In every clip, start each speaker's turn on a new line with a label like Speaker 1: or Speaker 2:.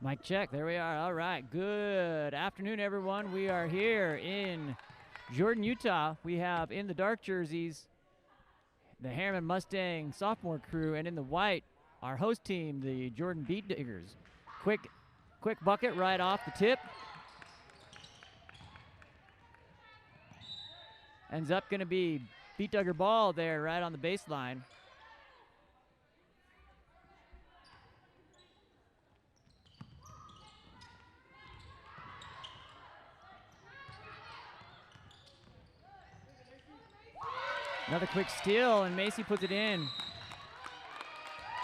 Speaker 1: Mic check, there we are. All right, good afternoon, everyone. We are here in Jordan, Utah. We have in the dark jerseys the Herriman Mustang sophomore crew, and in the white, our host team, the Jordan Beat Diggers. Quick bucket right off the tip. Ends up going to be Beat Dugger ball there right on the baseline. Another quick steal, and Macy puts it in.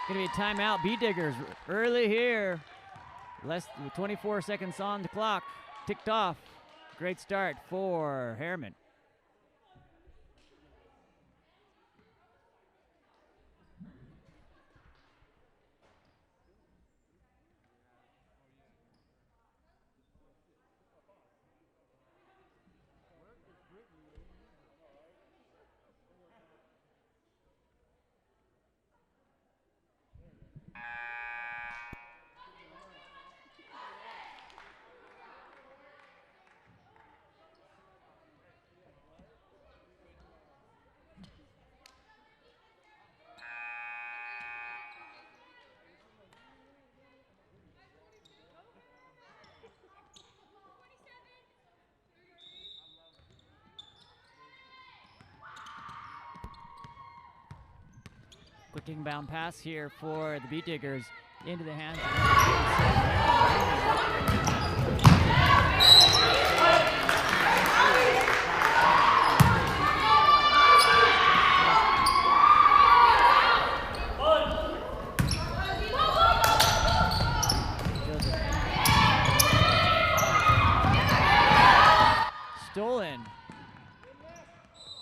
Speaker 1: Gonna be a timeout. Beat Diggers early here. Less than 24 seconds on the clock. Ticked off. Great start for Herriman. Quick inbound pass here for the Beat Diggers into the hands stolen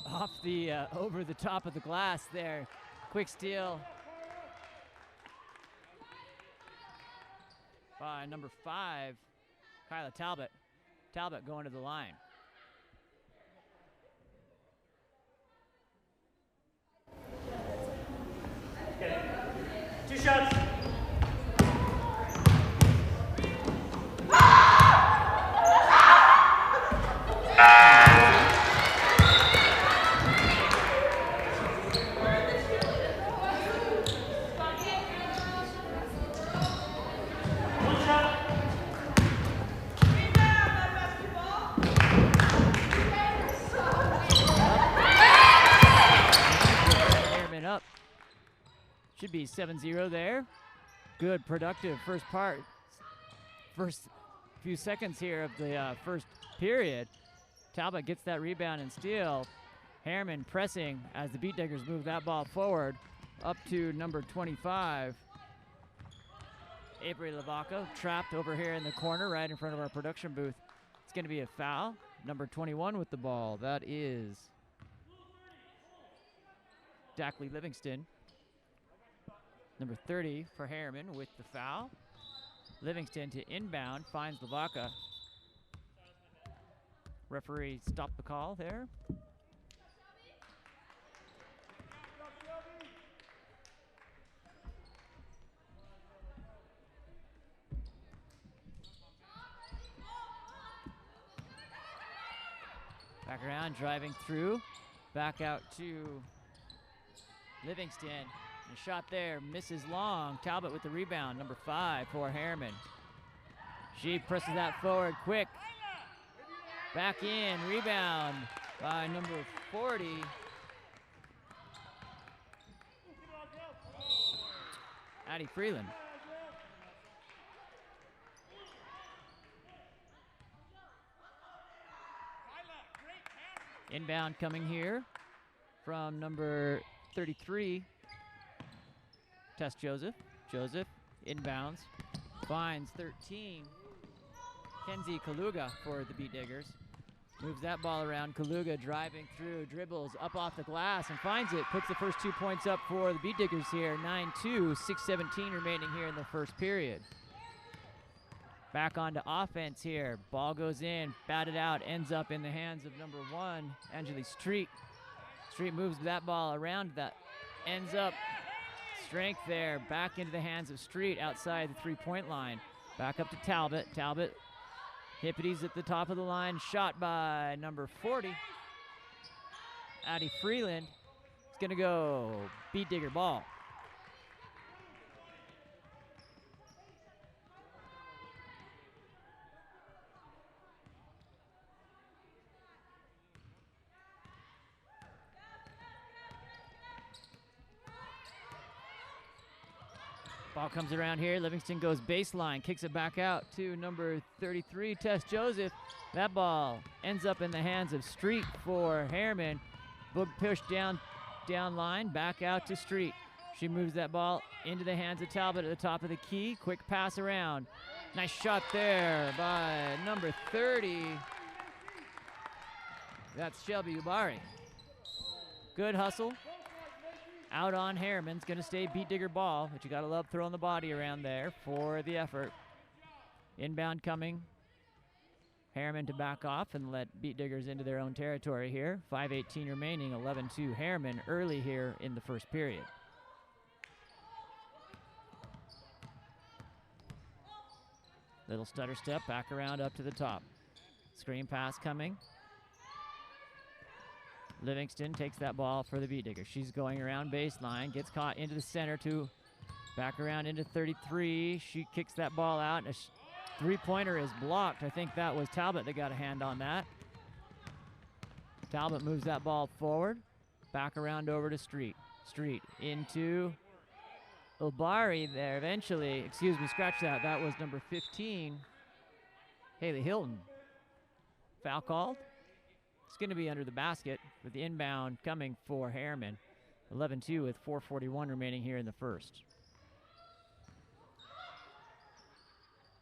Speaker 1: off the over the top of the glass there. Quick steal by number 5, Kyla Talbot. Talbot going to the line.
Speaker 2: Okay. 2 shots.
Speaker 1: Up. Should be 7-0 there. Good, productive first few seconds here of the first period. Talbot gets that rebound and steal. Herriman pressing as the Beat Diggers move that ball forward up to number 25. Avery Lavaca trapped over here in the corner right in front of our production booth. It's going to be a foul. Number 21 with the ball. That is Dackley Livingston. Number 30 for Herriman with the foul. Livingston to inbound, finds Lavaca. Referee stopped the call there. Back around, driving through. Back out to Livingston. The shot there misses long. Talbot with the rebound, number 5 for Herriman. She presses that forward quick. Back in, rebound by number 40. Addie Freeland. Inbound coming here from number 33, Tess Joseph. Joseph inbounds, finds 13, Kenzie Kaluga for the Beat Diggers. Moves that ball around. Kaluga driving through, dribbles up off the glass and finds it. Puts the first 2 points up for the Beat Diggers here. 9-2, 6:17 remaining here in the first period. Back onto offense here. Ball goes in, batted out, ends up in the hands of number 1, Angeli Street. Street moves that ball around, that ends up strength there, back into the hands of Street outside the 3-point line. Back up to Talbot. Talbot, Hippity's at the top of the line. Shot by number 40. Addie Freeland. It's going to go beat digger ball. Ball comes around here. Livingston goes baseline, kicks it back out to number 33, Tess Joseph. That ball ends up in the hands of Street for Herriman. Book push down line, back out to Street. She moves that ball into the hands of Talbot at the top of the key. Quick pass around. Nice shot there by number 30. That's Shelby Ubari. Good hustle. Out on Herriman's going to stay beat digger ball, but you got to love throwing the body around there for the effort. Inbound coming. Herriman to back off and let beat diggers into their own territory here. 5:18 remaining, 11-2 Herriman early here in the first period. Little stutter step, back around up to the top. Screen pass coming. Livingston takes that ball for the beat digger. She's going around baseline, gets caught into the center to back around into 33. She kicks that ball out. A three-pointer is blocked. I think that was Talbot that got a hand on that. Talbot moves that ball forward, back around over to Street. Street into Ubari there eventually. Excuse me, scratch that. That was number 15, Haley Hilton. Foul called. It's going to be under the basket with the inbound coming for Herriman. 11-2 with 4:41 remaining here in the first.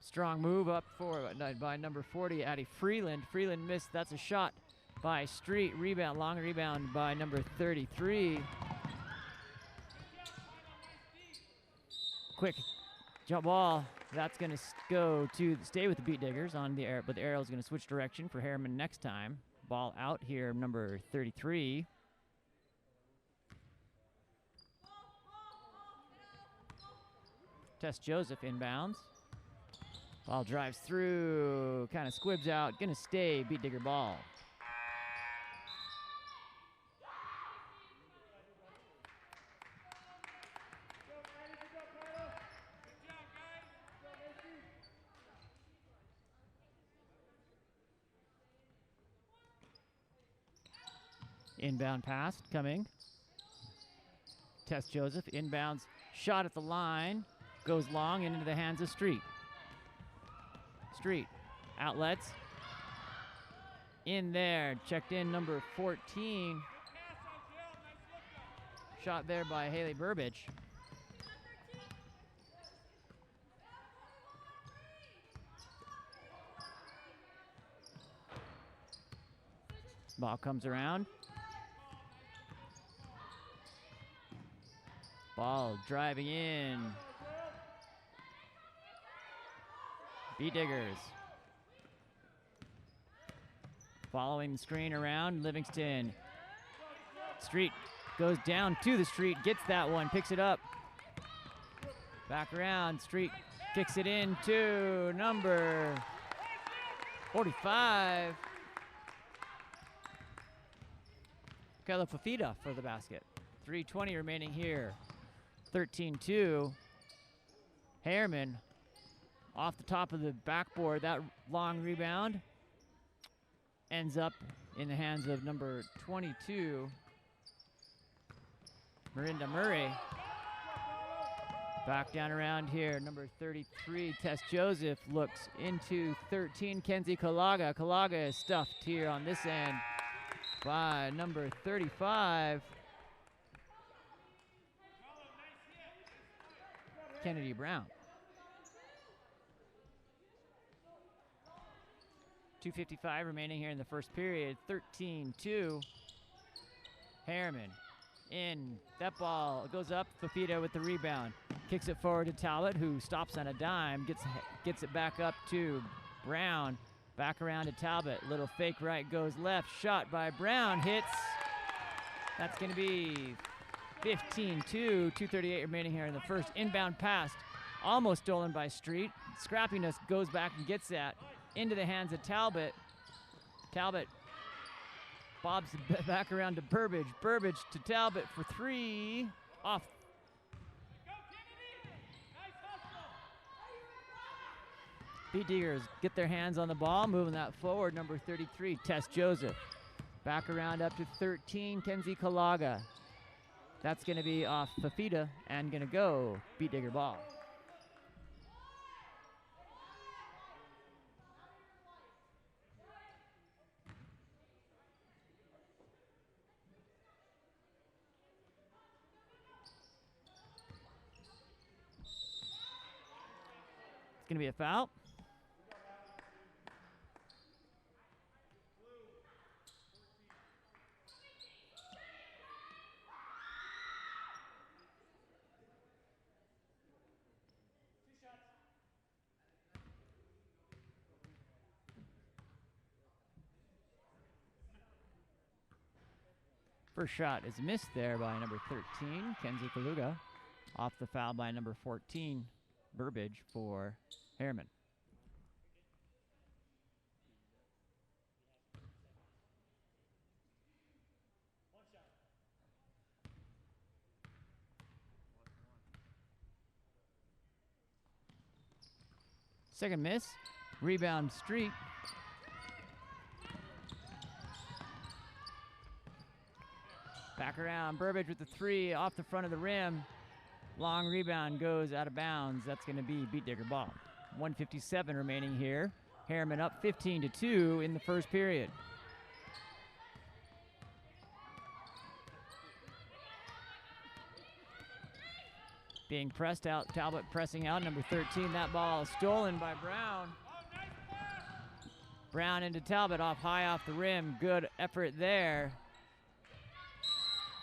Speaker 1: Strong move up by number 40, Addie Freeland. Freeland missed. That's a shot by Street. Rebound, long rebound by number 33. Quick jump ball. That's going to go to stay with the beat diggers on the air, but the arrow is going to switch direction for Herriman next time. Ball out here, number 33. Tess Joseph inbounds. Ball drives through, kind of squibs out. Gonna stay, beat digger ball. Inbound pass coming. Tess Joseph inbounds, shot at the line, goes long and into the hands of Street. Street outlets. In there, checked in number 14. Shot there by Haley Burbage. Ball comes around. Ball driving in. Beat diggers. Following the screen around, Livingston. Street goes down to the Street, gets that one, picks it up. Back around, Street kicks it in to number 45. Kayla Fafita for the basket. 3:20 remaining here. 13-2. Herriman off the top of the backboard. That long rebound ends up in the hands of number 22, Marinda Murray. Back down around here, number 33, Tess Joseph looks into 13, Kenzie Kalaga. Kalaga is stuffed here on this end by number 35, Kennedy Brown. 2:55 remaining here in the first period. 13-2. Herriman in. That ball goes up. Fafita with the rebound. Kicks it forward to Talbot, who stops on a dime. Gets it back up to Brown. Back around to Talbot. Little fake right goes left. Shot by Brown. Hits. That's going to be 15-2. 2:38 remaining here in the first. Inbound pass almost stolen by Street. Scrappiness goes back and gets that into the hands of Talbot. Talbot bobs back around to Burbage. Burbage to Talbot for 3. Off. Beat Diggers get their hands on the ball, moving that forward. Number 33, Tess Joseph. Back around up to 13, Kenzie Kalaga. That's going to be off Fafita and going to go Beat Digger ball. It's going to be a foul. First shot is missed there by number 13, Kenzie Kaluga. Off the foul by number 14, Burbage for Herriman. Second miss, rebound Street. Back around, Burbage with the 3 off the front of the rim. Long rebound goes out of bounds. That's going to be Beat Digger ball. 1:57 remaining here. Herriman up 15-2 in the first period. Being pressed out, Talbot pressing out, number 13. That ball is stolen by Brown. Brown into Talbot, high off the rim. Good effort there.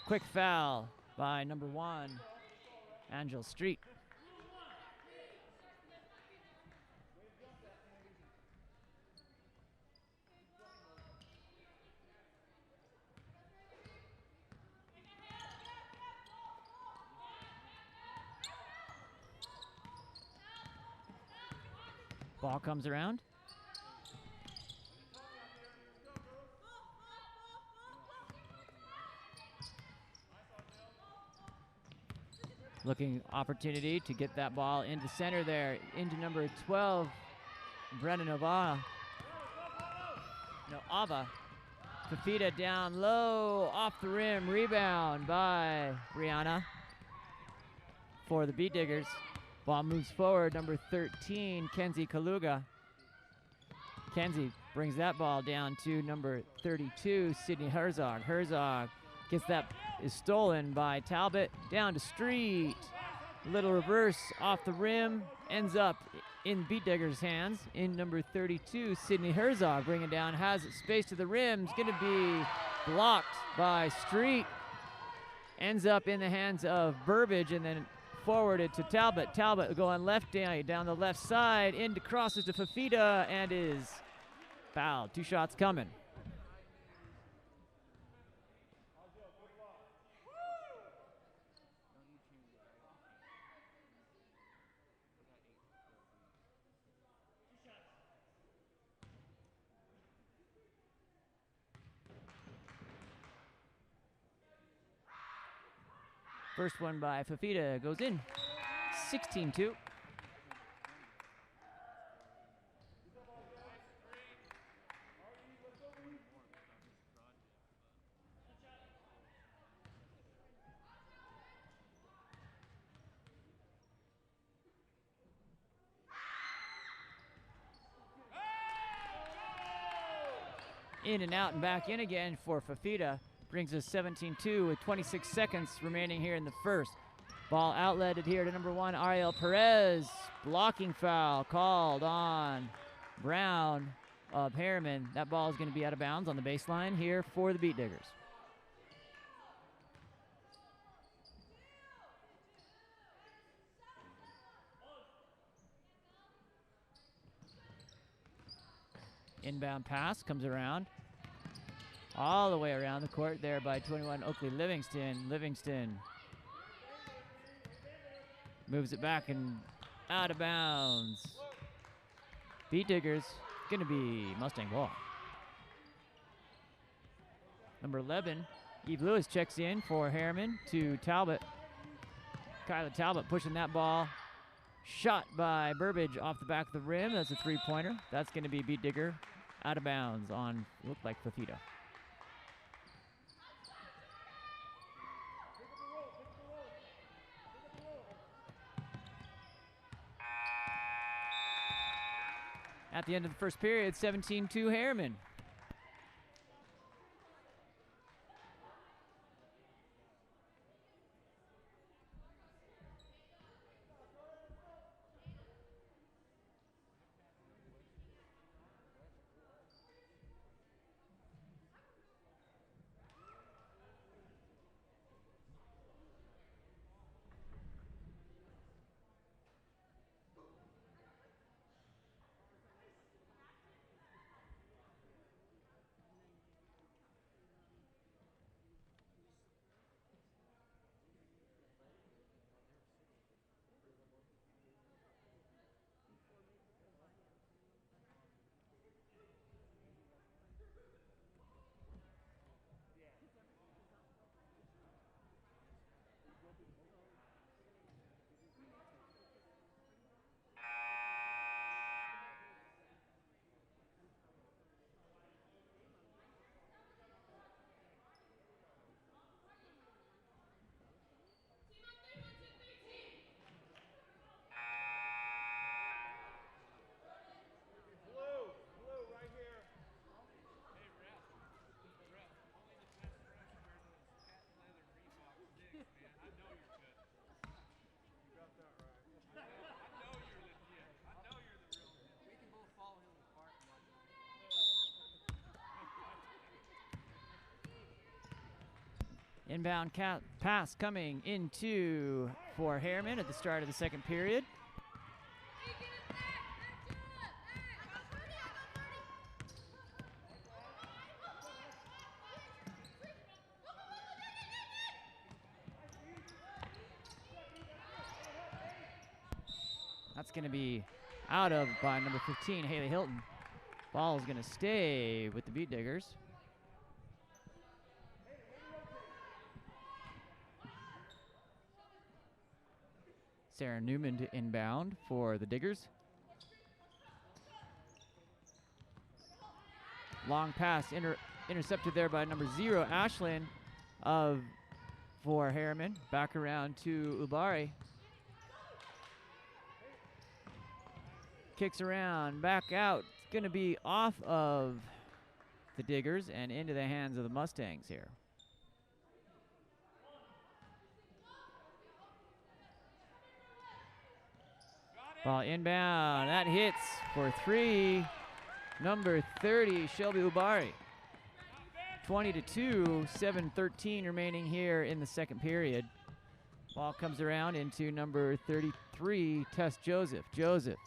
Speaker 1: Quick foul by number 1, Angel Street. Ball comes around. Looking opportunity to get that ball into center there, into number 12, Brennan Ava. Fafita down low, off the rim, rebound by Brianna for the Beat Diggers. Ball moves forward, number 13, Kenzie Kaluga. Kenzie brings that ball down to number 32, Sydney Herzog. Herzog gets that, is stolen by Talbot, down to Street. Little reverse off the rim, ends up in Beat Digger's hands. In number 32, Sydney Herzog bringing down, has it space to the rim. It's gonna be blocked by Street. Ends up in the hands of Burbage and then forwarded to Talbot. Talbot going left down the left side, into crosses to Fafita and is fouled. 2 shots coming. First one by Fafita goes in, 16-2. In and out and back in again for Fafita. Brings us 17-2 with 26 seconds remaining here in the first. Ball outletted here to number 1, Ariel Perez. Blocking foul called on Brown of Herriman. That ball is going to be out of bounds on the baseline here for the Beat Diggers. Inbound pass comes around. All the way around the court there by 21 Oakley Livingston. Livingston moves it back and Out of bounds. Beat Diggers, gonna be Mustang ball. Number 11, Eve Lewis checks in for Herriman to Talbot. Kyla Talbot pushing that ball. Shot by Burbage off the back of the rim. That's a three-pointer. That's gonna be Beat Digger out of bounds on, looked like Fafita. At the end of the first period, 17-2 Herriman. Inbound pass coming into for Herriman at the start of the second period. That's going to be out of by number 15, Haley Hilton. Ball is going to stay with the Beat Diggers. Sarah Newman to inbound for the Diggers. Long pass intercepted there by number 0, Ashlyn for Herriman. Back around to Ubari. Kicks around, back out. It's going to be off of the Diggers and into the hands of the Mustangs here. Ball inbound, that hits for 3. Number 30, Shelby Ubari. 20-2, 7:13 remaining here in the second period. Ball comes around into number 33, Tess Joseph. Joseph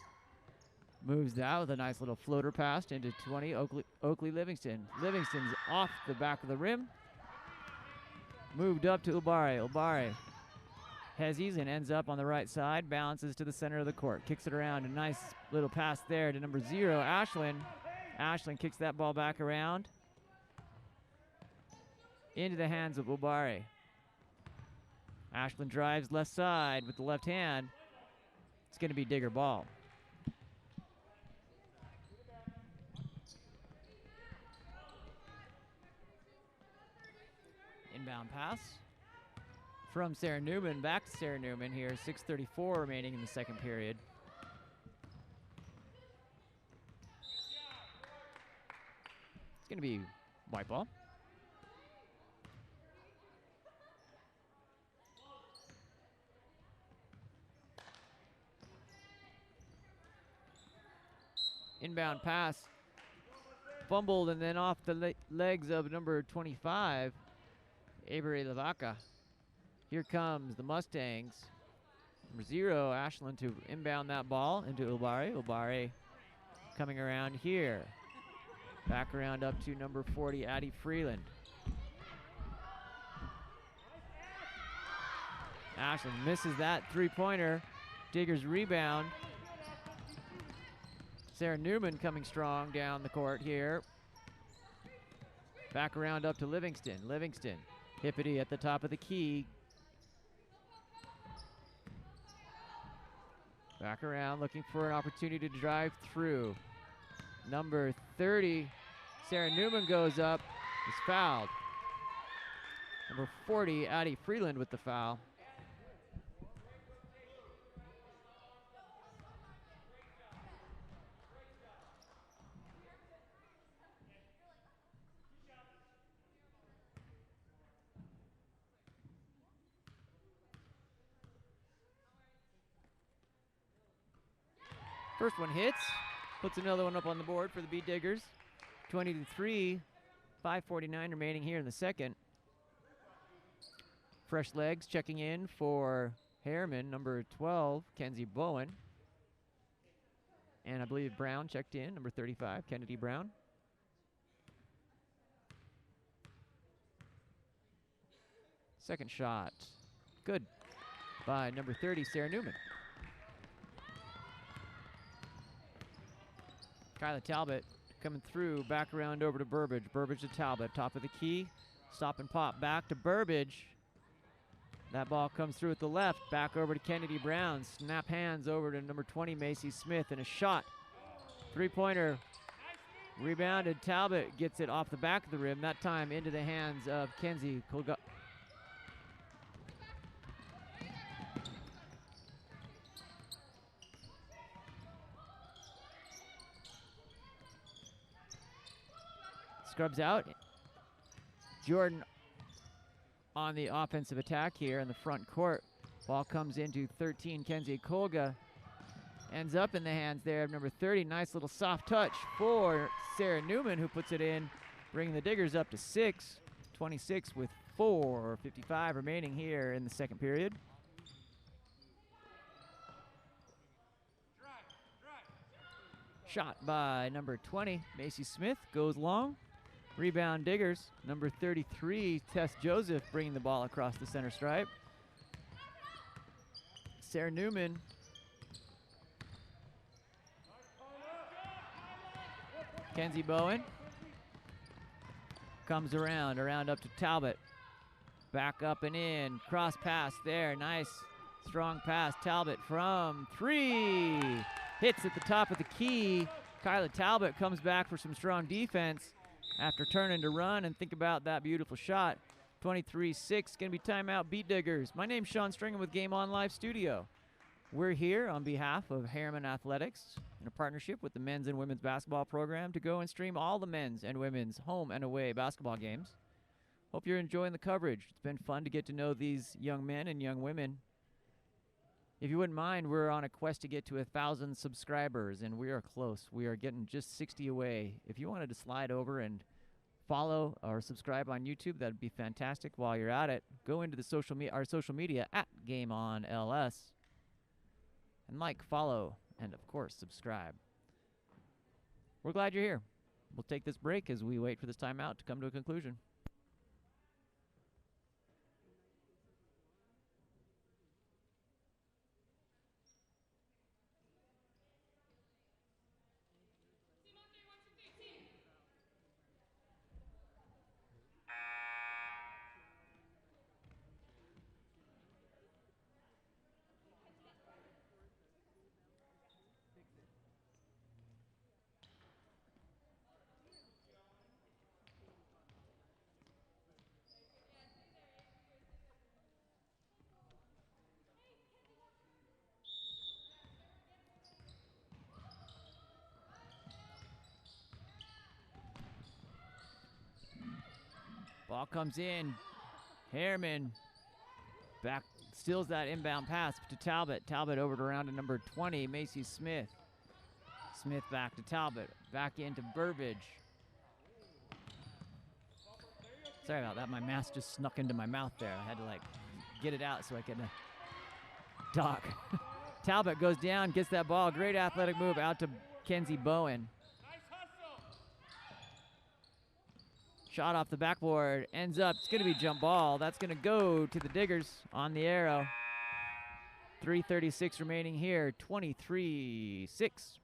Speaker 1: moves that with a nice little floater pass into 20, Oakley Livingston. Livingston's off the back of the rim. Moved up to Ubari. Ubari hezzies and ends up on the right side, bounces to the center of the court, kicks it around, a nice little pass there to number 0, Ashlyn. Ashlyn kicks that ball back around into the hands of Ubari. Ashlyn drives left side with the left hand. It's going to be Digger ball. Inbound pass from Sarah Newman, back to Sarah Newman here, 6:34 remaining in the second period. It's going to be white ball. Inbound pass, fumbled and then off the legs of number 25, Avery Lavaca. Here comes the Mustangs. Number 0, Ashlyn to inbound that ball into Ubari. Ubari coming around here. Back around up to number 40, Addie Freeland. Ashlyn misses that three-pointer. Diggers rebound. Sarah Newman coming strong down the court here. Back around up to Livingston. Livingston, Hippity at the top of the key. Back around, looking for an opportunity to drive through. Number 30, Sarah Newman goes up, is fouled. Number 40, Addie Freeland with the foul. First one hits, puts another one up on the board for the Beat Diggers. 20-3, 5:49 remaining here in the second. Fresh legs checking in for Herriman, number 12, Kenzie Bowen. And I believe Brown checked in, number 35, Kennedy Brown. Second shot, good, by number 30, Sarah Newman. Kyla Talbot coming through, back around over to Burbage. Burbage to Talbot, top of the key. Stop and pop back to Burbage. That ball comes through at the left, back over to Kennedy Brown. Snap hands over to number 20, Macy Smith, and a shot. Three-pointer rebounded. Talbot gets it off the back of the rim, that time into the hands of Kenzie Kulga. Scrubs out. Jordan on the offensive attack here in the front court. Ball comes into 13, Kenzie Kolga. Ends up in the hands there of number 30. Nice little soft touch for Sarah Newman, who puts it in, bringing the Diggers up to 6. 26 with 4:55 remaining here in the second period. Shot by number 20, Macy Smith, goes long. Rebound Diggers, number 33, Tess Joseph, bringing the ball across the center stripe. Sarah Newman. Kenzie Bowen. Comes around up to Talbot. Back up and in, cross pass there, nice strong pass. Talbot from 3. Hits at the top of the key. Kyla Talbot comes back for some strong defense after turning to run and think about that beautiful shot. 23-6, gonna be timeout, Beat Diggers. My name's Sean Stringham with Game On Live Studio. We're here on behalf of Herriman Athletics in a partnership with the men's and women's basketball program to go and stream all the men's and women's home and away basketball games. Hope you're enjoying the coverage. It's been fun to get to know these young men and young women. If you wouldn't mind, we're on a quest to get to 1,000 subscribers, and we are close. We are getting just 60 away. If you wanted to slide over and follow or subscribe on YouTube, that'd be fantastic. While you're at it, go into the our social media at GameOnLS, and like, follow, and of course, subscribe. We're glad you're here. We'll take this break as we wait for this timeout to come to a conclusion. Ball comes in. Herriman back, steals that inbound pass to Talbot. Talbot over to around to number 20, Macy Smith. Smith back to Talbot. Back into Burbage. Sorry about that. My mask just snuck into my mouth there. I had to get it out so I could talk. Talbot goes down, gets that ball. Great athletic move out to Kenzie Bowen. Shot off the backboard, ends up, it's gonna be jump ball. That's gonna go to the Diggers on the arrow. 3:36 remaining here, 23-6.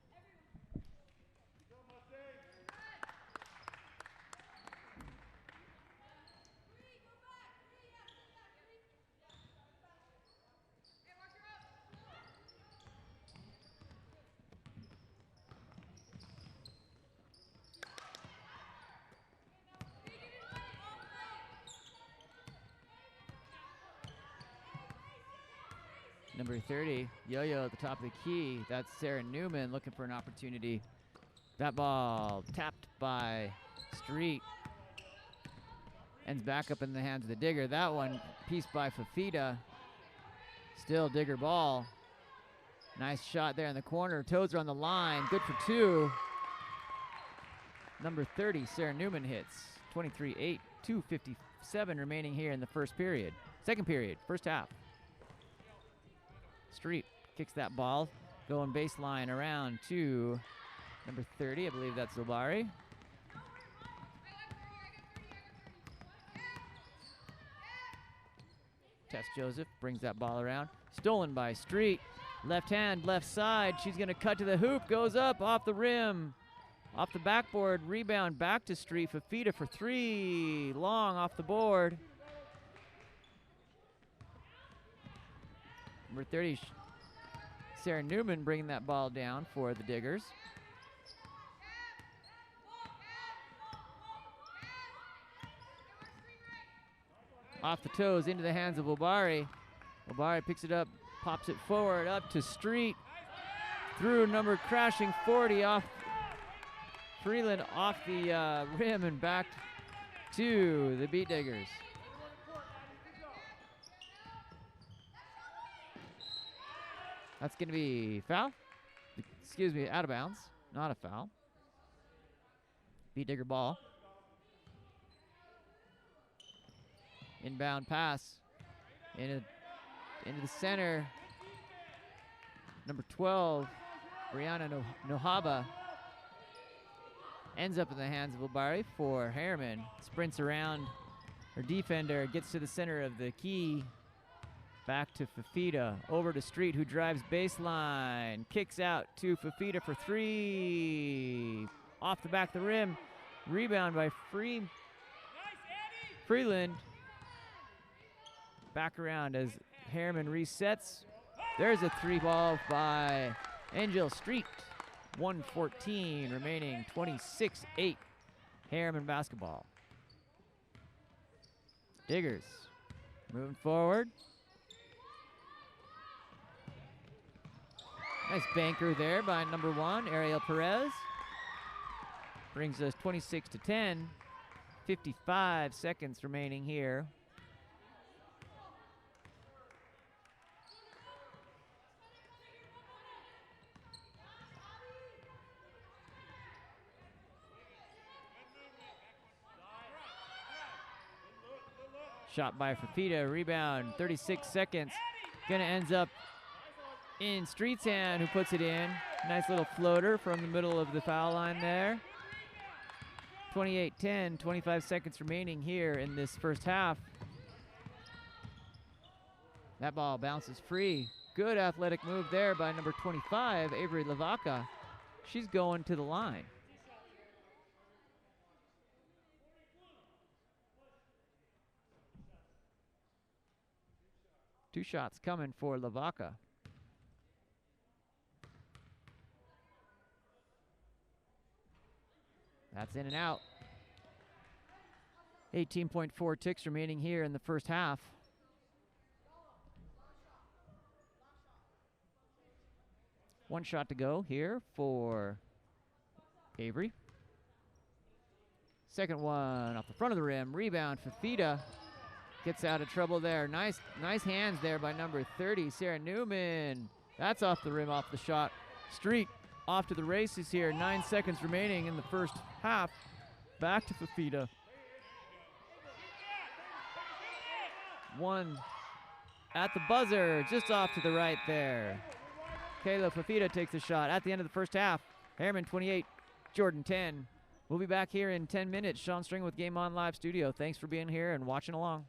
Speaker 1: Number 30, Yo-Yo at the top of the key. That's Sarah Newman looking for an opportunity. That ball tapped by Street. Ends back up in the hands of the Digger. That one pieced by Fafita. Still Digger ball. Nice shot there in the corner. Toads are on the line. Good for 2. Number 30, Sarah Newman hits. 23-8, 2:57 remaining here in the first period. Second period, first half. Street kicks that ball, going baseline around to number 30. I believe that's Zobari. Tess Joseph brings that ball around. Stolen by Street. Left hand, left side. She's going to cut to the hoop. Goes up off the rim. Off the backboard. Rebound back to Street. Fafita for 3. Long off the board. Number 30, Sarah Newman bringing that ball down for the Diggers. Off the toes into the hands of Obari. Obari picks it up, pops it forward, up to Street. Through number crashing 40 off Freeland off the rim and back to the Beat Diggers. That's going to be foul. Excuse me, out of bounds. Not a foul. Beat Digger ball. Inbound pass. Into the center. Number 12, Brianna Nohaba. Ends up in the hands of Obari for Herriman. Sprints around her defender. Gets to the center of the key. Back to Fafita, over to Street, who drives baseline, kicks out to Fafita for 3. Off the back of the rim, rebound by Freeland. Back around as Herriman resets. There's a 3 ball by Angel Street. 1:14 remaining, 26-8. Herriman basketball. Diggers moving forward. Nice banker there by number 1, Ariel Perez. Brings us 26-10. 55 seconds remaining here. Shot by Fafita, rebound, 36 seconds. Gonna ends up in Street's hand, who puts it in. Nice little floater from the middle of the foul line there. 28-10, 25 seconds remaining here in this first half. That ball bounces free. Good athletic move there by number 25, Avery Lavaca. She's going to the line. Two shots coming for Lavaca. That's in and out. 18.4 ticks remaining here in the first half. One shot to go here for Avery. Second one off the front of the rim. Rebound, Fafita gets out of trouble there. Nice hands there by number 30, Sarah Newman. That's off the rim, off the shot. Street off to the races here. 9 seconds remaining in the first half. Back to Fafita. One at the buzzer, just off to the right there. Kayla Fafita takes the shot at the end of the first half. Herriman 28, Jordan 10. We'll be back here in 10 minutes. Sean String with Game On Live Studio. Thanks for being here and watching along.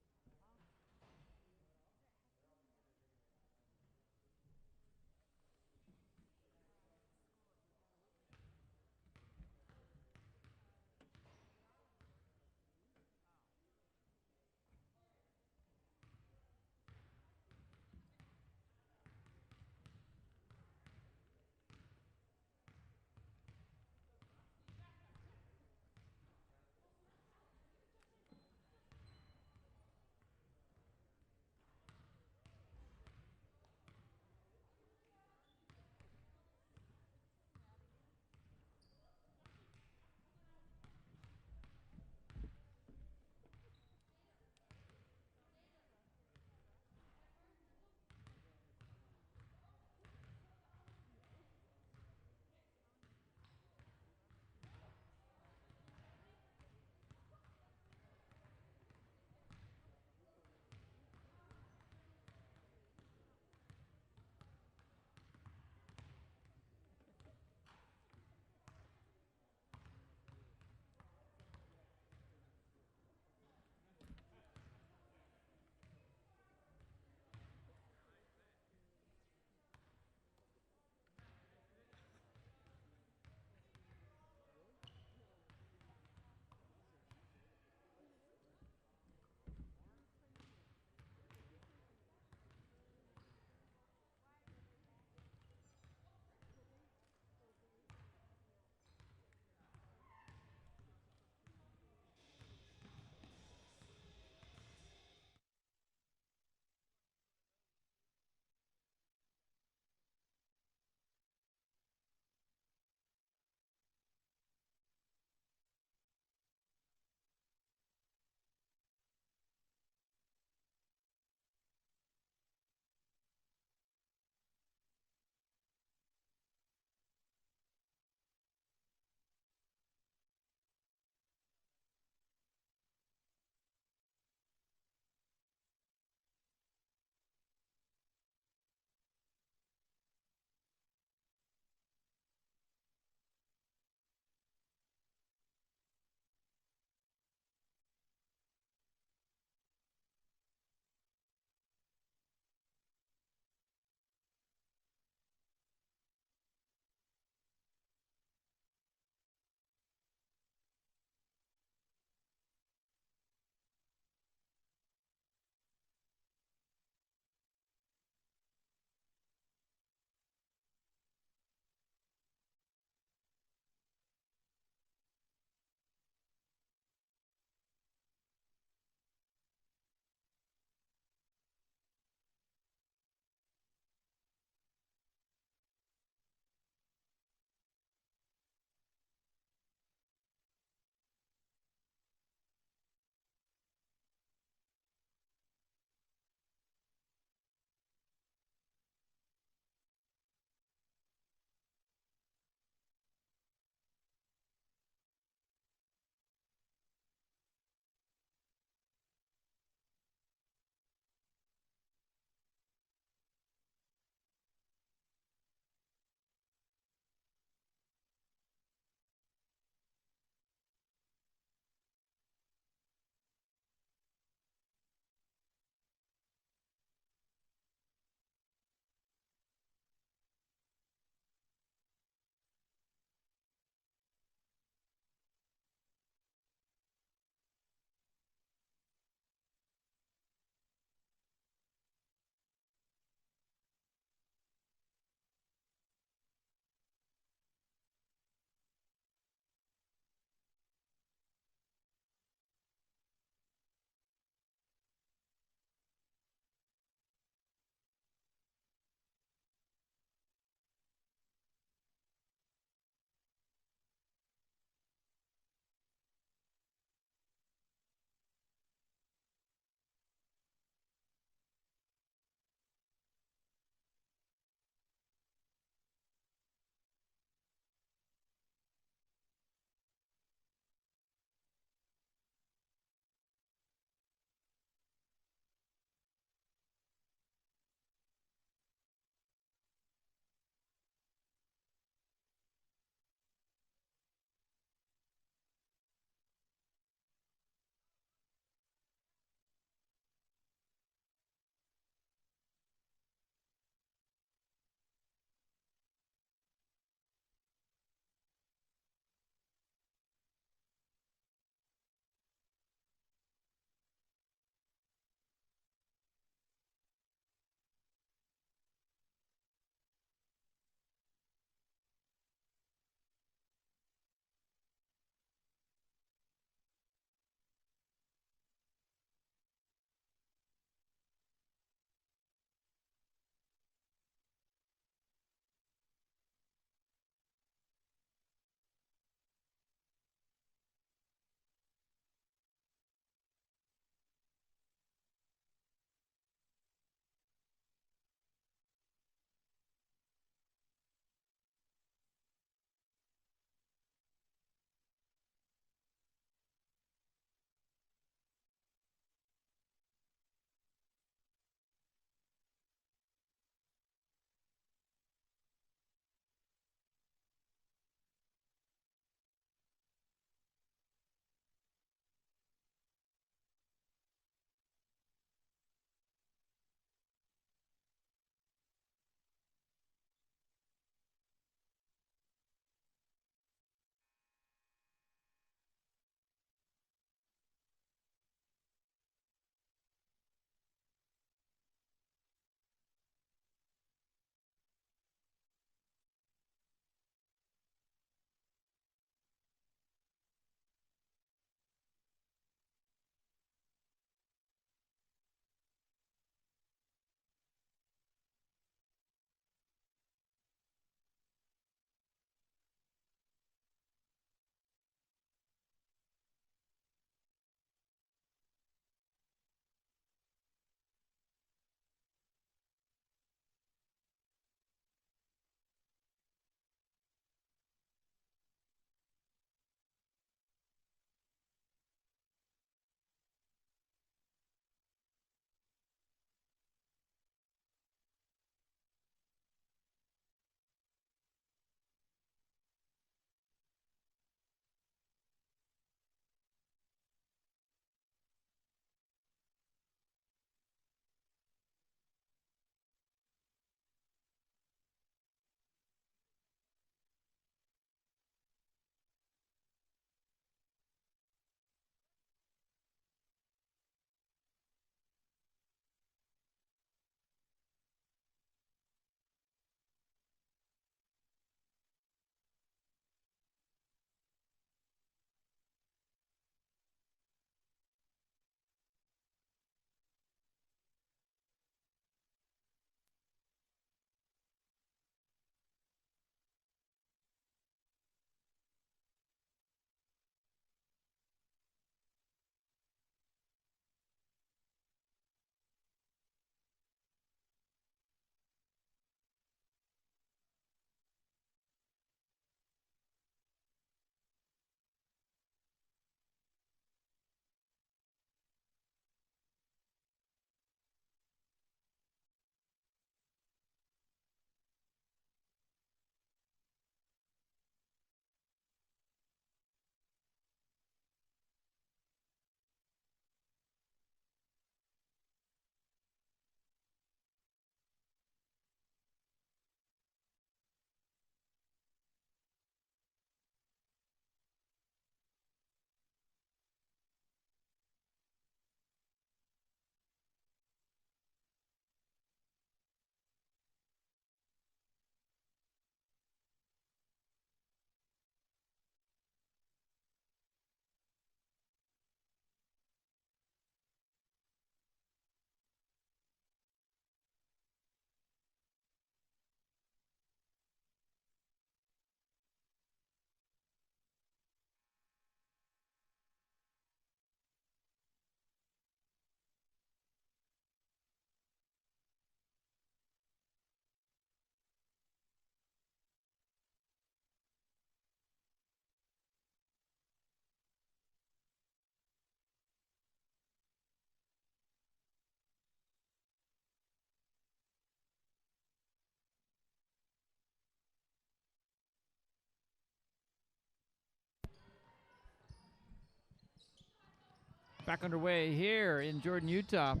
Speaker 1: Back underway here in Jordan, Utah. In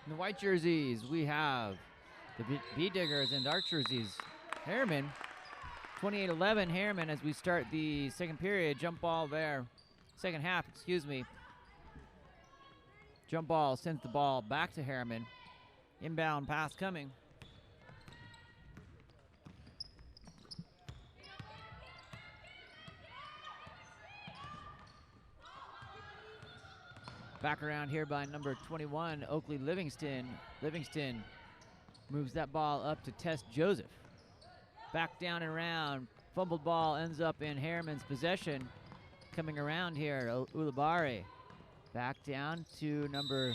Speaker 1: the white jerseys, we have the Bee Diggers, and dark jerseys, Herriman. 28-11 Herriman as we start the second period. Jump ball there. Second half, excuse me. Jump ball sends the ball back to Herriman. Inbound pass coming. Back around here by number 21, Oakley Livingston. Livingston moves that ball up to Tess Joseph. Back down and around. Fumbled ball ends up in Herriman's possession. Coming around here, Ulibarri. Back down to number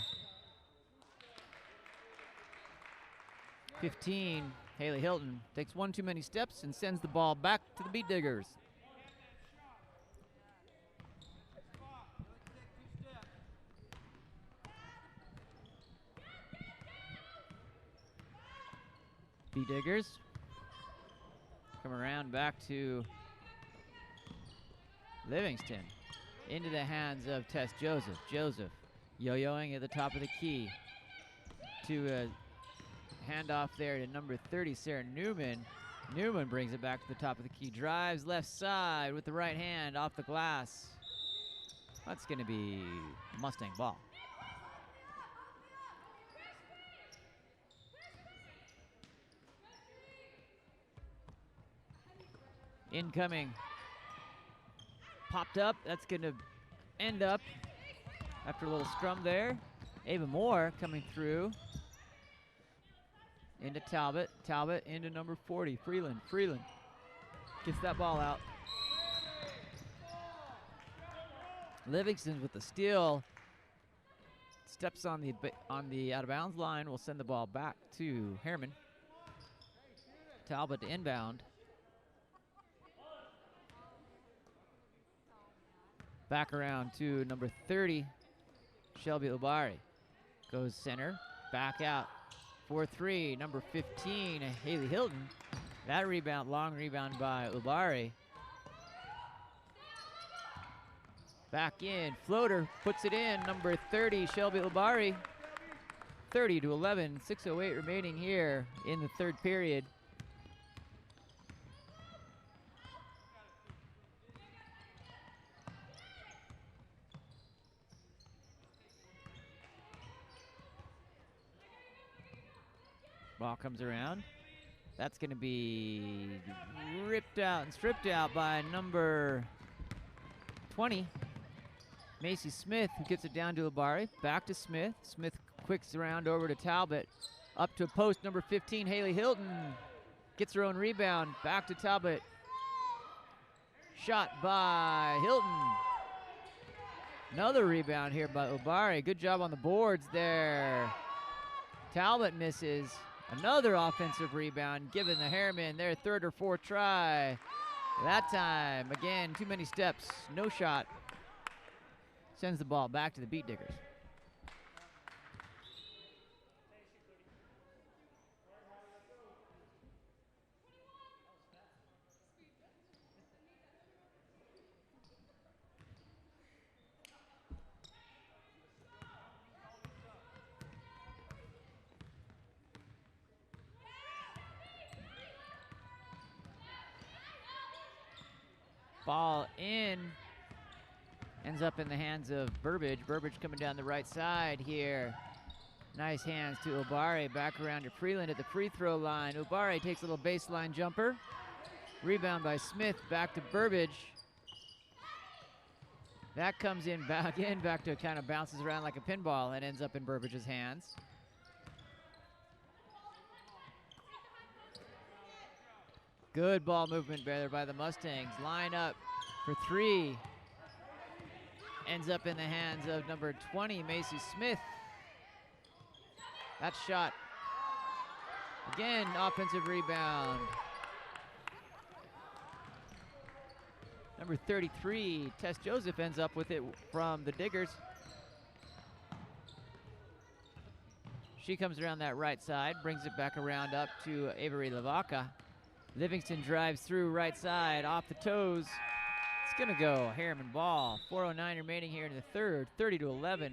Speaker 1: 15, Haley Hilton. Takes one too many steps and sends the ball back to the Bee Diggers. Bee Diggers come around back to Livingston. Into the hands of Tess Joseph. Joseph yo-yoing at the top of the key. To a handoff there to number 30, Sarah Newman. Newman brings it back to the top of the key. Drives left side with the right hand off the glass. That's going to be Mustang ball. Incoming. Popped up. That's going to end up after a little scrum there. Ava Moore coming through. Into Talbot. Talbot into number 40, Freeland. Freeland gets that ball out. Livingston with the steal. Steps on the out of bounds line. Will send the ball back to Herriman. Talbot to inbound. Back around to number 30, Shelby Ubari. Goes center, back out. 4-3, number 15, Haley Hilton. That rebound, long rebound by Ubari. Back in, floater, puts it in, number 30, Shelby Ubari. 30-11, 6:08 remaining here in the third period. Ball comes around. That's going to be ripped out and stripped out by number 20, Macy Smith, who gets it down to Ubari. Back to Smith. Smith quicks around over to Talbot. Up to post number 15, Haley Hilton. Gets her own rebound. Back to Talbot. Shot by Hilton. Another rebound here by Ubari. Good job on the boards there. Talbot misses. Another offensive rebound, giving the Herriman their third or fourth try. That time, again, too many steps, no shot. Sends the ball back to the Beat Diggers. Ball in, ends up in the hands of Burbage. Burbage coming down the right side here. Nice hands to Ubari, back around to Freeland at the free throw line. Ubari takes a little baseline jumper. Rebound by Smith, back to Burbage. That comes in, back to kind of bounces around like a pinball and ends up in Burbage's hands. Good ball movement there by the Mustangs. Line up for three. Ends up in the hands of number 20, Macy Smith. That shot. Again, offensive rebound. Number 33, Tess Joseph ends up with it from the Diggers. She comes around that right side, brings it back around up to Avery Lavaca. Livingston drives through right side, off the toes. It's going to go Herriman ball. 4:09 remaining here in the third, 30-11.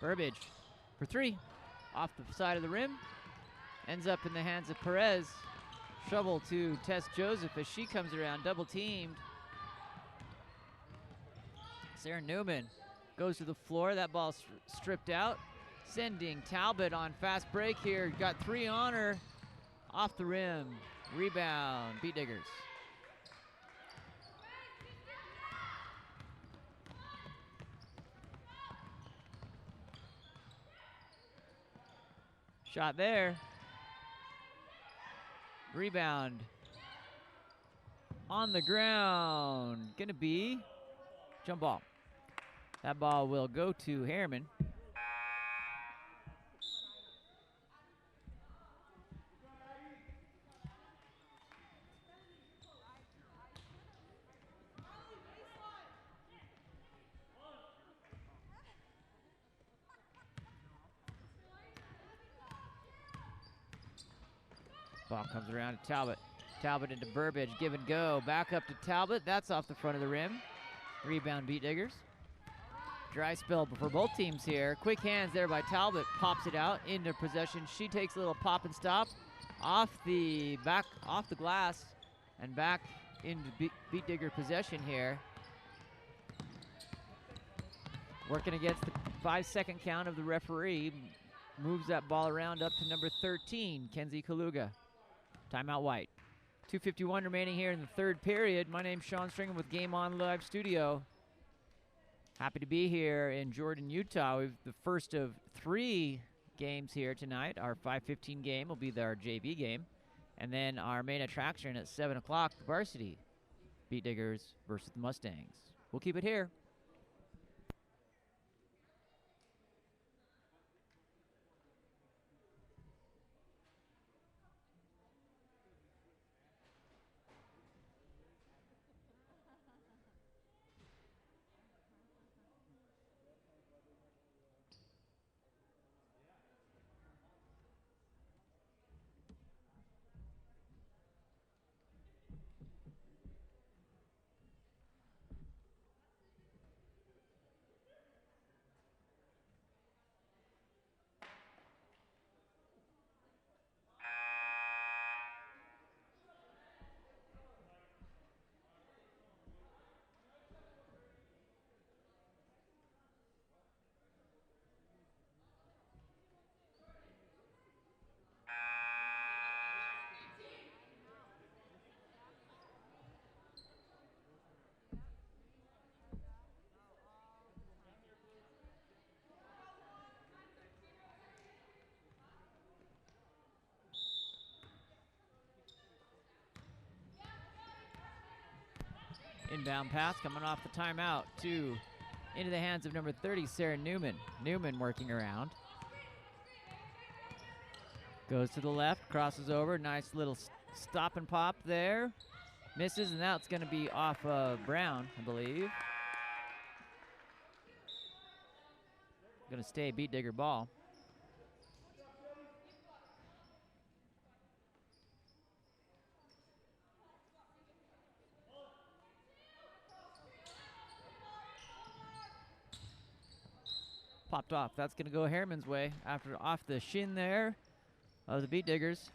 Speaker 1: Burbage for three. Off the side of the rim. Ends up in the hands of Perez. Trouble to Tess Joseph as she comes around, double teamed. Sarah Newman goes to the floor. That ball stripped out. Sending Talbot on fast break here. Got three on her. Off the rim. Rebound. Beat Diggers. Shot there. Rebound. On the ground. Gonna be jump ball. That ball will go to Herriman. Ball comes around to Talbot. Talbot into Burbage, give and go. Back up to Talbot. That's off the front of the rim. Rebound, Beat Diggers. Dry spell for both teams here. Quick hands there by Talbot. Pops it out into possession. She takes a little pop and stop off the glass and back into Beat Digger possession here. Working against the 5-second count of the referee. Moves that ball around up to number 13, Kenzie Kaluga. Timeout White. 2:51 remaining here in the third period. My name's Sean Stringham with Game On Live Studio. Happy to be here in Jordan, Utah. We've the first of 3 games here tonight. Our 5:15 game will be our JV game. And then our main attraction at 7 o'clock, the Varsity. Beat Diggers versus the Mustangs. We'll keep it here. Inbound pass coming off the timeout into the hands of number 30, Sarah Newman. Newman working around. Goes to the left, crosses over. Nice little stop and pop there. Misses, and now it's going to be off Brown, I believe. Going to stay Beat Digger ball. Popped off. That's going to go Herriman's way after off the shin there of the Beat Diggers.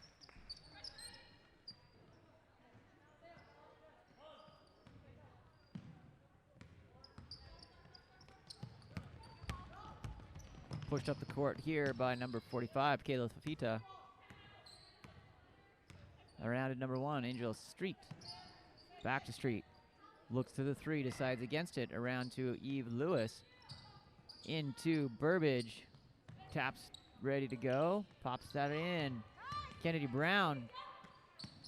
Speaker 1: Pushed up the court here by number 45, Kayla Fafita. Around at number 1, Angel Street. Back to Street. Looks to the 3, decides against it. Around to Eve Lewis. Into Burbage. Taps ready to go. Pops that in. Kennedy Brown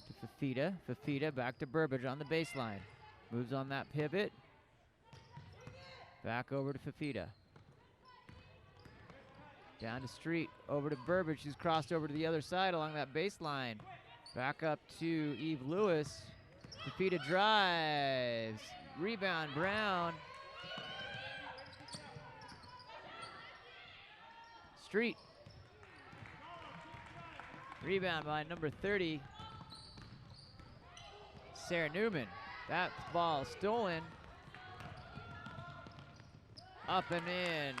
Speaker 1: to Fafita. Fafita back to Burbage on the baseline. Moves on that pivot. Back over to Fafita. Down to Street. Over to Burbage, who's crossed over to the other side along that baseline. Back up to Eve Lewis. Defeated drives. Rebound, Brown. Street. Rebound by number 30, Sarah Newman. That ball stolen. Up and in.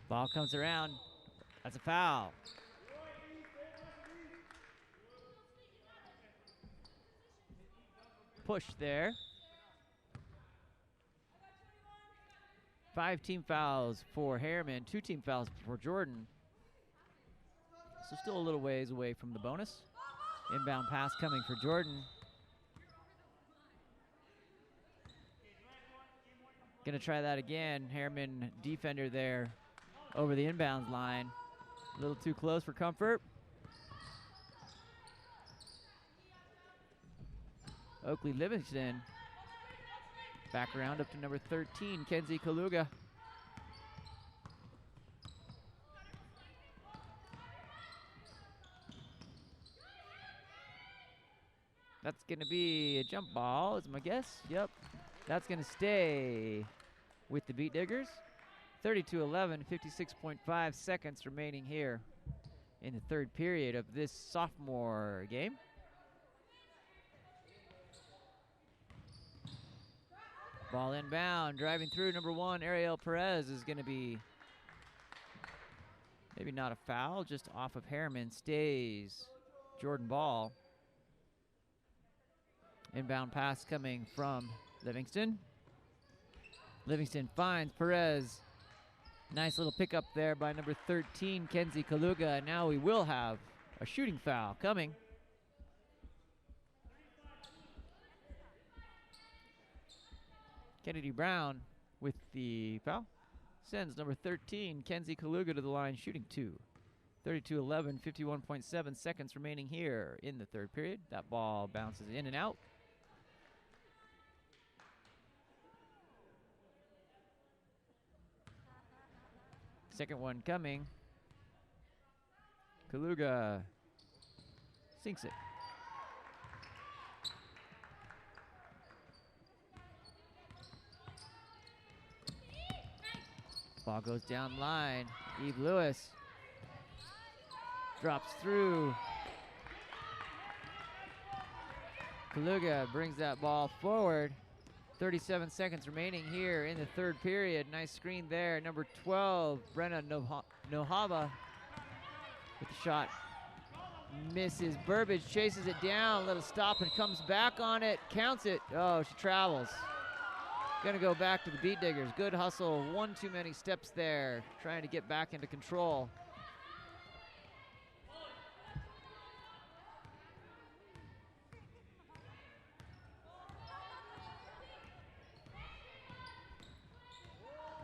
Speaker 1: Ball comes around. That's a foul. Push there. 5 team fouls for Herriman, 2 team fouls for Jordan. So still a little ways away from the bonus. Inbound pass coming for Jordan. Gonna try that again. Herriman defender there over the inbounds line. A little too close for comfort. Oakley Livingston. Back around up to number 13, Kenzie Kaluga. That's gonna be a jump ball, is my guess. Yep, that's gonna stay with the Beat Diggers. 32-11, 56.5 seconds remaining here in the third period of this sophomore game. Ball inbound, driving through number 1, Ariel Perez is gonna be maybe not a foul, just off of Herriman. Stays Jordan Ball. Inbound pass coming from Livingston. Livingston finds Perez. Nice little pickup there by number 13, Kenzie Kaluga. And now we will have a shooting foul coming. Kennedy Brown with the foul. Sends number 13, Kenzie Kaluga, to the line, shooting 2. 32-11, 51.7 seconds remaining here in the third period. That ball bounces in and out. Second one coming. Kaluga sinks it. Ball goes down line. Eve Lewis drops through. Kaluga brings that ball forward. 37 seconds remaining here in the third period. Nice screen there. Number 12, Brenna Nohava with the shot. Misses. Burbage chases it down. Little stop and comes back on it. Counts it. Oh, she travels. Gonna go back to the Beat Diggers. Good hustle. One too many steps there. Trying to get back into control.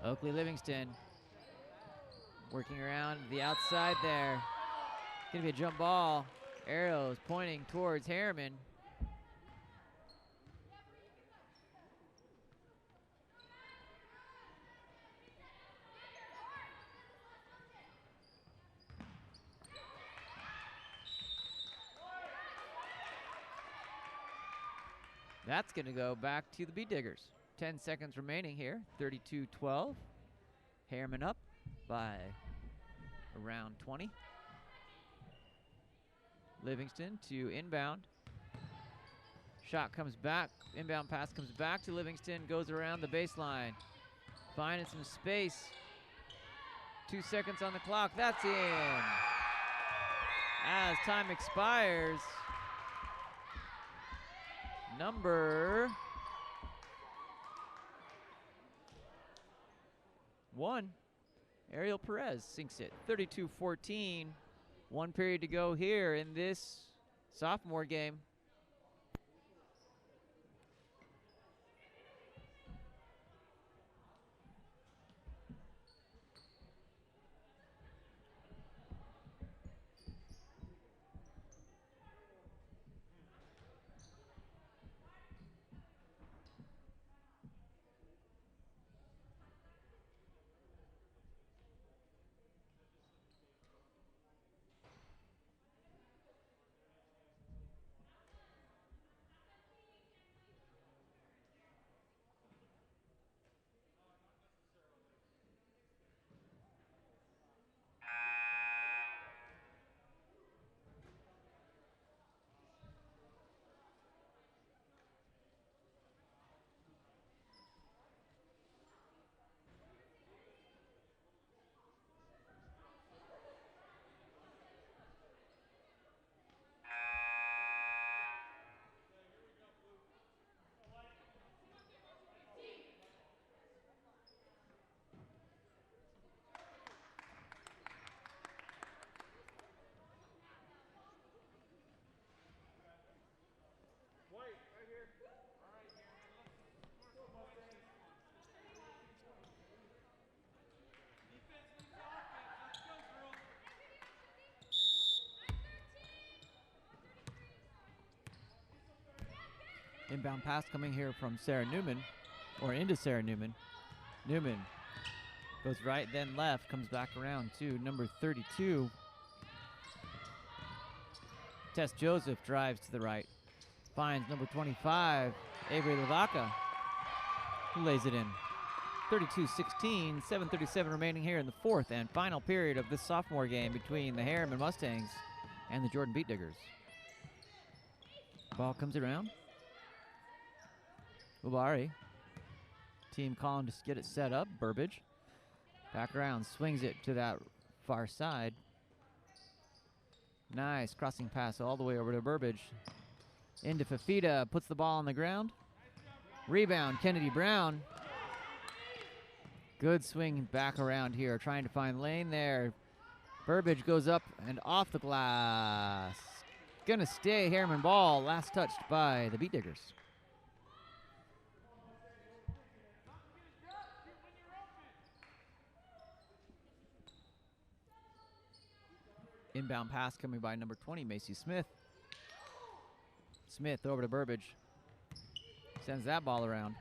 Speaker 1: Oakley Livingston working around the outside there. Gonna be a jump ball. Arrows pointing towards Herriman. That's gonna go back to the Beat Diggers. 10 seconds remaining here, 32-12. Herriman up by around 20. Livingston to inbound. Shot comes back, inbound pass comes back to Livingston, goes around the baseline. Finding some space. 2 seconds on the clock, that's in. As time expires, number 1, Ariel Perez sinks it. 32-14. 1 period to go here in this sophomore game. Inbound pass coming here from Sarah Newman, or into Sarah Newman. Newman goes right, then left, comes back around to number 32. Tess Joseph drives to the right, finds number 25, Avery Lavaca, who lays it in. 32-16, 7:37 remaining here in the fourth and final period of this sophomore game between the Herriman Mustangs and the Jordan Beat Diggers. Ball comes around. Ubari. Team calling to get it set up. Burbage. Back around, swings it to that far side. Nice crossing pass all the way over to Burbage. Into Fafita, puts the ball on the ground. Rebound, Kennedy Brown. Good swing back around here, trying to find lane there. Burbage goes up and off the glass. Gonna stay Herriman ball, last touched by the Beat Diggers. Inbound pass coming by number 20, Macy Smith. Smith over to Burbage. Sends that ball around.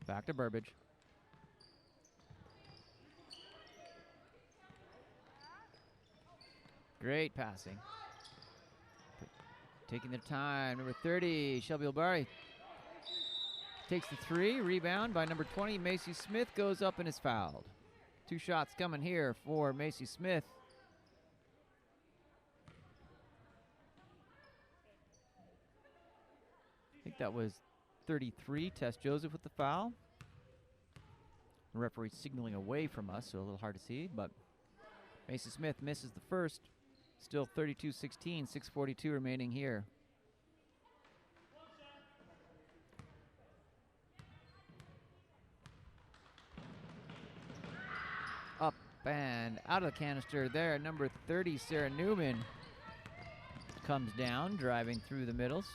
Speaker 1: Back to Burbage. Great passing. Taking their time. Number 30, Shelby Obari. Takes the three. Rebound by number 20, Macy Smith. Goes up and is fouled. 2 shots coming here for Macy Smith. I think that was 33, Tess Joseph with the foul. The referee signaling away from us, so a little hard to see, but Macy Smith misses the first. Still 32-16, 6:42 remaining here. Up and out of the canister there. Number 30, Sarah Newman, comes down, driving through the middles.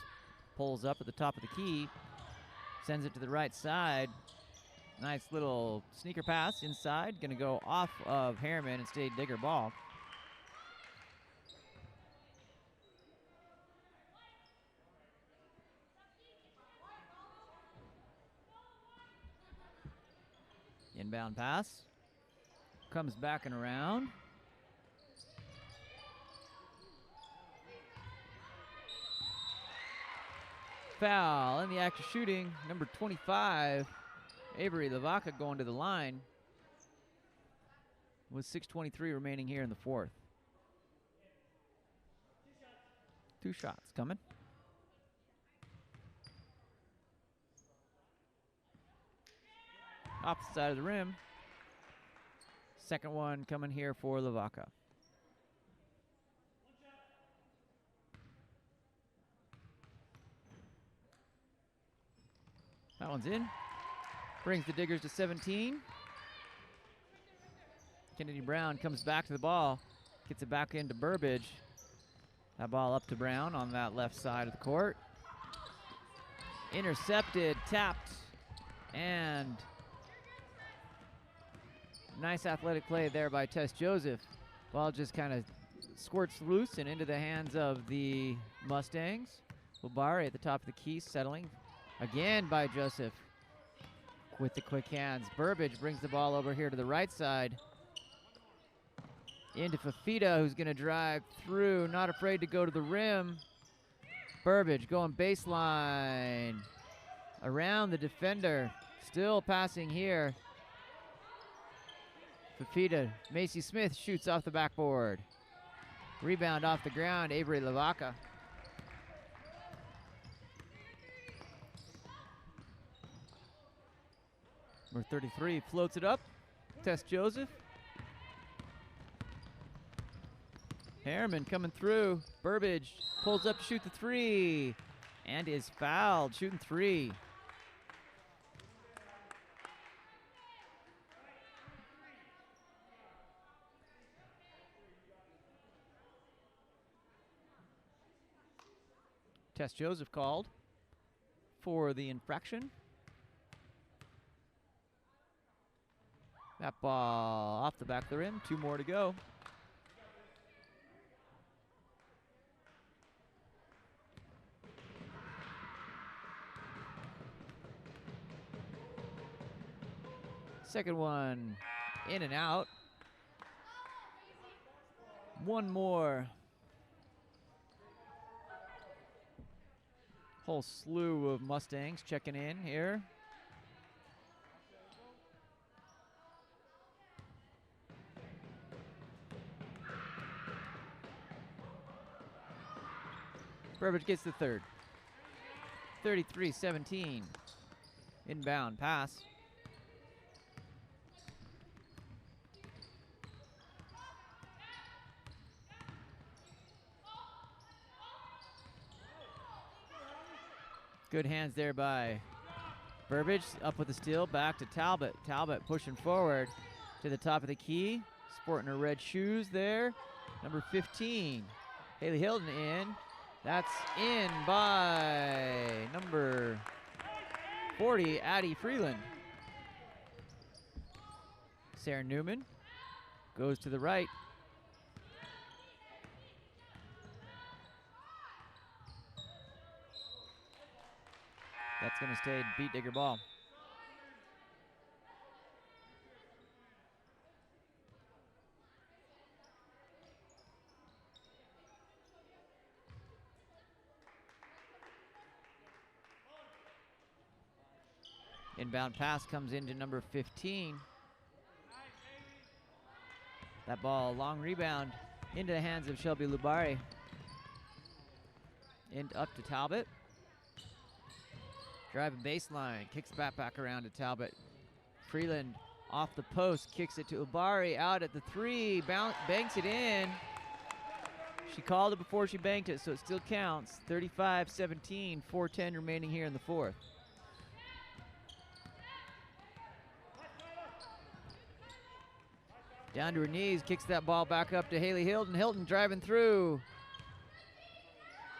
Speaker 1: Pulls up at the top of the key. Sends it to the right side. Nice little sneaker pass inside. Going to go off of Herriman and stay Digger ball. Inbound pass. Comes back and around. Foul in the act of shooting. Number 25, Avery Lavaca going to the line with 6:23 remaining here in the fourth. 2 shots coming. Opposite side of the rim. Second one coming here for Lavaca. That one's in. Brings the Diggers to 17. Kennedy Brown comes back to the ball. Gets it back into Burbage. That ball up to Brown on that left side of the court. Intercepted, tapped, and nice athletic play there by Tess Joseph. Ball just kind of squirts loose and into the hands of the Mustangs. Ubari at the top of the key, settling. Again by Joseph with the quick hands. Burbage brings the ball over here to the right side. Into Fafita, who's going to drive through, not afraid to go to the rim. Burbage going baseline. Around the defender. Still passing here. Fafita, Macy Smith shoots off the backboard. Rebound off the ground, Avery Lavaca. Number 33 floats it up. Tess Joseph. Herriman coming through. Burbage pulls up to shoot the three and is fouled, shooting three. Tess Joseph called for the infraction. That ball off the back of the rim. 2 more to go. Second one in and out. One more. Whole slew of Mustangs checking in here. Burbage gets the third. 33-17. Inbound pass. Good hands there by Burbage. Up with the steal, back to Talbot. Talbot pushing forward to the top of the key. Sporting her red shoes there. Number 15, Haley Hilton in. That's in by number 40, Addie Freeland. Sarah Newman goes to the right. That's going to stay beat digger ball. Inbound pass comes into number 15. That ball, long rebound into the hands of Shelby Lubari. And up to Talbot. Driving baseline, kicks back around to Talbot. Freeland off the post, kicks it to Lubari, out at the three, banks it in. She called it before she banked it, so it still counts. 35-17, 4:10 remaining here in the fourth. Down to her knees, kicks that ball back up to Haley Hilton. Hilton driving through.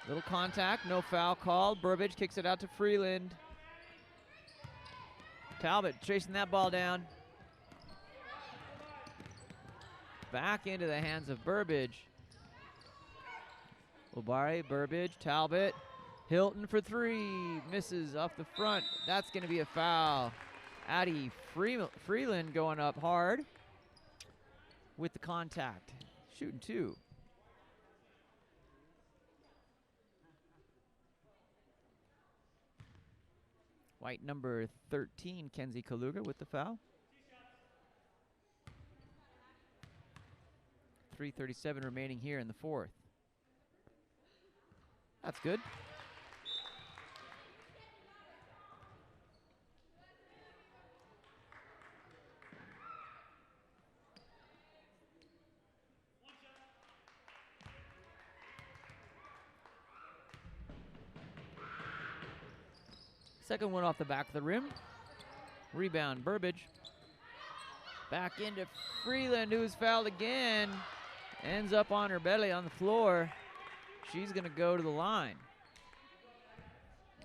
Speaker 1: Little contact, no foul called. Burbage kicks it out to Freeland. Talbot chasing that ball down. Back into the hands of Burbage. Lubari, Burbage, Talbot. Hilton for three, misses off the front. That's gonna be a foul. Addie Freeland going up hard with the contact, shooting two. White number 13, Kenzie Kaluga with the foul. 3:37 remaining here in the fourth. That's good. Second one off the back of the rim. Rebound, Burbage. Back into Freeland, who's fouled again. Ends up on her belly on the floor. She's gonna go to the line.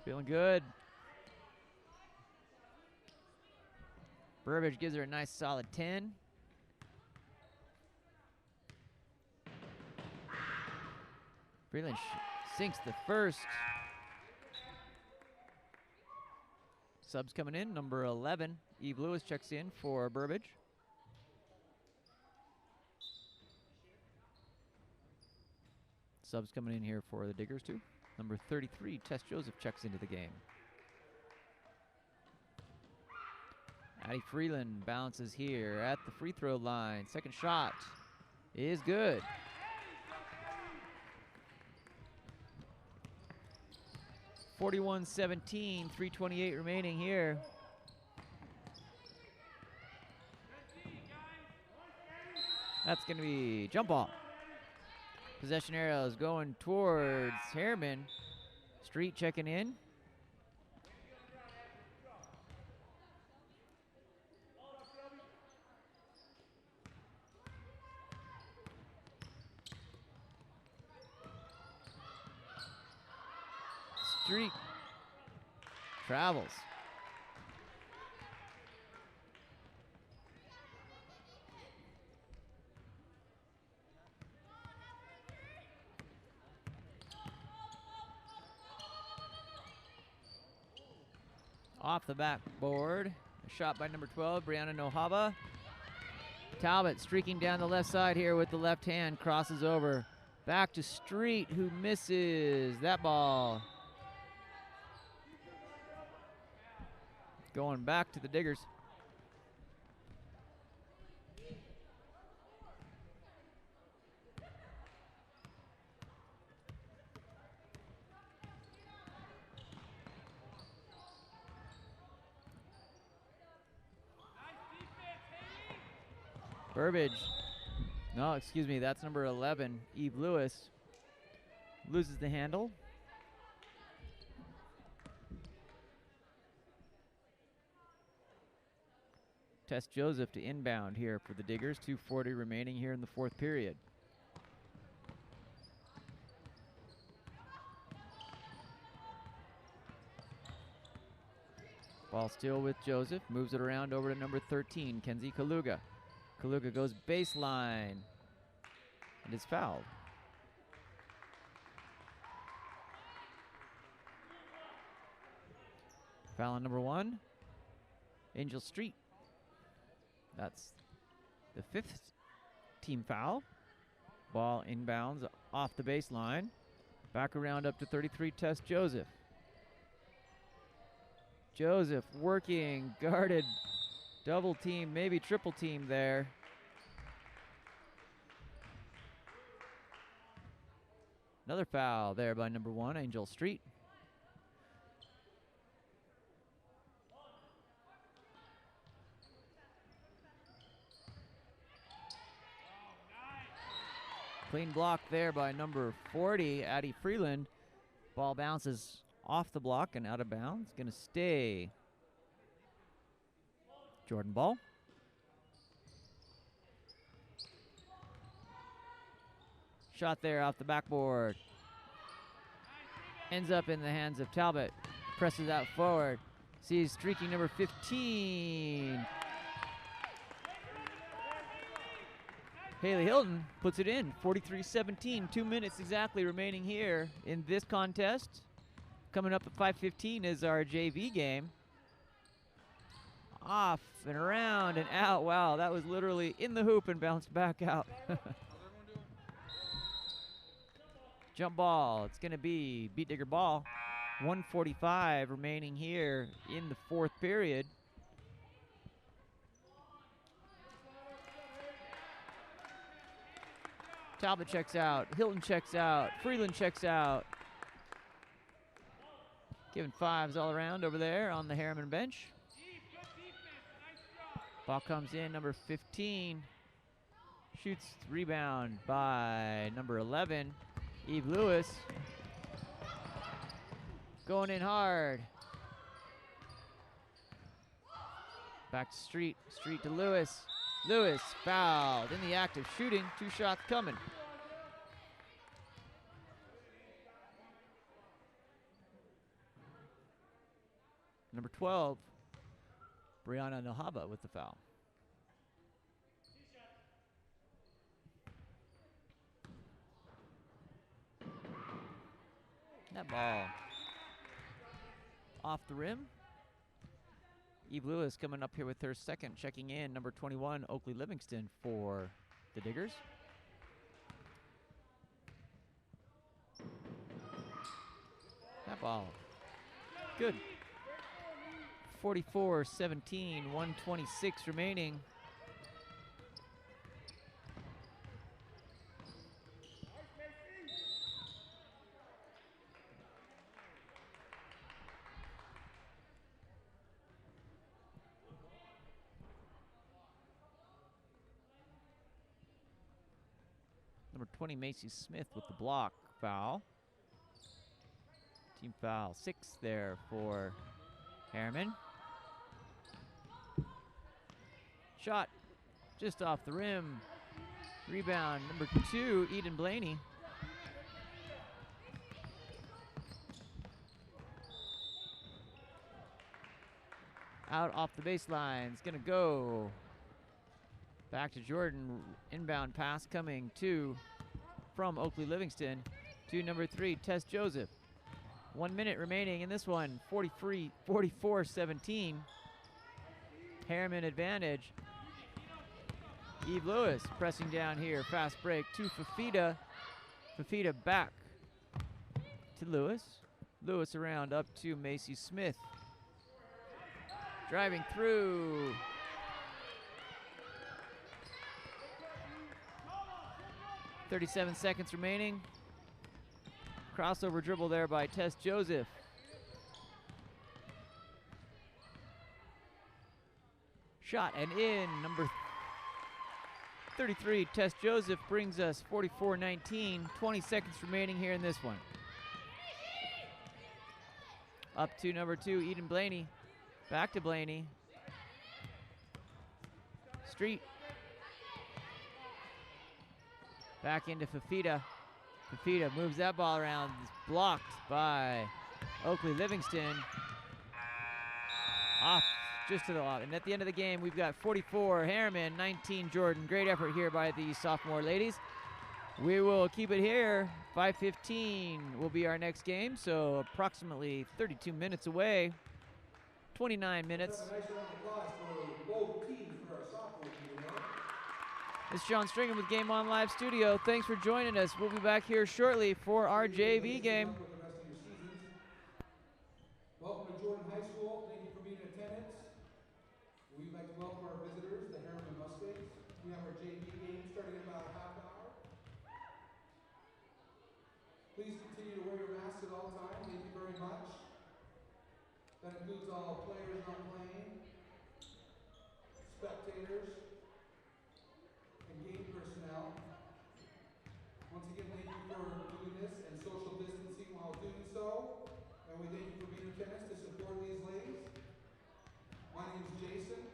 Speaker 1: Feeling good. Burbage gives her a nice solid 10. Freeland sinks the first. Subs coming in, number 11, Eve Lewis checks in for Burbage. Subs coming in here for the Diggers too. Number 33, Tess Joseph checks into the game. Addie Freeland bounces here at the free throw line. Second shot is good. (41-17), 3:28 remaining here. That's going to be jump ball. Possession arrows going towards Herriman. Street checking in. Street travels. Off the backboard, Shot by number 12, Brianna Nohaba. Talbot streaking down the left side here with the left hand, crosses over. Back to Street, who misses that ball. Going back to the Diggers. Burbage. No, excuse me, that's number 11, Eve Lewis. Loses the handle. Tess Joseph to inbound here for the Diggers. 2:40 remaining here in the fourth period. Ball still with Joseph. Moves it around over to number 13, Kenzie Kaluga. Kaluga goes baseline and is fouled. Foul on number 1, Angel Street. That's the 5th team foul. Ball inbounds off the baseline. Back around up to 33, Tess Joseph. Joseph working, guarded, double team, maybe triple team there. Another foul there by number 1, Angel Street. Clean block there by number 40, Addie Freeland. Ball bounces off the block and out of bounds. Gonna stay Jordan Ball. Shot there off the backboard. Ends up in the hands of Talbot. Presses out forward. Sees streaking number 15. Haley Hilton puts it in, 43-17, 2 minutes exactly remaining here in this contest. Coming up at 5:15 is our JV game. Off and around and out. Wow, that was literally in the hoop and bounced back out. Jump ball, it's gonna be Beat Digger ball. 1:45 remaining here in the fourth period. Talbot checks out, Hilton checks out, Freeland checks out. Giving fives all around over there on the Herriman bench. Ball comes in, number 15. Shoots, rebound by number 11, Eve Lewis. Going in hard. Back to Street, Street to Lewis. Lewis fouled in the act of shooting. 2 shots coming. Number 12, Brianna Nohaba with the foul. That ball off the rim. Eve Lewis coming up here with her second, checking in, number 21, Oakley Livingston for the Diggers. That ball, good. 44-17, 1:26 remaining. Number 20, Macy Smith with the block foul. Team foul 6 there for Herriman. Shot just off the rim. Rebound, number 2, Eden Blaney. Out off the baseline. It's gonna go back to Jordan. Inbound pass coming from Oakley Livingston to number 3, Tess Joseph. 1 minute remaining in this one, 44-17. Herriman advantage. Eve Lewis pressing down here. Fast break to Fafita. Fafita back to Lewis. Lewis around up to Macy Smith. Driving through. .37 seconds remaining. Crossover dribble there by Tess Joseph. Shot and in. Number 33, Tess Joseph, brings us 44-19. 20 seconds remaining here in this one. Up to number 2, Eden Blaney. Back to Blaney. Street. Back into Fafita. Fafita moves that ball around. It's blocked by Oakley Livingston. Off just to the lot. And at the end of the game, we've got 44 Herriman, 19 Jordan. Great effort here by the sophomore ladies. We will keep it here. 5:15 will be our next game, so approximately 32 minutes away. 29 minutes.
Speaker 3: Let's have a nice round of applause for both teams for our sophomore team today.
Speaker 1: This is Sean Stringham with Game On Live Studio. Thanks for joining us. We'll be back here shortly for our JV game.
Speaker 3: With the rest of your seasons. Welcome to Jordan High School. Thank you for being in attendance. We'd like to welcome our visitors, the Herriman Mustangs. We have our JV game starting in about a half hour. Please continue to wear your masks at all times. Thank you very much. That includes all players not playing, spectators, and game personnel. Once again, thank you for doing this and social distancing while doing so. And we thank you for being in attendance to support these ladies. My name is Jason.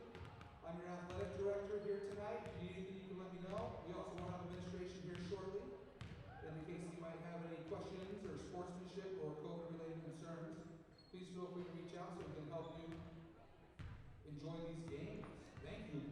Speaker 3: I'm your athletic director here tonight. If you need anything, you can let me know. We also will have administration here shortly, in the case you might have any questions or sportsmanship or COVID-related concerns. Please feel free to reach out so we can help you enjoy these games. Thank you.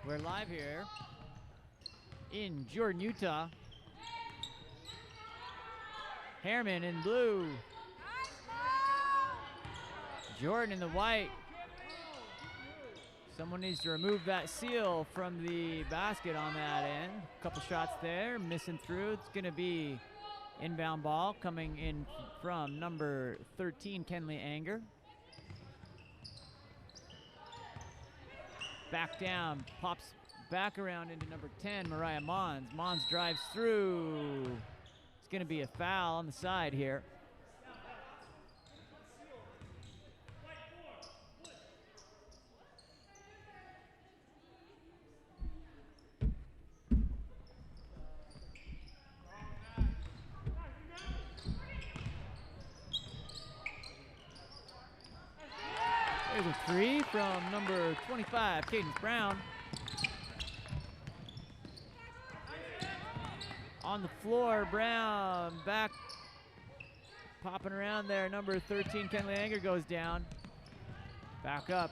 Speaker 1: We're live here in Jordan, Utah. Herriman in blue. Jordan in the white. Someone needs to remove that seal from the basket on that end. Couple shots there, missing through. It's gonna be inbound ball coming in from number 13, Kenley Anger. Back down, pops back around into number 10, Mariah Mons. Mons drives through. It's gonna be a foul on the side here. There's a three from number 25, Cadence Brown. On the floor, Brown back, popping around there. Number 13, Kenley Anger goes down. Back up.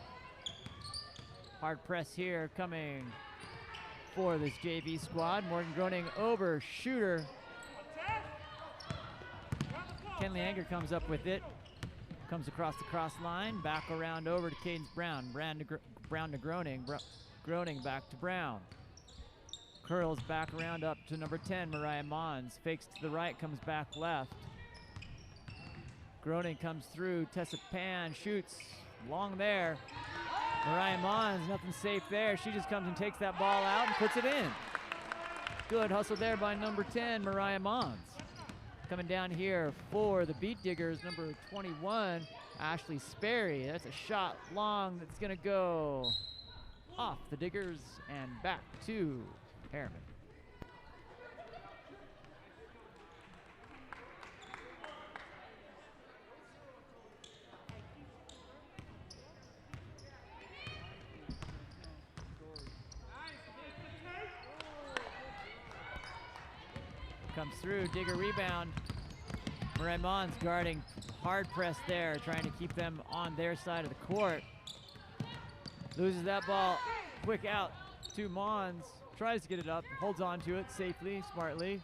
Speaker 1: Hard press here coming for this JV squad. Morgan Groening over shooter. Kenley Anger comes up with it. Comes across the cross line, back around over to Cadence Brown. Brown to Groening. Groening back to Brown. Curls back around up to number 10, Mariah Mons. Fakes to the right, comes back left. Groening comes through. Tessa Pan shoots long there. Mariah Mons, nothing safe there. She just comes and takes that ball out and puts it in. Good hustle there by number 10, Mariah Mons. Coming down here for the Beat Diggers, number 21, Ashley Sperry. That's a shot long that's gonna go off the Diggers and back to Herriman. Comes through, Digger rebound. Mariah Mons guarding, hard press there, trying to keep them on their side of the court. Loses that ball, quick out to Mons. Tries to get it up, holds on to it safely, smartly.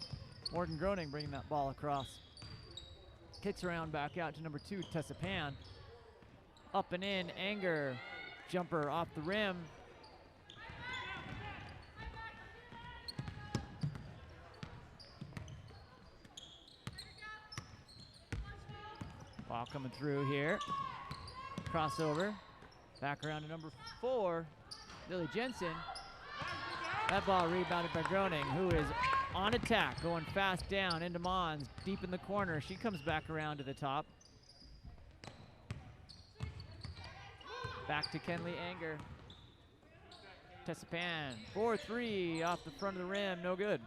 Speaker 1: Morgan Groening bringing that ball across. Kicks around back out to number 2, Tessa Pan. Up and in, Anger. Jumper off the rim. Ball coming through here. Crossover. Back around to number 4, Lily Jensen. That ball rebounded by Groening, who is on attack, going fast down into Mons, deep in the corner. She comes back around to the top. Back to Kenley Anger. Tessa Pan, 4-3 off the front of the rim, no good.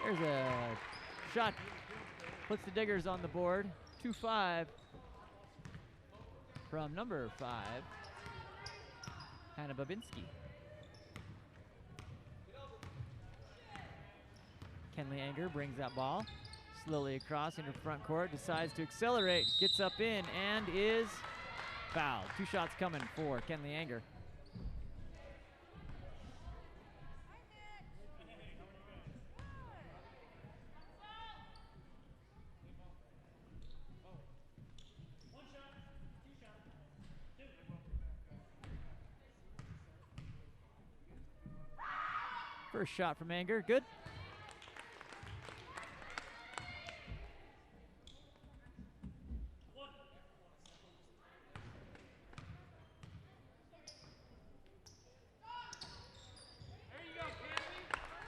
Speaker 1: There's a shot, puts the Diggers on the board. 2-5 from number 5, Hannah Babinski. Kenley Anger brings that ball slowly across into front court, decides to accelerate, gets up in, and is fouled. 2 shots coming for Kenley Anger. First shot from Anger, good.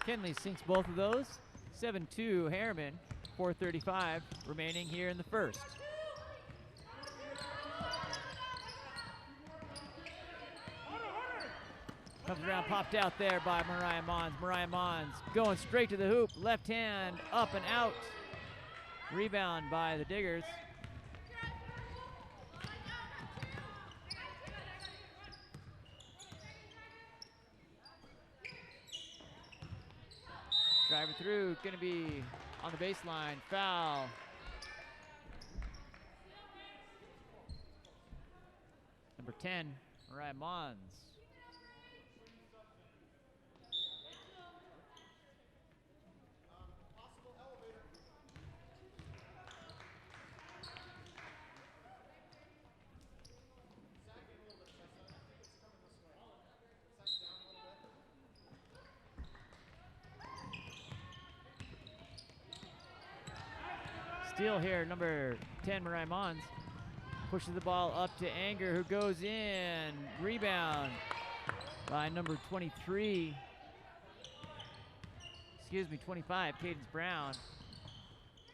Speaker 1: Kenley sinks both of those. 7-2 Herriman, 4:35 remaining here in the first. Comes around, popped out there by Mariah Mons. Mariah Mons going straight to the hoop. Left hand, up and out. Rebound by the Diggers. Driver through, gonna be on the baseline. Foul 10, Mariah Mons. Steal here, number 10, Mariah Mons. Pushes the ball up to Anger, who goes in. Rebound by number 23. Excuse me, 25, Cadence Brown.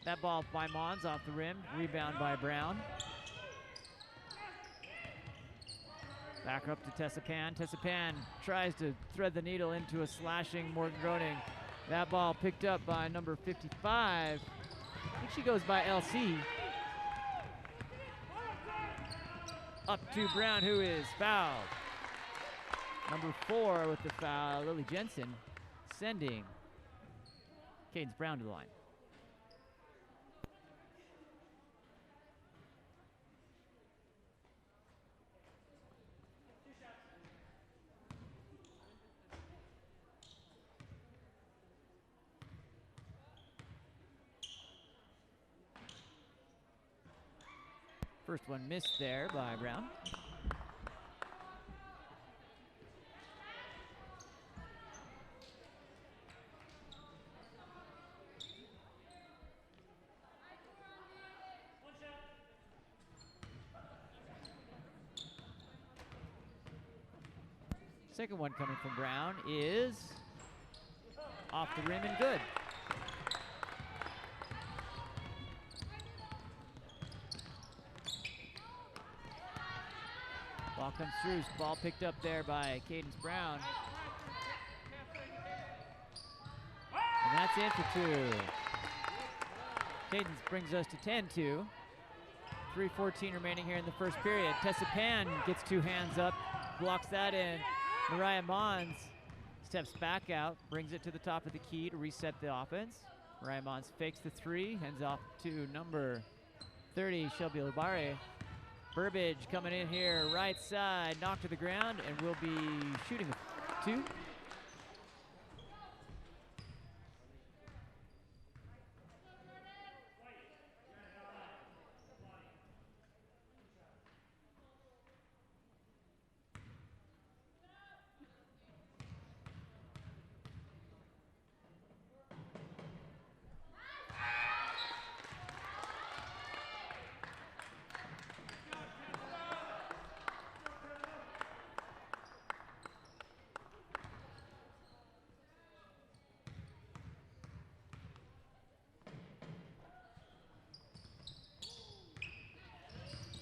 Speaker 1: That ball by Mons off the rim. Rebound by Brown. Back up to Tessapan. Tessapan tries to thread the needle into a slashing Morgan Groening. That ball picked up by number 55. I think she goes by LC. Up to Brown, who is fouled. Number 4 with the foul, Lily Jensen, sending Cadence Brown to the line. First one missed there by Brown. Second one coming from Brown is off the rim and good. Ball comes through, ball picked up there by Cadence Brown. And that's in for 2. Cadence brings us to 10-2. 3:14 remaining here in the first period. Tessapan gets 2 hands up, blocks that in. Mariah Mons steps back out, brings it to the top of the key to reset the offense. Mariah Mons fakes the 3, hands off to number 30, Shelby Lubare. Burbage coming in here, right side, knocked to the ground, and will be shooting 2.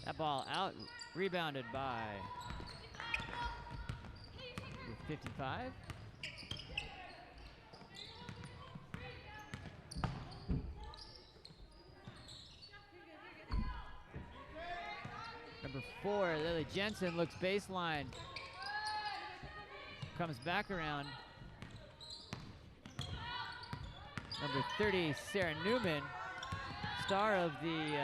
Speaker 1: That ball out, rebounded by 55. Number 4, Lily Jensen looks baseline. Comes back around. Number 30, Sarah Newman, star of the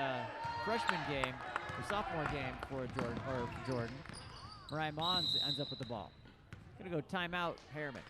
Speaker 1: freshman game, the sophomore game for Jordan. Mariah Mons ends up with the ball. Gonna go timeout, Herriman.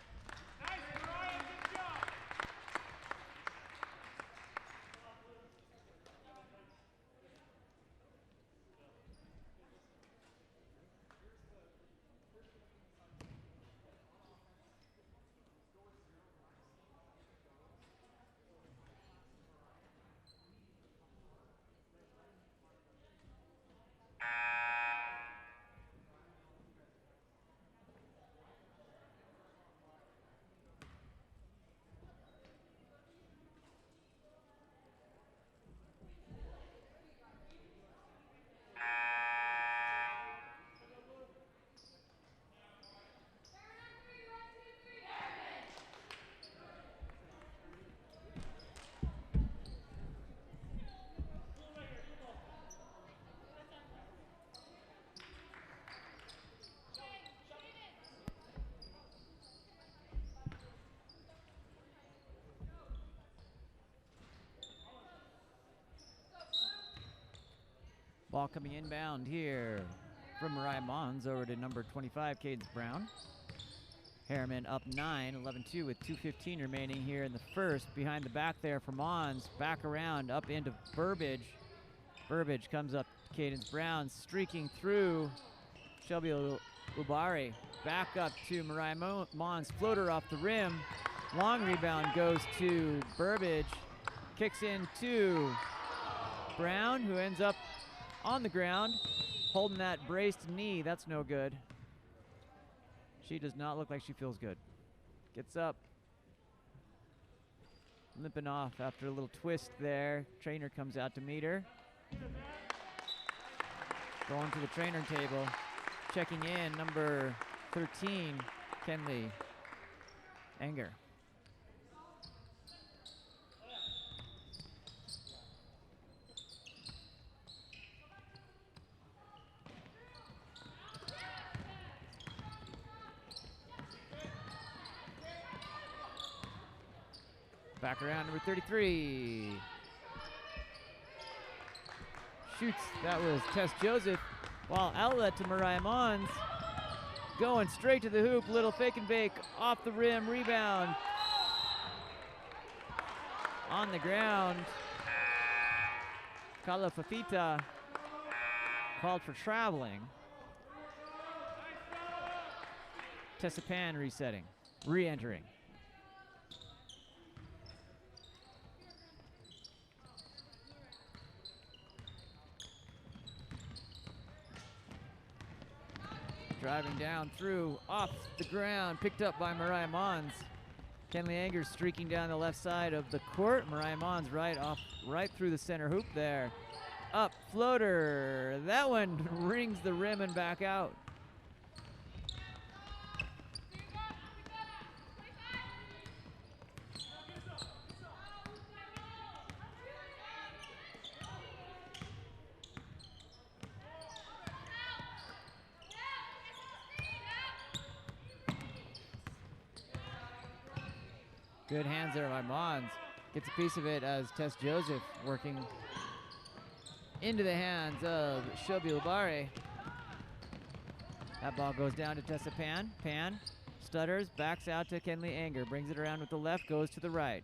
Speaker 1: Ball coming inbound here from Mariah Mons over to number 25, Cadence Brown. Herriman up 9, 11-2 with 2:15 remaining here in the first. Behind the back there for Mons, back around, up into Burbage. Burbage comes up Cadence Brown, streaking through Shelby Ubari. Back up to Mariah Mons, floater off the rim. Long rebound goes to Burbage. Kicks into Brown, who ends up on the ground, holding that braced knee. That's no good. She does not look like she feels good. Gets up. Limping off after a little twist there. Trainer comes out to meet her. Going to the trainer table. Checking in, number 13, Kenley Enger. Back around, number 33. Shoots, that was Tess Joseph. While outlet to Mariah Mons. Going straight to the hoop, little fake and bake, off the rim, rebound. On the ground. Kala Fafita called for traveling. Tessa Pan resetting, re-entering. Driving down through, off the ground, picked up by Mariah Mons. Kenley Enger streaking down the left side of the court. Mariah Mons right through the center hoop there. Up, floater. That one rings the rim and back out. Good hands there by Mons. Gets a piece of it as Tess Joseph working into the hands of Shelby Ubari. That ball goes down to Tessa Pan. Pan stutters, backs out to Kenley Enger. Brings it around with the left, goes to the right.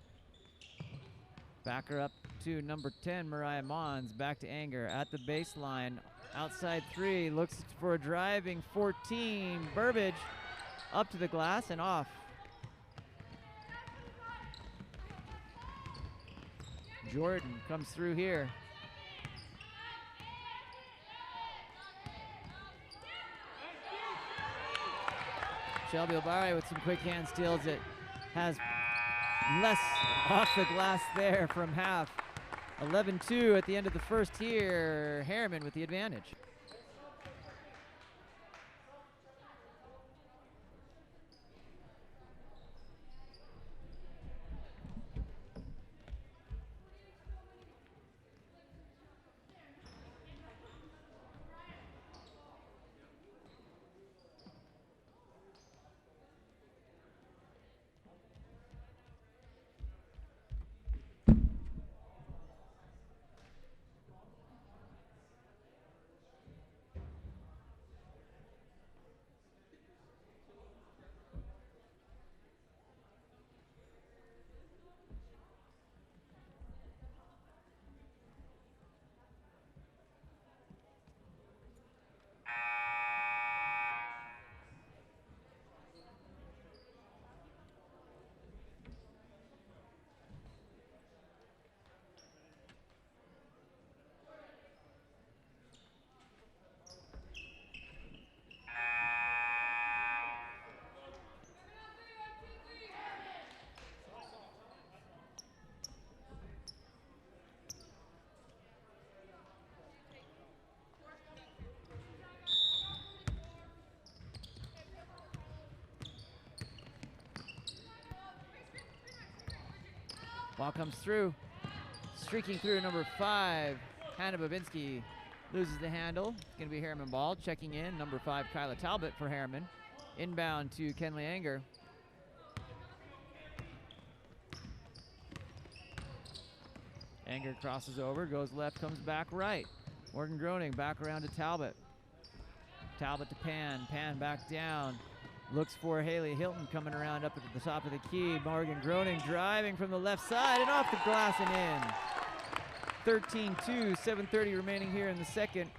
Speaker 1: Back her up to number 10, Mariah Mons. Back to Enger at the baseline. Outside three, looks for a driving 14. Burbage up to the glass and off. Jordan comes through here. Shelby Ubari with some quick hand steals it. Has less off the glass there from half. 11-2 at the end of the first here. Herriman with the advantage. Ball comes through, streaking through number 5, Hannah Babinski loses the handle. It's going to be Herriman ball. Checking in, number 5, Kyla Talbot for Herriman. Inbound to Kenley Enger. Enger crosses over, goes left, comes back right. Morgan Groening back around to Talbot. Talbot to Pan. Pan back down. Looks for Haley Hilton coming around up at the top of the key. Morgan Groening driving from the left side and off the glass and in. 13-2, 7:30 remaining here in the second.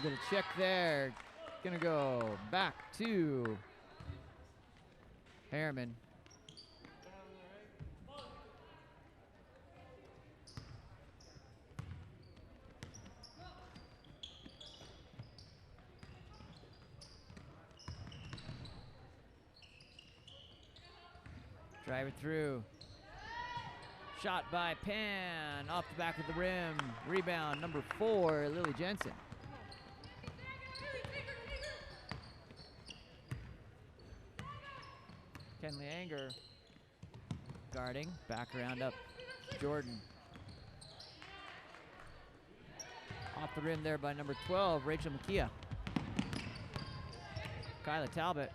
Speaker 1: Little check there. Gonna go back to Herriman. Drive it through. Shot by Pan off the back of the rim. Rebound number 4, Lily Jensen. Kenley Anger guarding, back around up Jordan. Off the rim there by number 12, Rachel McKeah. Kyla Talbot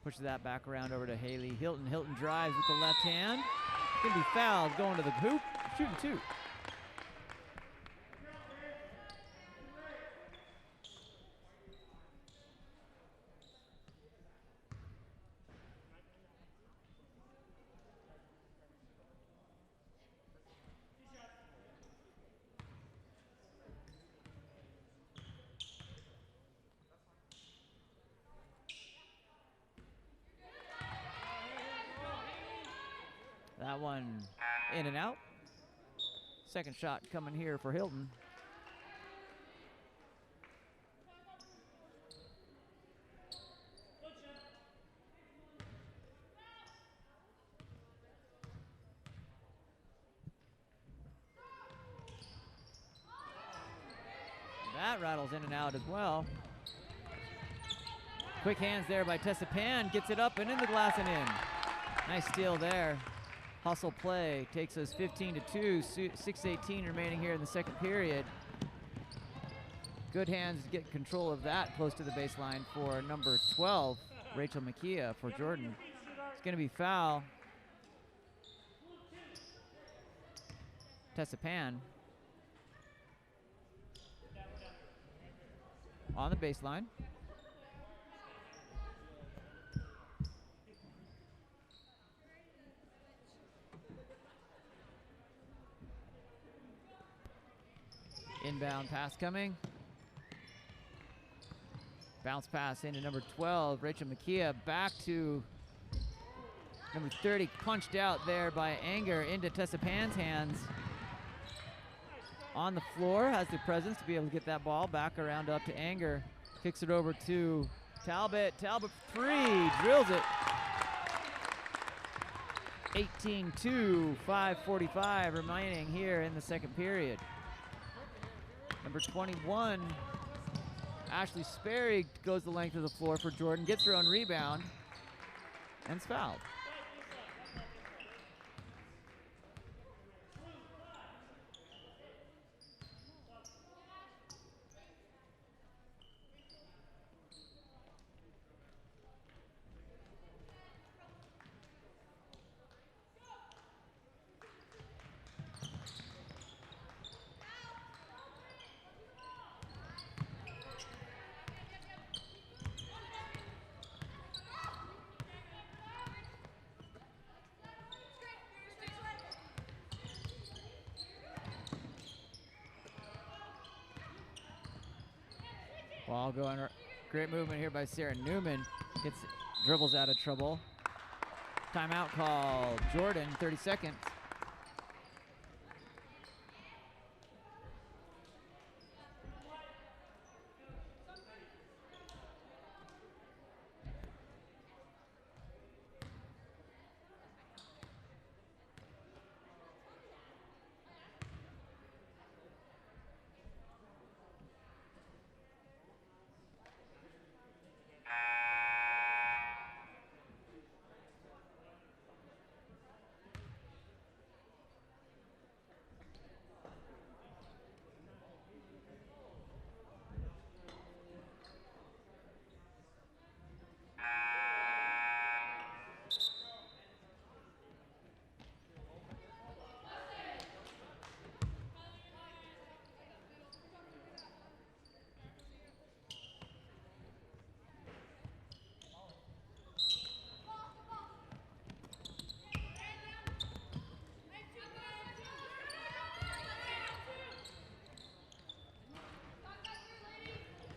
Speaker 1: pushes that back around over to Haley Hilton. Hilton drives with the left hand. Gonna be fouled, going to the hoop, shooting 2. That one in and out. Second shot coming here for Hilton. That rattles in and out as well. Quick hands there by Tessa Pan. Gets it up and in the glass and in. Nice steal there. Hustle play takes us 15-2, 6:18 remaining here in the second period. Good hands to get control of that close to the baseline for number 12, Rachel McKeah for Jordan. It's going to be foul. Tessa Pan on the baseline. Inbound pass coming. Bounce pass into number 12, Rachel McKeah. Back to number 30, punched out there by Anger into Tessa Pan's hands. On the floor, has the presence to be able to get that ball back around up to Anger. Kicks it over to Talbot. Talbot 3, drills it. 18-2, 5:45 remaining here in the second period. Number 21, Ashley Sperry goes the length of the floor for Jordan, gets her own rebound, and is fouled. Ball going, great movement here by Sarah Newman. Dribbles out of trouble. Timeout call, Jordan, 30 seconds.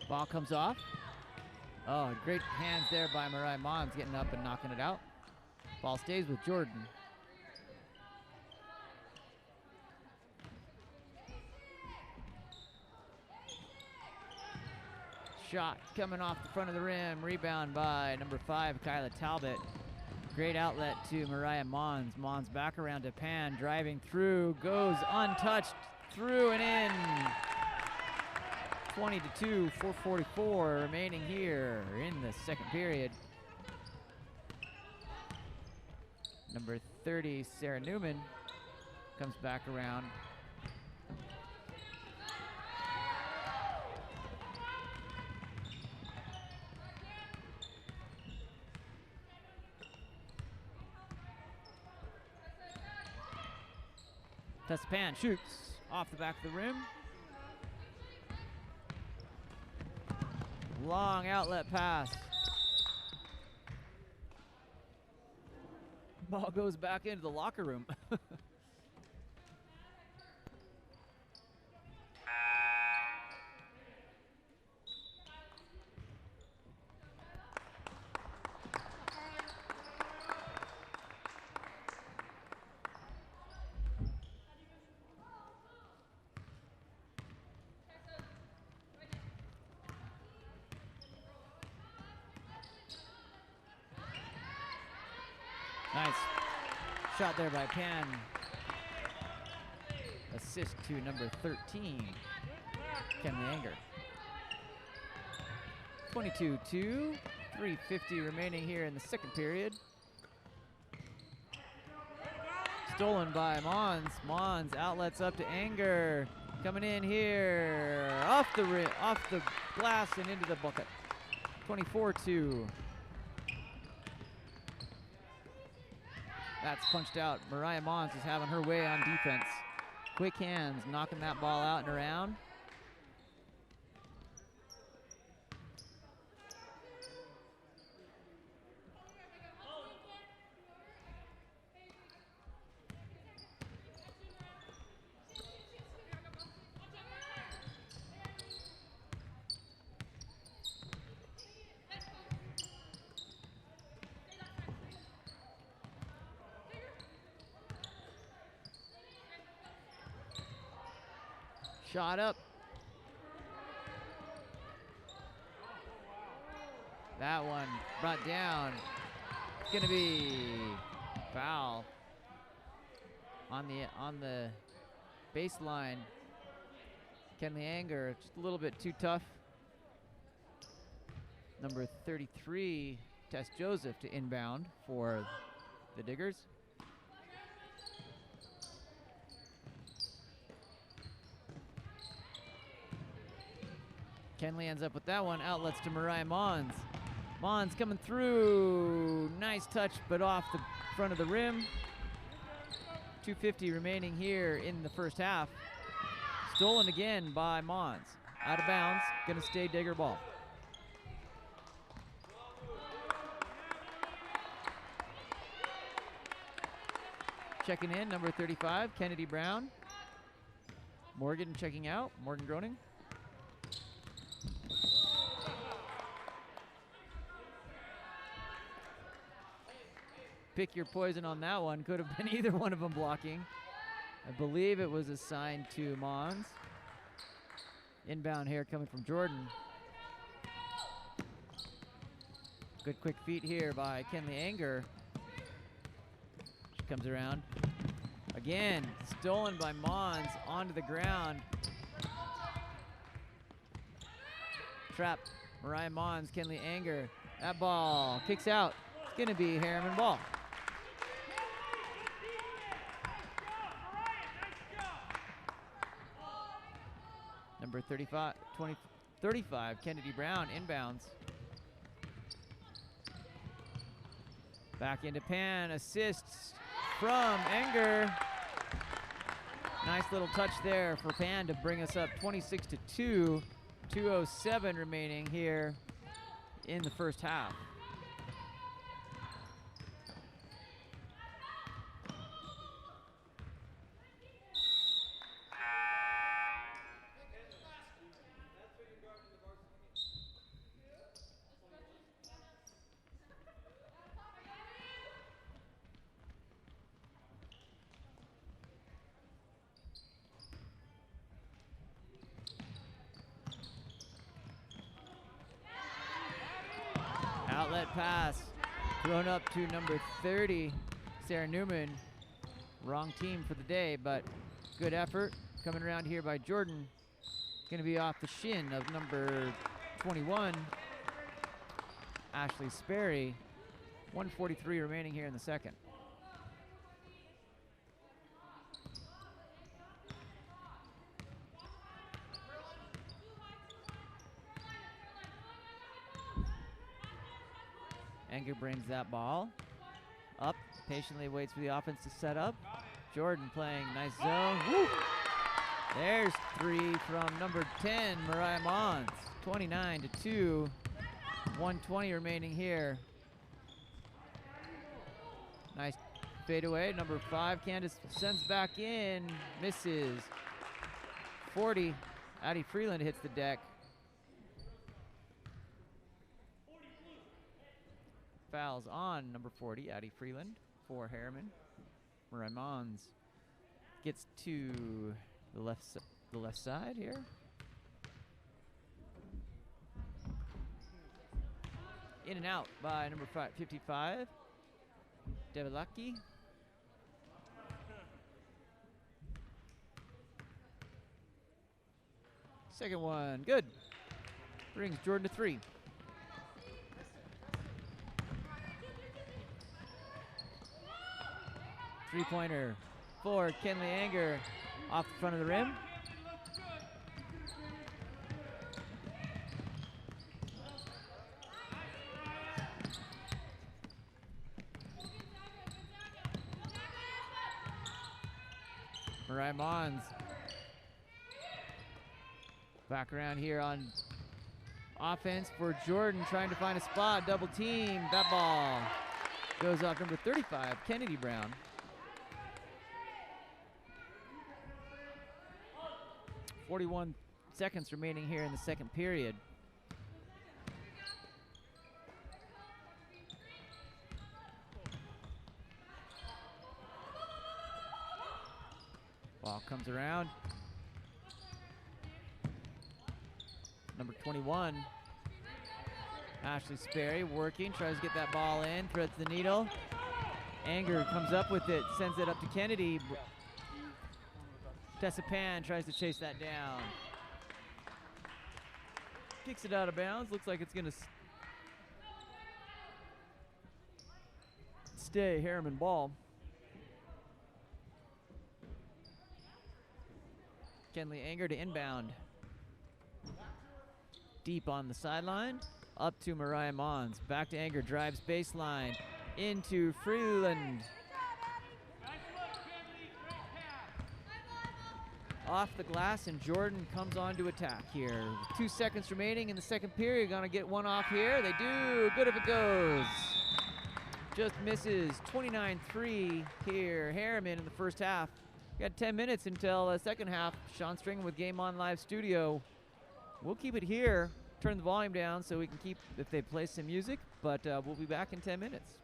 Speaker 1: Ball comes off. Oh, great hands there by Mariah Mons, getting up and knocking it out. Ball stays with Jordan. Shot coming off the front of the rim. Rebound by number 5, Kyla Talbot. Great outlet to Mariah Mons. Mons back around to Pan, driving through, goes untouched, through and in. 20-2, 4:44 remaining here in the second period. Number 30, Sarah Newman, comes back around. Tessapan shoots off the back of the rim. Long outlet pass. Ball goes back into the locker room. Nice shot there by Pan. Assist to number 13, Kenley Anger. 22-2, 3:50 remaining here in the second period. Stolen by Mons. Mons outlets up to Anger. Coming in here, off the glass and into the bucket. 24-2. That's punched out. Mariah Mons is having her way on defense. Quick hands, knocking that ball out and around. Shot up. That one brought down. It's gonna be foul on the baseline. Kenley Anger just a little bit too tough. Number 33, Tess Joseph, to inbound for the Diggers. Kenley ends up with that one. Outlets to Mariah Mons. Mons coming through. Nice touch, but off the front of the rim. 2:50 remaining here in the first half. Stolen again by Mons. Out of bounds. Gonna stay Digger ball. Checking in, number 35, Kennedy Brown. Morgan checking out. Morgan Groening. Pick your poison on that one. Could have been either one of them blocking. I believe it was assigned to Mons. Inbound here coming from Jordan. Good quick feet here by Kenley Anger. She comes around. Again, stolen by Mons onto the ground. Trap, Mariah Mons, Kenley Anger. That ball kicks out. It's gonna be Herriman ball. Number 35, Kennedy Brown, inbounds. Back into Pan, assists from Anger. Nice little touch there for Pan to bring us up 26-2. 2:07 remaining here in the first half. outlet pass thrown up to number 30, Sarah Newman. Wrong team for the day, but good effort coming around here by Jordan. Going to be off the shin of number 21, Ashley Sperry. 1:43 remaining here in the second. Anger brings that ball up, patiently waits for the offense to set up. Jordan playing nice zone. Woo! There's 3 from number 10, Mariah Mons. 29-2. 1:20 remaining here. Nice fadeaway. Number 5, Candace sends back in. Misses. 40. Addie Freeland hits the deck. Fouls on number 40, Addie Freeland, for Herriman. Mariah Mons gets to the left side here. In and out by number 55, Devilaki. Second one, good. Brings Jordan to 3. Three-pointer for Kenley Anger off the front of the rim. Mariah Mons back around here on offense for Jordan, trying to find a spot, double team. That ball goes off number 35, Kennedy Brown. 41 seconds remaining here in the second period. Ball comes around. Number 21, Ashley Sperry working, tries to get that ball in, threads the needle. Anger comes up with it, sends it up to Kennedy. Tessa Pan tries to chase that down. Kicks it out of bounds. Looks like it's going to stay Herriman ball. Kenley Anger to inbound. Deep on the sideline. Up to Mariah Mons. Back to Anger. Drives baseline. Into Freeland. Off the glass, and Jordan comes on to attack here. 2 seconds remaining in the second period. Gonna get one off here. They do. Good if it goes. Just misses. 29-3 here. Herriman in the first half. Got 10 minutes until the second half. Sean Stringham with Game On Live Studio. We'll keep it here. Turn the volume down so we can keep, if they play some music, but we'll be back in 10 minutes.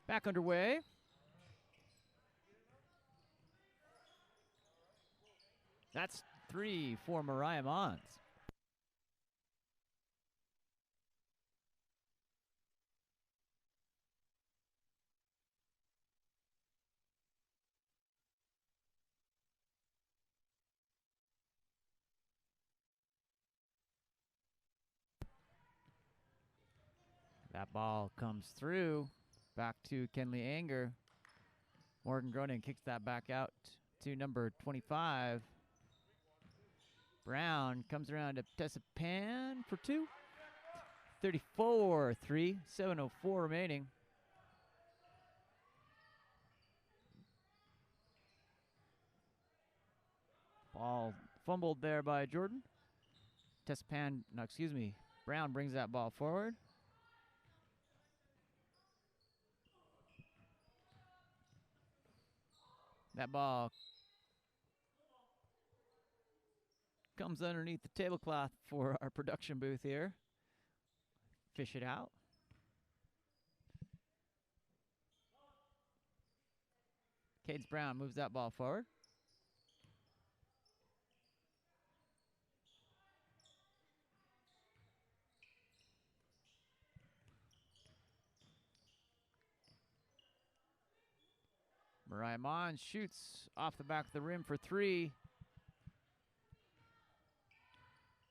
Speaker 1: Back underway. That's 3 for Mariah Mons. That ball comes through. Back to Kenley Anger. Morgan Groningen kicks that back out to number 25. Brown comes around to Tessa Pan for 2. 34-3, 7:04 remaining. Ball fumbled there by Jordan. Tessa Pan, no, excuse me. Brown brings that ball forward. That ball comes underneath the tablecloth for our production booth here. Fish it out. Cadence Brown moves that ball forward. Mariah Mons shoots off the back of the rim for 3.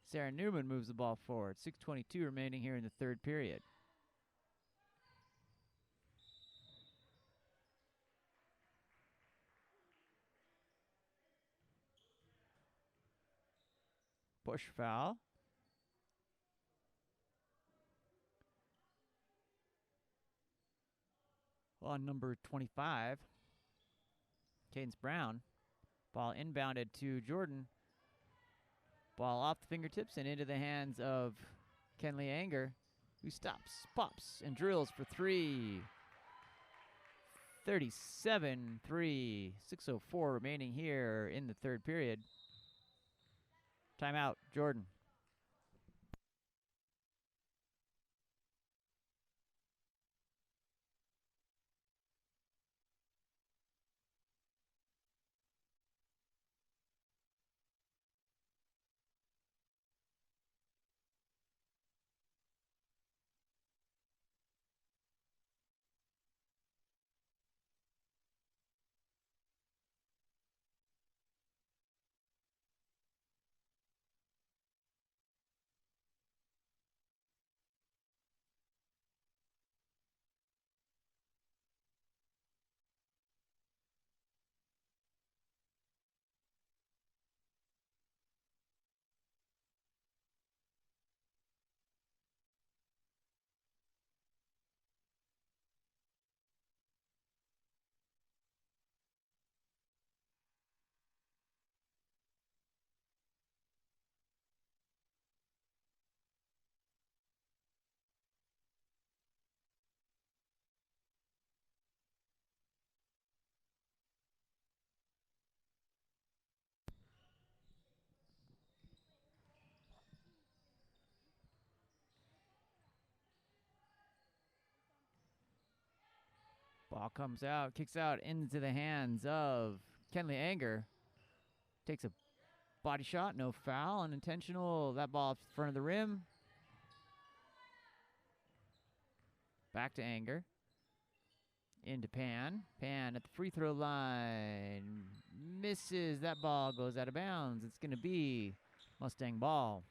Speaker 1: Sarah Newman moves the ball forward. 6:22 remaining here in the third period. Push foul. On number 25, Cadence Brown. Ball inbounded to Jordan. Ball off the fingertips and into the hands of Kenley Anger, who stops, pops, and drills for 3. 37-3, 6:04 remaining here in the third period. Timeout, Jordan. Ball comes out, kicks out into the hands of Kenley Anger. Takes a body shot, no foul, unintentional. That ball up in front of the rim. Back to Anger. Into Pan. Pan at the free throw line. Misses. That ball goes out of bounds. It's going to be Mustang ball.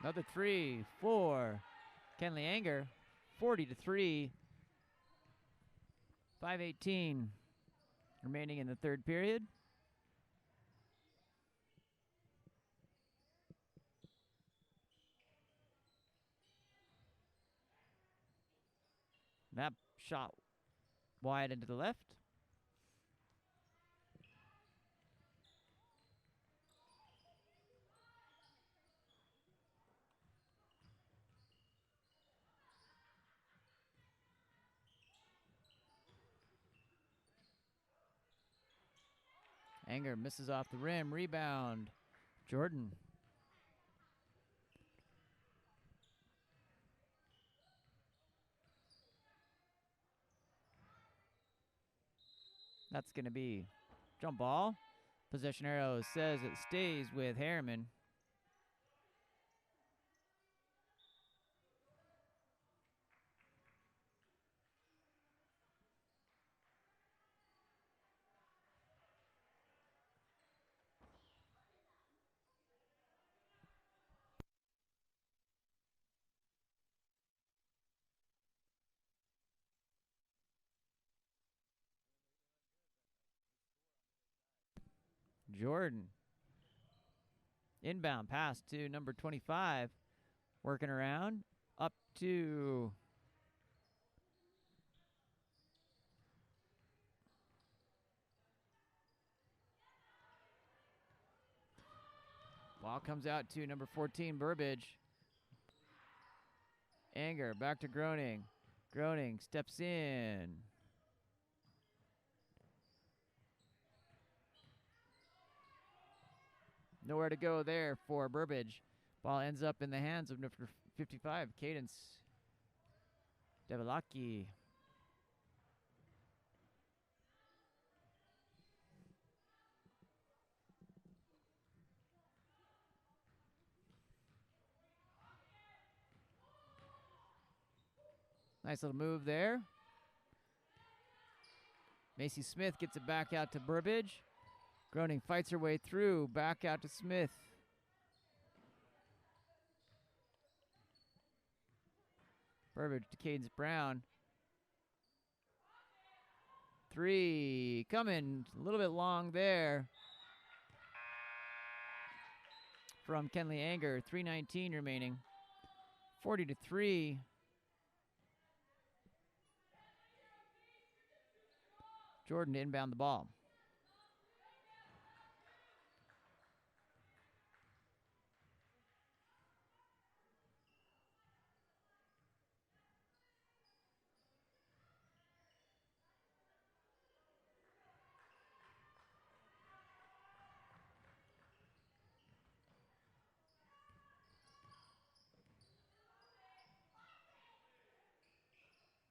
Speaker 1: Another 3 for Kenley Anger. 40-3. 5:18 remaining in the third period. That shot wide into the left. Anger misses off the rim. Rebound. Jordan. That's going to be jump ball. Possession arrow says it stays with Herriman. Jordan. Inbound pass to number 25. Working around. Up to ball comes out to number 14, Burbage. Anger back to Groening. Groening steps in. Nowhere to go there for Burbage. Ball ends up in the hands of number 55, Cadence Devalaki. Nice little move there. Macy Smith gets it back out to Burbage. Groening fights her way through. Back out to Smith. Burbage to Cadence Brown. Three coming. A little bit long there. From Kenley Anger. 3:19 remaining. 40-3. Jordan to inbound the ball.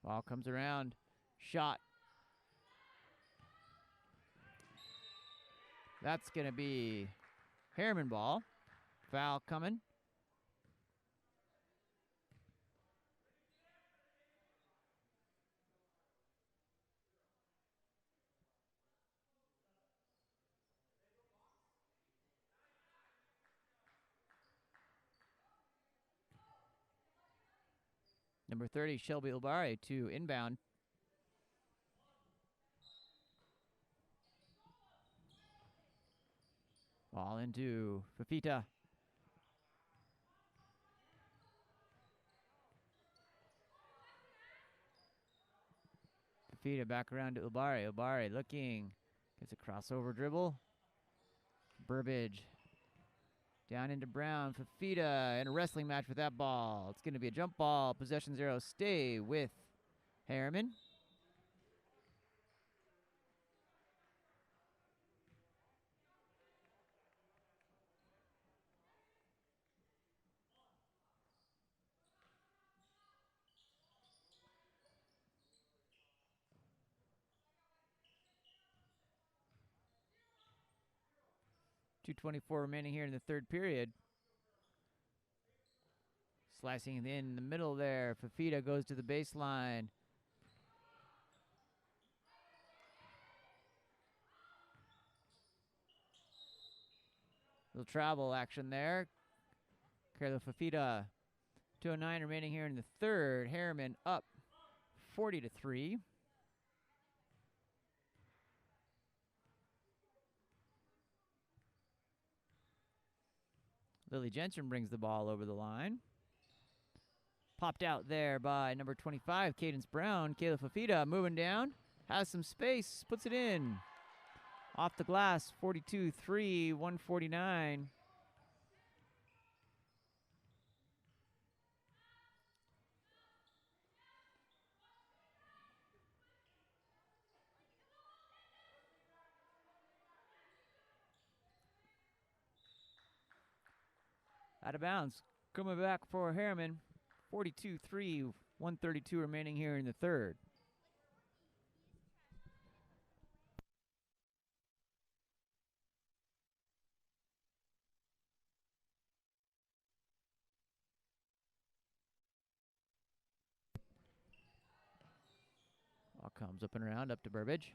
Speaker 1: Ball comes around. Shot. That's going to be Herriman ball. Foul coming. Number 30, Shelby Ulbari to inbound. Ball into Fafita. Fafita back around to Ulbari. Ulbari looking. Gets a crossover dribble. Burbage. Down into Brown. Fafita in a wrestling match with that ball. It's going to be a jump ball. Possession 0. Stay with Herriman. .224 remaining here in the third period. Slicing in the middle there. Fafita goes to the baseline. Little travel action there. Carlo Fafita. 2:09 remaining here in the third. Herriman up 40-3. Lily Jensen brings the ball over the line. Popped out there by number 25, Cadence Brown. Kayla Fafita moving down. Has some space. Puts it in. Off the glass. 42-3, 149. Out of bounds. Coming back for Herriman. 42-3, 132 remaining here in the third. Ball comes up and around, up to Burbage.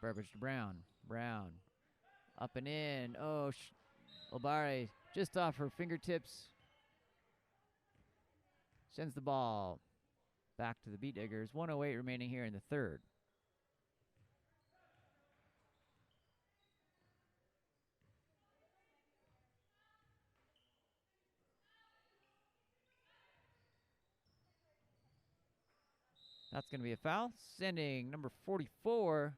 Speaker 1: Burbage to Brown. Brown. Up and in. Oh, Obare just off her fingertips. Sends the ball back to the Beat Diggers. 1:08 remaining here in the third. That's going to be a foul. Sending number 44,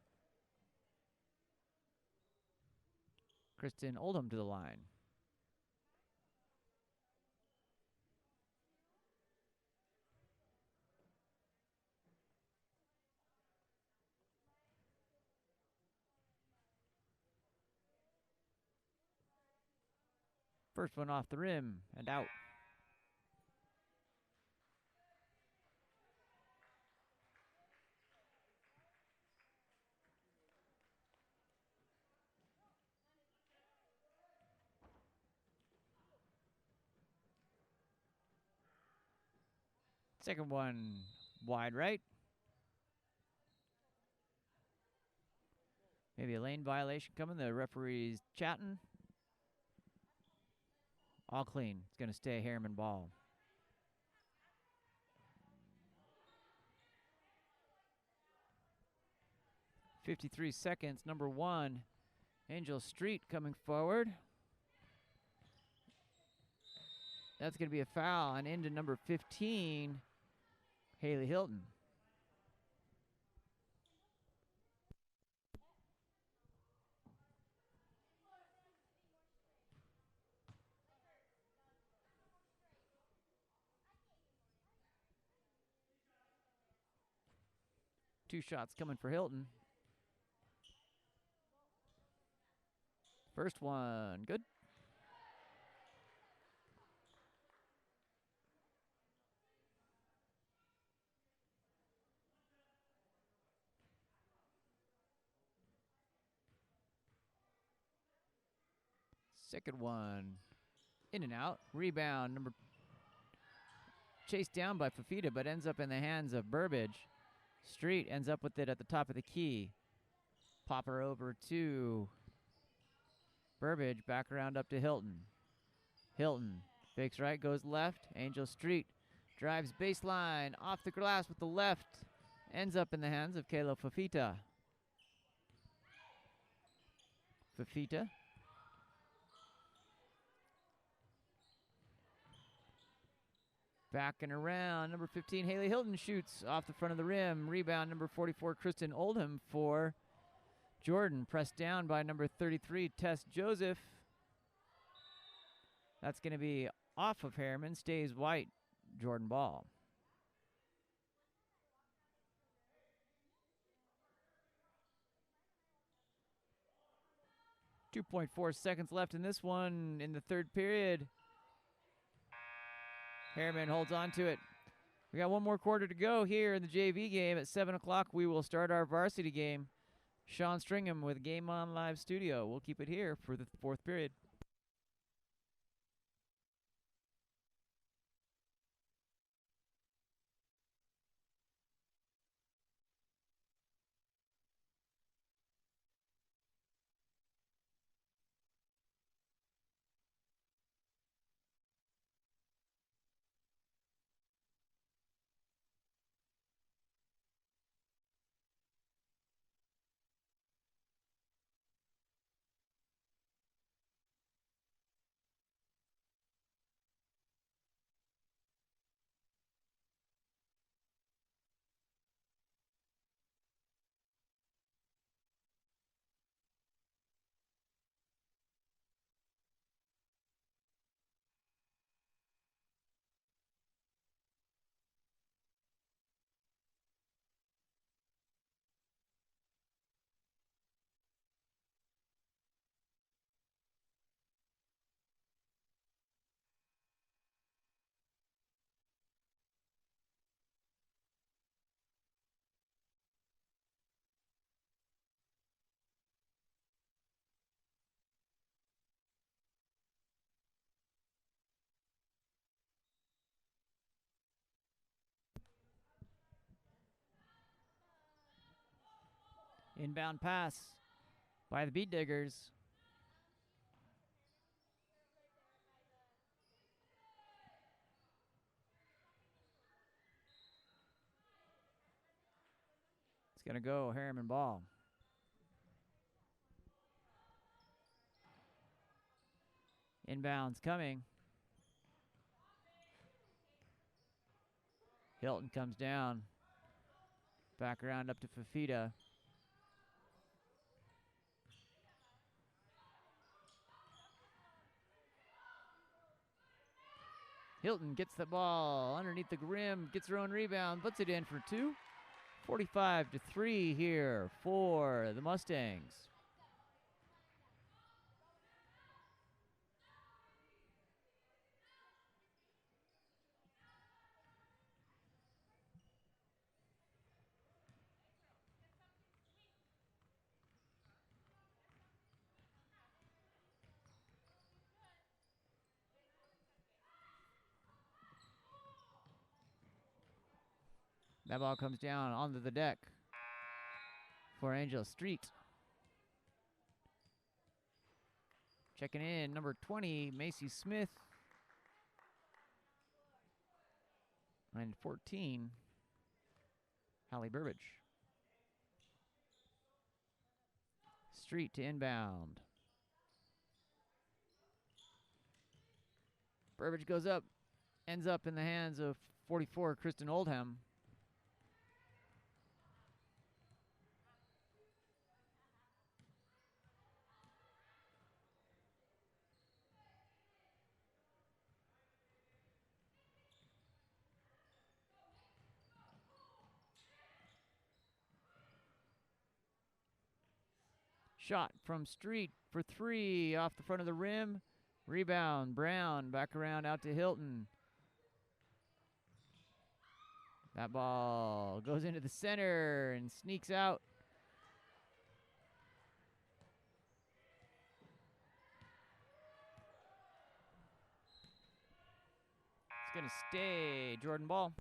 Speaker 1: Kristen Oldham, to the line. First one off the rim and out. Second one wide right. Maybe a lane violation coming. The referee's chatting. All clean. It's going to stay a Herriman ball. .53 seconds. Number 1, Angel Street coming forward. That's going to be a foul. And into number 15, Haley Hilton. Two shots coming for Hilton. First one, good. Second one, in and out. Rebound, chased down by Fafita, but ends up in the hands of Burbage. Street ends up with it at the top of the key. Pop her over to Burbage, back around up to Hilton. Hilton fakes right, goes left. Angel Street drives baseline, off the glass with the left. Ends up in the hands of Kayla Fafita. Fafita. Back and around. Number 15, Haley Hilton shoots off the front of the rim. Rebound, number 44, Kristen Oldham for Jordan. Pressed down by number 33, Tess Joseph. That's going to be off of Herriman. Stays white. Jordan ball. .4 seconds left in this one in the third period. Herriman holds on to it. We got one more quarter to go here in the JV game. At 7 o'clock, we will start our varsity game. Sean Stringham with Game On Live Studio. We'll keep it here for the fourth period. Inbound pass by the Beat Diggers. It's going to go Herriman ball. Inbounds coming. Hilton comes down. Back around up to Fafita. Hilton gets the ball underneath the rim, gets her own rebound, puts it in for two. 45-3 here for the Mustangs. That ball comes down onto the deck for Angel Street. Checking in, number 20, Macy Smith. And 14, Hallie Burbage. Street to inbound. Burbage goes up, ends up in the hands of 44, Kristen Oldham. Shot from Street for three off the front of the rim. Rebound, Brown back around out to Hilton. That ball goes into the center and sneaks out. It's going to stay Jordan ball.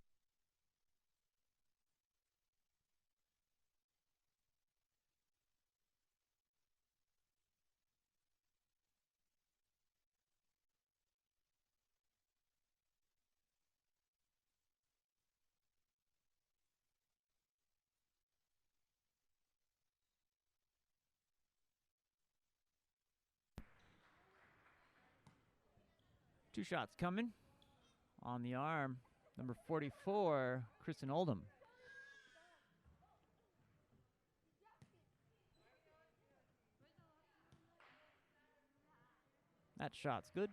Speaker 1: Two shots coming on the arm. Number 44, Kristen Oldham. That shot's good.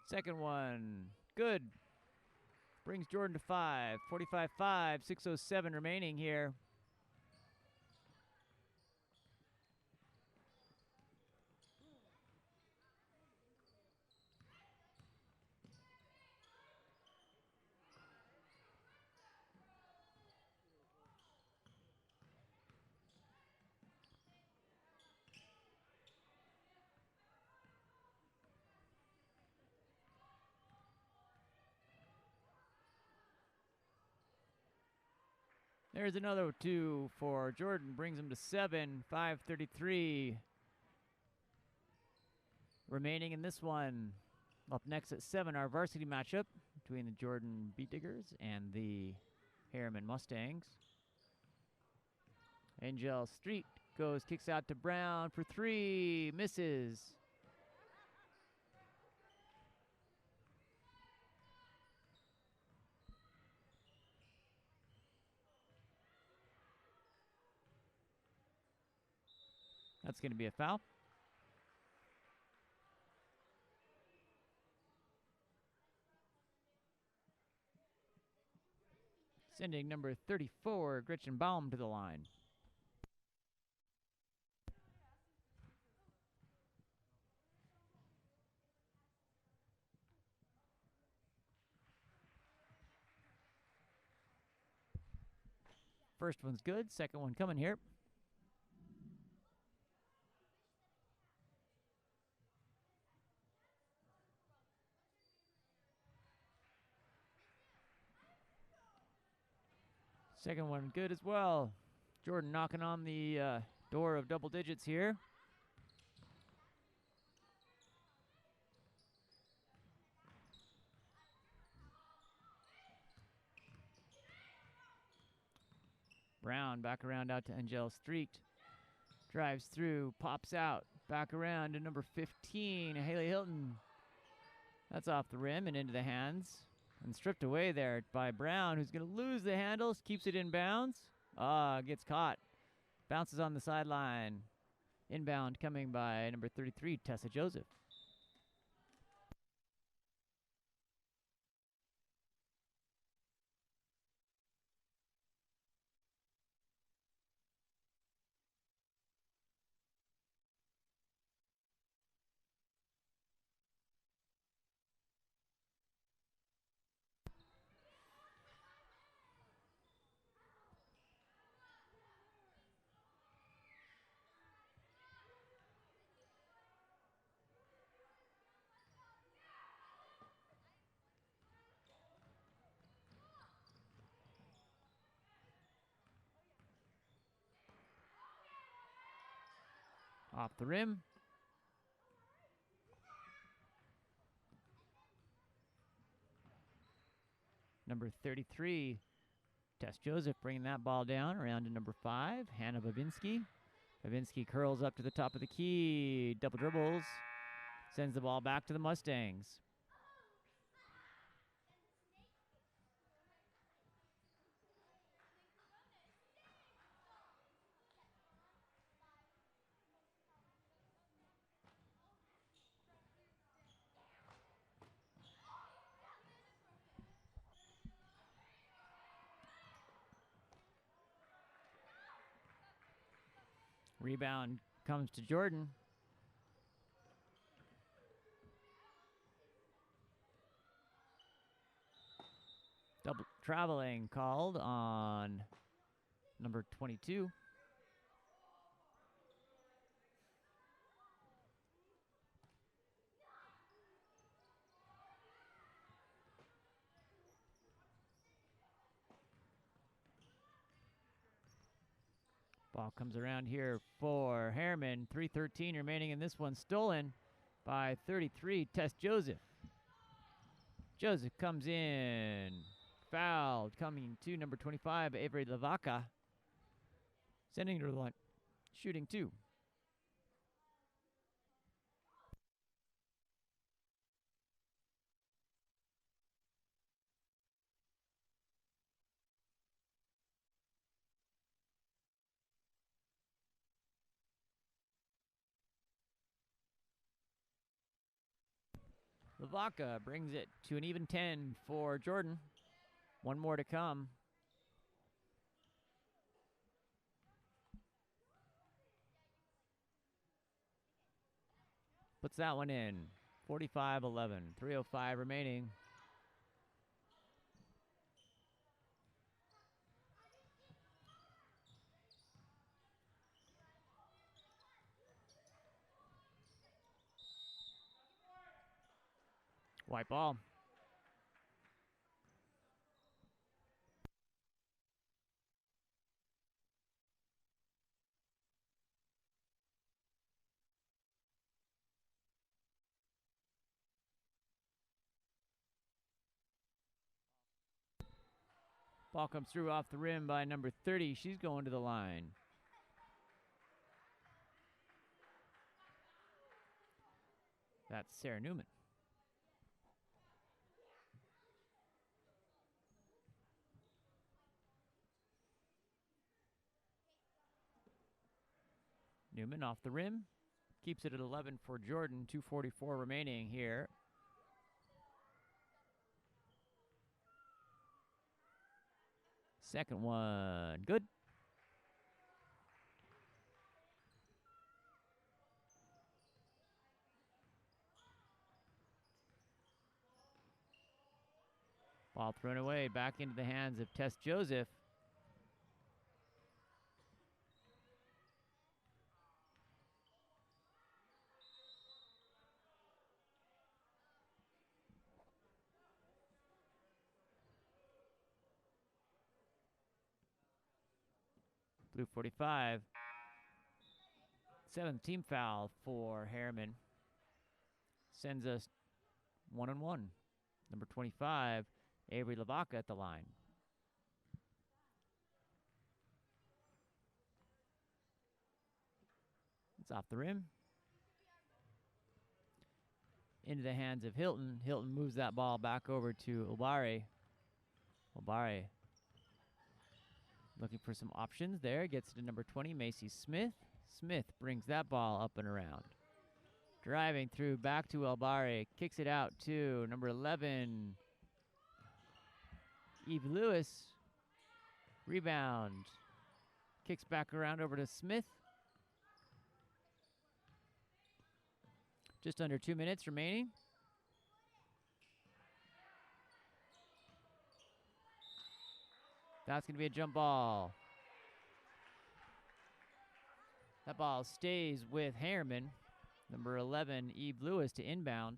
Speaker 1: Second one, good. Brings Jordan to 5. 45-5, 6:07 remaining here. There's another two for Jordan, brings him to 7, 5:33 remaining in this one. Up next at 7, our varsity matchup between the Jordan Beat Diggers and the Herriman Mustangs. Angel Street kicks out to Brown for 3, misses. That's going to be a foul. Sending number 34, Gretchen Baum, to the line. First one's good, second one coming here. Second one good as well. Jordan knocking on the door of double digits here. Brown back around out to Angel Street. Drives through, pops out, back around to number 15, Haley Hilton. That's off the rim and into the hands. And stripped away there by Brown, who's going to lose the handles, keeps it in bounds. Gets caught. Bounces on the sideline. Inbound coming by number 33, Tessa Joseph. Off the rim. Number 33, Tess Joseph bringing that ball down around to number 5, Hannah Babinski. Babinski curls up to the top of the key, double dribbles, sends the ball back to the Mustangs. Rebound comes to Jordan. Double traveling called on number 22. Ball comes around here for Herriman. 3:13 remaining in this one. Stolen by 33, Tess Joseph. Joseph comes in. Fouled. Coming to number 25, Avery Lavaca. Sending her to the line. Shooting 2. Lavaca brings it to an even 10 for Jordan. One more to come. Puts that one in. 45-11. 3:05 remaining. White ball. Ball comes through off the rim by number 30. She's going to the line. That's Sarah Newman. Newman off the rim. Keeps it at 11 for Jordan. 2:44 remaining here. Second one. Good. Ball thrown away. Back into the hands of Tess Joseph. Blue 45. 7th team foul for Herriman. Sends us 1-1. Number 25, Avery Lavaca at the line. It's off the rim. Into the hands of Hilton. Hilton moves that ball back over to Obare. Obare looking for some options there. Gets it to number 20, Macy Smith. Smith brings that ball up and around. Driving through back to Obare. Kicks it out to number 11, Eve Lewis. Rebound. Kicks back around over to Smith. Just under 2 minutes remaining. That's going to be a jump ball. That ball stays with Herriman. Number 11, Eve Lewis to inbound.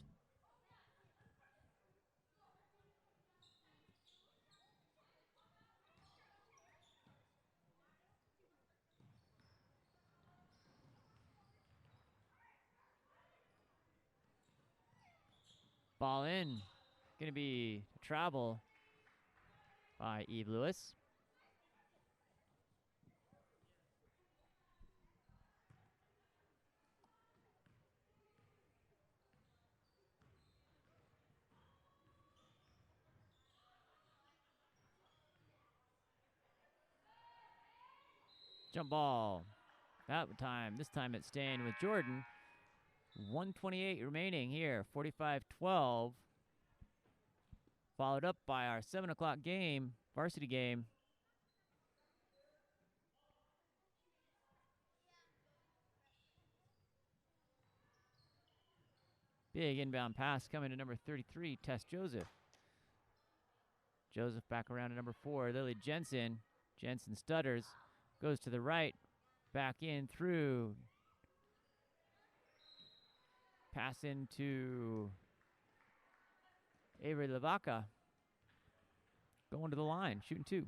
Speaker 1: Ball in. Going to be a travel by Eve Lewis. Jump ball. This time it's staying with Jordan. 1:28 remaining here. 45-12. Followed up by our 7 o'clock game, varsity game. Big inbound pass coming to number 33, Tess Joseph. Joseph back around to number 4, Lily Jensen. Jensen stutters, goes to the right, back in through. Pass into Avery Lavaca. Going to the line, shooting 2.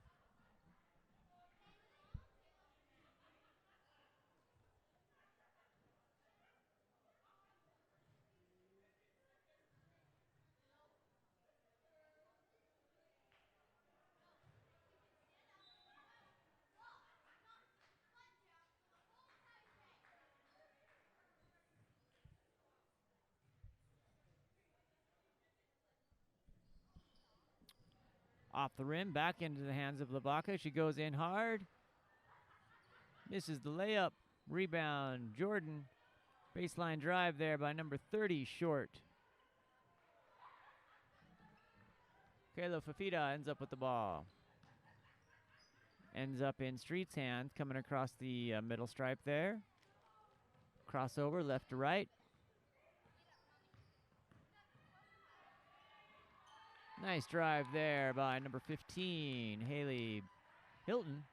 Speaker 1: Off the rim, back into the hands of Lavaca. She goes in hard. Misses the layup. Rebound, Jordan. Baseline drive there by number 30, short. Kayla Fafita ends up with the ball. Ends up in Street's hands, coming across the middle stripe there. Crossover left to right. Nice drive there by number 15, Haley Hilton.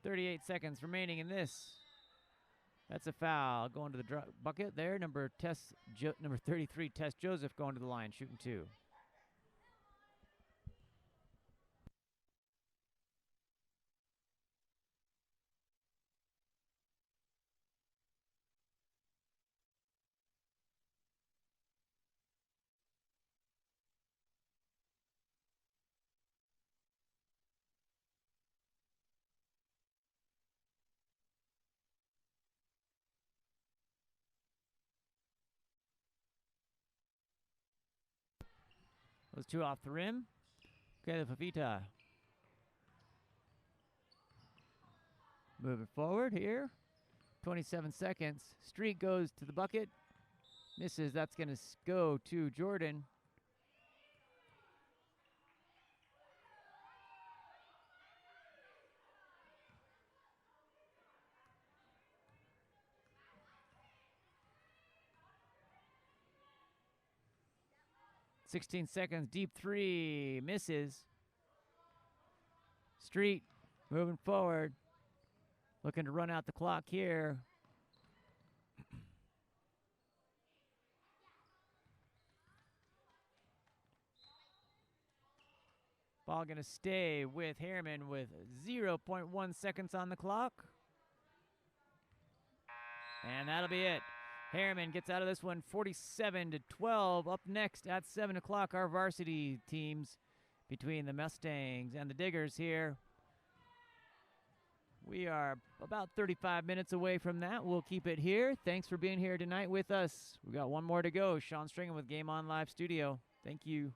Speaker 1: 38 seconds remaining in this. That's a foul. Going to the bucket there. Number 33, Tess Joseph, going to the line, shooting 2. Those 2 off the rim. Okay, the Fafita. Moving forward here. 27 seconds. Street goes to the bucket. Misses. That's going to go to Jordan. .16 seconds, deep 3, misses. Street moving forward, looking to run out the clock here. Ball going to stay with Herriman with 0.1 seconds on the clock. And that'll be it. Herriman gets out of this one 47-12. Up next at 7 o'clock, our varsity teams between the Mustangs and the Diggers here. We are about 35 minutes away from that. We'll keep it here. Thanks for being here tonight with us. We got one more to go. Sean Stringham with Game On Live Studio. Thank you.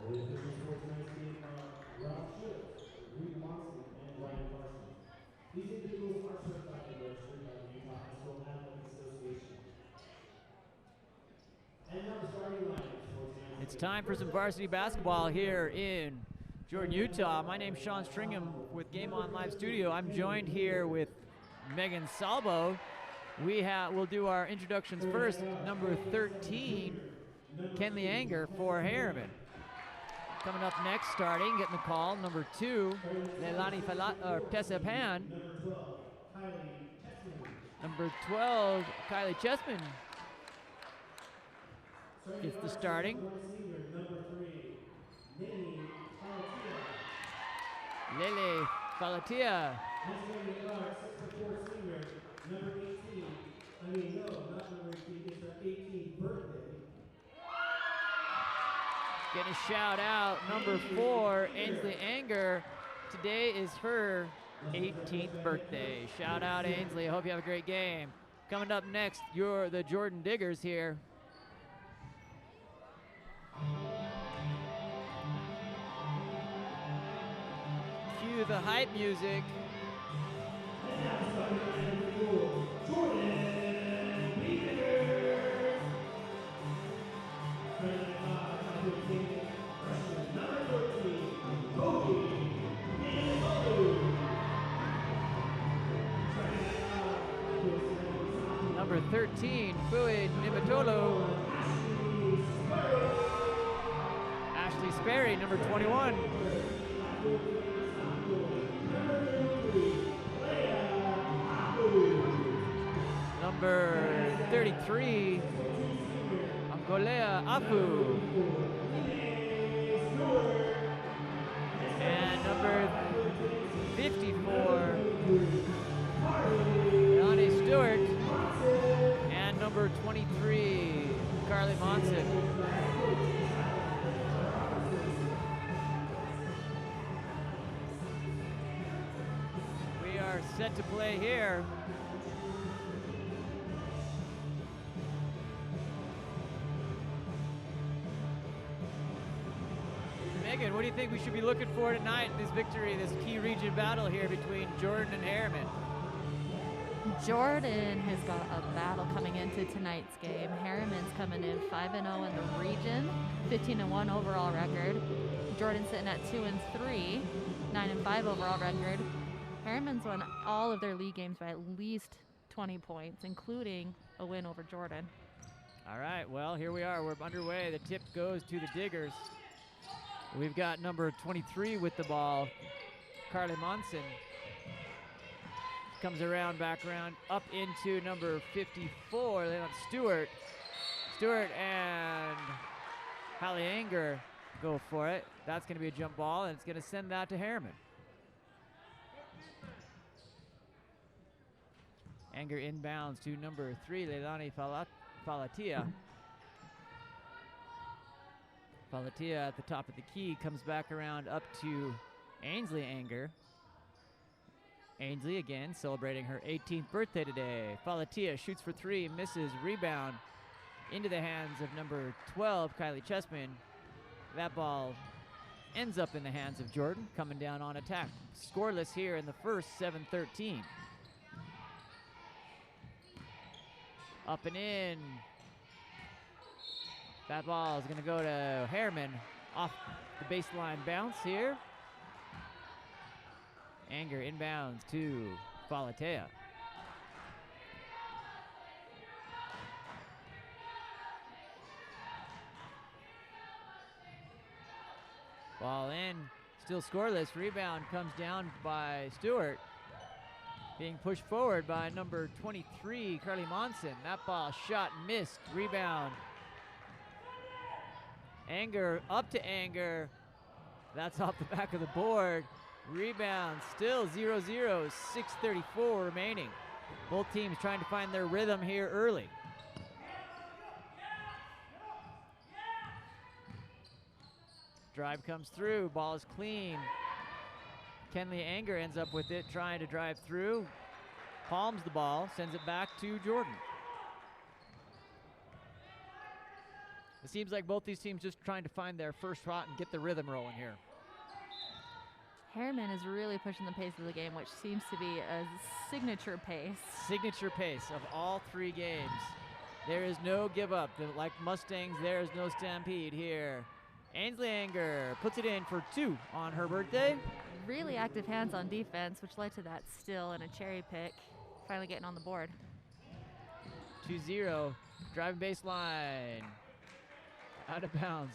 Speaker 4: The officials for tonight's game are Ralph Schultz, Reed Watson, and Ryan Parsons. These individuals are certified and registered by the Utah High School Athletic Association. And now the starting lineups for tonight's
Speaker 1: It's
Speaker 4: game.
Speaker 1: time for some varsity basketball here in Jordan, Utah. My name's Sean Stringham with Game On Live Studio. I'm joined here with Megan Salvo. We'll do our introductions first. Number 13, Kenley Anger for Herriman. Coming up next, starting, getting the call, number 2, Leilani Pesapan. Number 12, Kylie Chessman gets the starting. Lele Falatia.
Speaker 4: Number 18, no, not number 18, it's her 18th birthday.
Speaker 1: Getting a shout out, number 4, Ainsley Anger. Today is her 18th birthday. Shout out, Ainsley. I hope you have a great game. Coming up next, you're the Jordan Diggers here. Cue the hype music. Number 13, Fui Nimitolo. Ashley Sperry, number 21. Number 33, Angolea Apu. And number 54, Melanie Stewart. And number 23, Carly Monson. We are set to play here. Megan, what do you think we should be looking for tonight in this victory, this key region battle here between Jordan and Herriman?
Speaker 5: Jordan has got a battle coming into tonight's game. Herriman's coming in 5-0 in the region, 15-1 overall record. Jordan's sitting at 2-3, 9-5 overall record. Herriman's won all of their league games by at least 20 points, including a win over Jordan.
Speaker 1: All right, well, here we are. We're underway. The tip goes to the Diggers. We've got number 23 with the ball, Carly Monson. Comes around, back around, up into number 54, Leland Stewart. Stewart and Hallie Anger go for it. That's going to be a jump ball, and it's going to send that to Herriman. Anger inbounds to number 3, Leilani Falatia. Falatia at the top of the key comes back around up to Ainsley Anger. Ainsley again celebrating her 18th birthday today. Falatia shoots for 3, misses, rebound into the hands of number 12, Kylie Chessman. That ball ends up in the hands of Jordan, coming down on attack. Scoreless here in the first, 7-13. Up and in. That ball is going to go to Herriman off the baseline bounce here. Anger inbounds to Falatia. Ball in, still scoreless. Rebound comes down by Stewart. Being pushed forward by number 23, Carly Monson. That ball shot, missed, rebound. Anger, up to Anger. That's off the back of the board. Rebound, still 0-0, 6:34 remaining. Both teams trying to find their rhythm here early. Drive comes through, ball is clean. Kenley Anger ends up with it, trying to drive through. Palms the ball, sends it back to Jordan. It seems like both these teams just trying to find their first shot and get the rhythm rolling here.
Speaker 5: Herriman is really pushing the pace of the game, which seems to be a signature pace.
Speaker 1: Signature pace of all 3 games. There is no give up. Like Mustangs, there is no stampede here. Ainsley Anger puts it in for 2 on her birthday.
Speaker 5: Really active hands on defense, which led to that steal and a cherry pick. Finally getting on the board.
Speaker 1: 2-0, driving baseline. Out of bounds.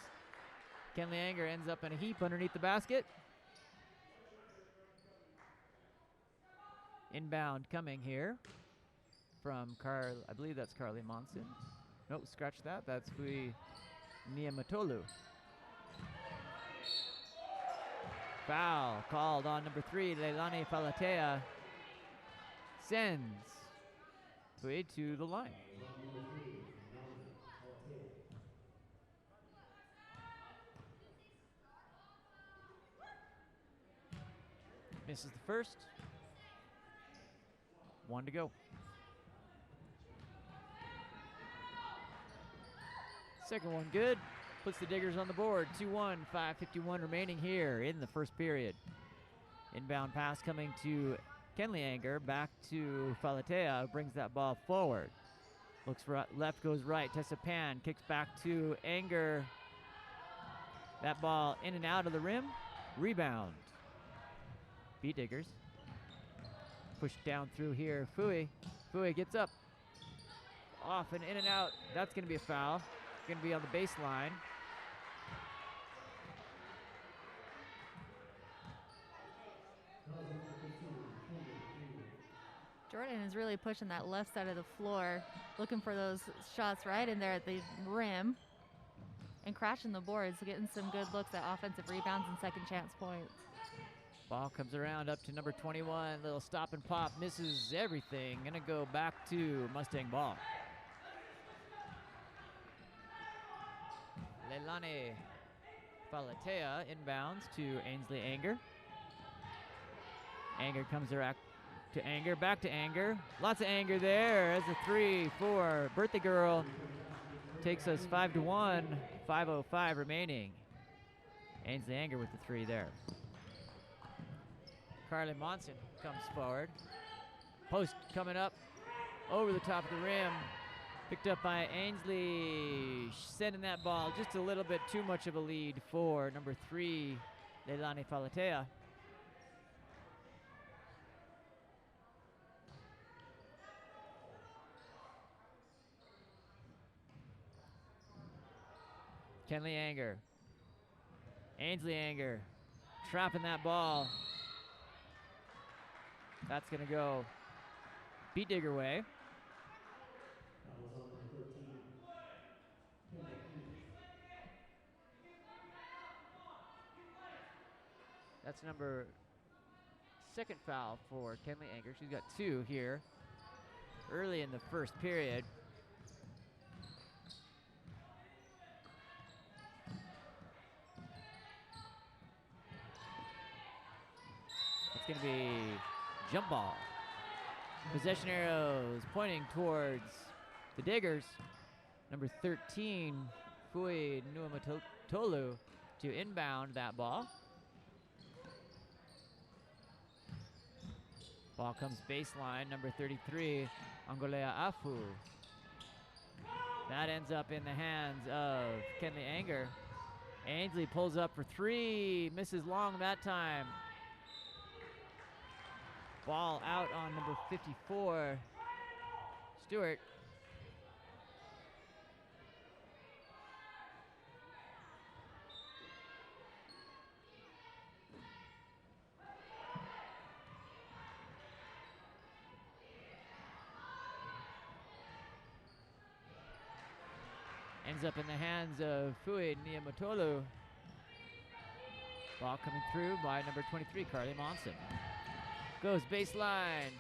Speaker 1: Kenley Anger ends up in a heap underneath the basket. Inbound coming here from I believe that's Carly Monson. Nope, scratch that. That's Fui Niamatolu. Foul called on number 3, Leilani Falatea. Sends Fui to the line. Misses the first. 1 to go. Second one good. Puts the Diggers on the board. 2-1, 5:51 remaining here in the first period. Inbound pass coming to Kenley Anger. Back to Falatea. Brings that ball forward. Looks left, goes right. Tessa Pan kicks back to Anger. That ball in and out of the rim. Rebound. Beat Diggers. Push down through here. Fui gets up. Off and in and out. That's going to be a foul. Going to be on the baseline.
Speaker 5: Jordan is really pushing that left side of the floor, looking for those shots right in there at the rim and crashing the boards, getting some good looks at offensive rebounds and second chance points.
Speaker 1: Ball comes around up to number 21. Little stop and pop. Misses everything. Going to go back to Mustang ball. Leilani Falatea inbounds to Ainsley Anger. Anger comes around to Anger. Back to Anger. Lots of anger there as a 3-4. Birthday girl takes us 5-1. 5:05 remaining. Ainsley Anger with the 3 there. Carly Monson comes forward. Post coming up over the top of the rim. Picked up by Ainsley, sending that ball just a little bit too much of a lead for number 3, Leilani Falatea. Kenley Anger. Ainsley Anger trapping that ball. That's going to go Beat Digger way. That's number 2nd foul for Kenley Anger. She's got 2 here early in the first period. It's going to be jump ball. Possession arrows pointing towards the Diggers. Number 13, Fui Nuamatolu, to inbound that ball. Ball comes baseline, number 33, Angolea Afu. That ends up in the hands of Kenley Anger. Ainsley pulls up for 3, misses long that time. Ball out on number 54, Stewart. Ends up in the hands of Fui Niamatolu. Ball coming through by number 23, Carly Monson. Goes baseline.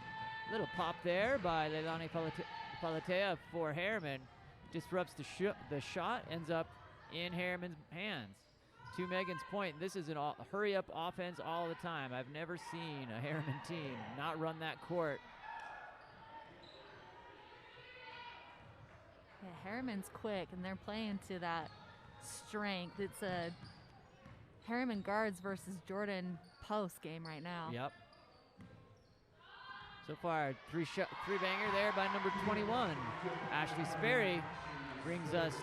Speaker 1: Little pop there by Leilani Falatea for Herriman. Disrupts the shot, ends up in Herriman's hands. To Megan's point, this is a hurry-up offense all the time. I've never seen a Herriman team not run that court.
Speaker 5: Yeah, Herriman's quick, and they're playing to that strength. It's a Herriman guards versus Jordan post game right now.
Speaker 1: Yep. So far, three banger there by number 21. Ashley Sperry brings us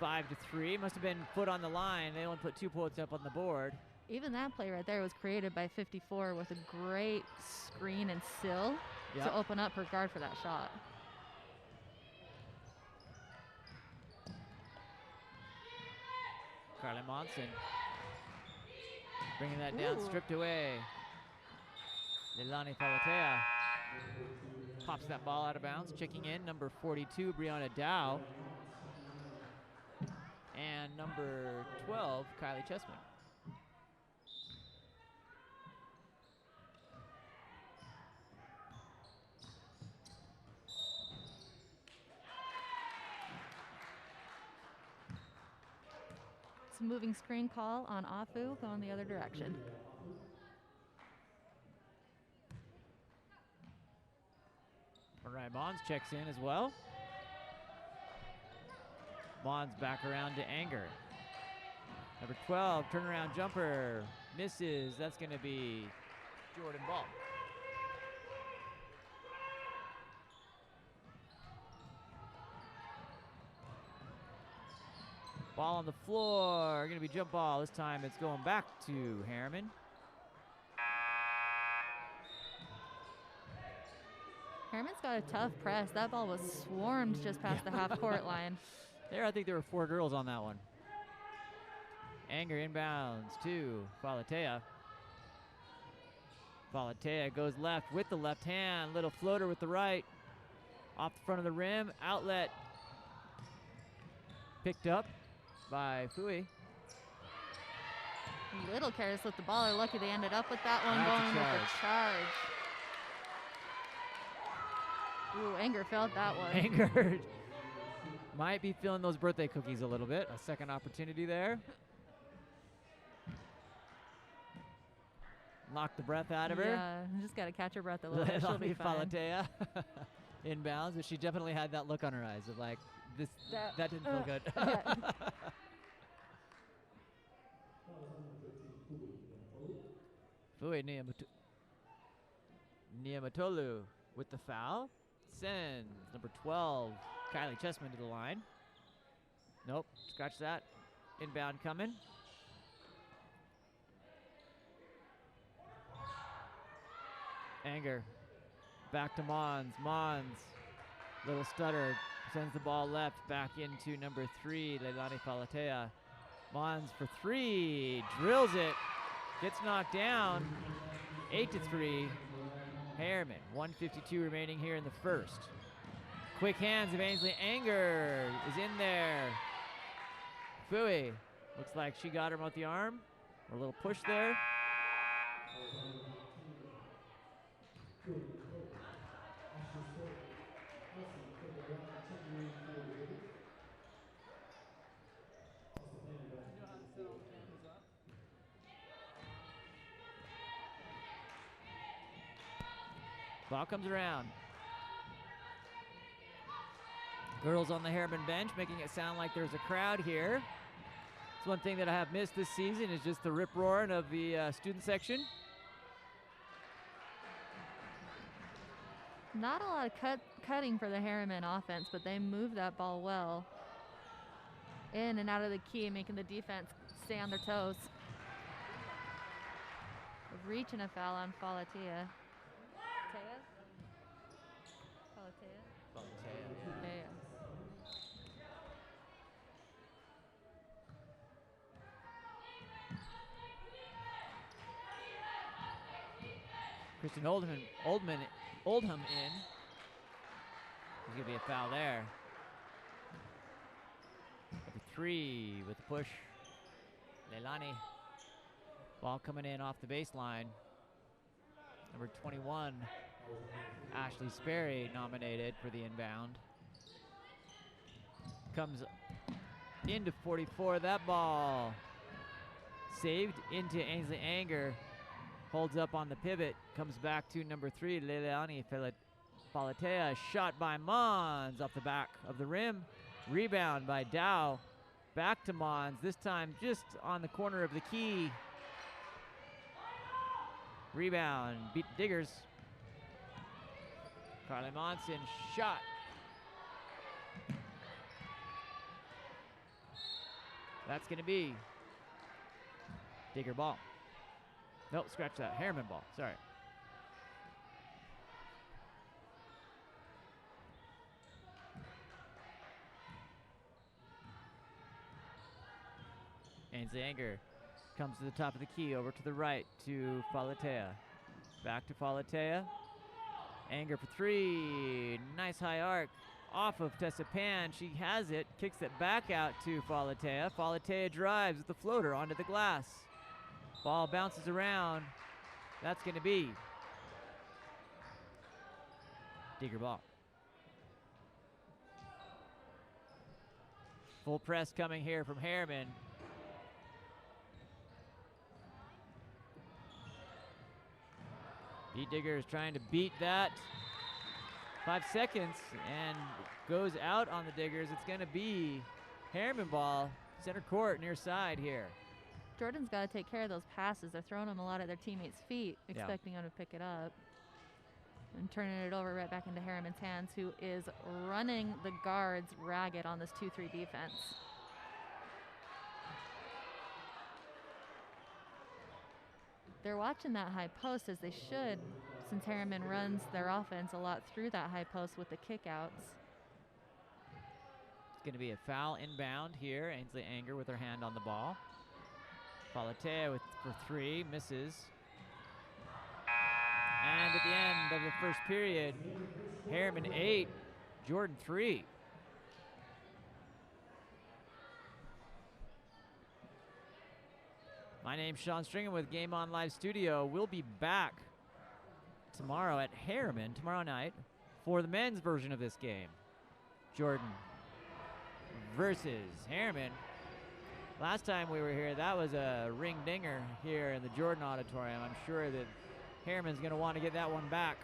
Speaker 1: 5-3. Must have been foot on the line. They only put 2 points up on the board.
Speaker 5: Even that play right there was created by 54 with a great screen and sill to open up her guard for that shot.
Speaker 1: Carly Monson bringing that down, stripped away. Leilani Falatea pops that ball out of bounds. Checking in, number 42, Brianna Dow. And number 12, Kylie Chessman.
Speaker 5: It's a moving screen call on Afu going the other direction.
Speaker 1: Mariah Mons checks in as well. Mons back around to Anger. Number 12, turnaround jumper, misses. That's going to be Jordan Ball. Ball on the floor, going to be jump ball. This time it's going back to Herriman.
Speaker 5: Herriman's got a tough press. That ball was swarmed just past the half-court line.
Speaker 1: There, I think there were 4 girls on that one. Anger inbounds to Falatea. Falatea goes left with the left hand. Little floater with the right. Off the front of the rim. Outlet. Picked up by Fui.
Speaker 5: Little careless with the ball. They're lucky they ended up with that one
Speaker 1: That's a
Speaker 5: going with the charge. Ooh, Anger felt that one.
Speaker 1: Anger might be feeling those birthday cookies a little bit. A second opportunity there. Knocked the breath out of her.
Speaker 5: Yeah, just got to catch her breath a little bit. She'll be fine.
Speaker 1: Falatea inbounds, but she definitely had that look on her eyes of like, that didn't feel good. Fui Niamatolu with the foul. Sends number 12, Kylie Chessman to the line. Nope, scratch that. Inbound coming. Anger. Back to Mons. Mons, little stutter, sends the ball left back into number 3, Leilani Falatea. Mons for 3, drills it, gets knocked down. 8-3. Herriman, 1:52 remaining here in the first. Quick hands of Ainsley Anger is in there. Fui, looks like she got him with the arm. A little push there. Ball comes around. Girls on the Herriman bench making it sound like there's a crowd here. It's one thing that I have missed this season is just the rip-roaring of the student section.
Speaker 5: Not a lot of cutting for the Herriman offense, but they move that ball well. In and out of the key, making the defense stay on their toes. A reach and a foul on Falatea.
Speaker 1: Kristen Oldham in. There's gonna be a foul there. Number 3 with the push. Leilani. Ball coming in off the baseline. Number 21, Ashley Sperry nominated for the inbound. Comes into 44. That ball saved into Ainsley Anger. Holds up on the pivot, comes back to number 3, Leilani Falatea. Shot by Mons off the back of the rim. Rebound by Dow. Back to Mons, this time just on the corner of the key. Rebound, beat the Diggers. Carly Monson, shot. That's going to be Digger ball. Nope, scratch that. Herriman ball, sorry. Ainsley Anger comes to the top of the key, over to the right to Falatea. Back to Falatea. Anger for three. Nice high arc off of Tessa Pan. She has it, kicks it back out to Falatea. Falatea drives with the floater onto the glass. Ball bounces around. That's going to be Digger ball. Full press coming here from Herriman. B. Digger is trying to beat that. 5 seconds and goes out on the Diggers. It's going to be Herriman ball, center court, near side here.
Speaker 5: Jordan's got to take care of those passes. They're throwing them a lot at their teammates' feet, expecting them to pick it up. And turning it over right back into Herriman's hands, who is running the guards ragged on this 2-3 defense. They're watching that high post, as they should, since Herriman runs their offense a lot through that high post with the kickouts.
Speaker 1: It's going to be a foul inbound here. Ainsley Anger with her hand on the ball. Falatea for three, misses. And at the end of the first period, Herriman 8, Jordan 3. My name's Sean Stringham with Game On Live Studio. We'll be back tomorrow at Herriman, tomorrow night, for the men's version of this game. Jordan versus Herriman. Last time we were here, that was a ring-dinger here in the Jordan Auditorium. I'm sure that Herriman's going to want to get that one back.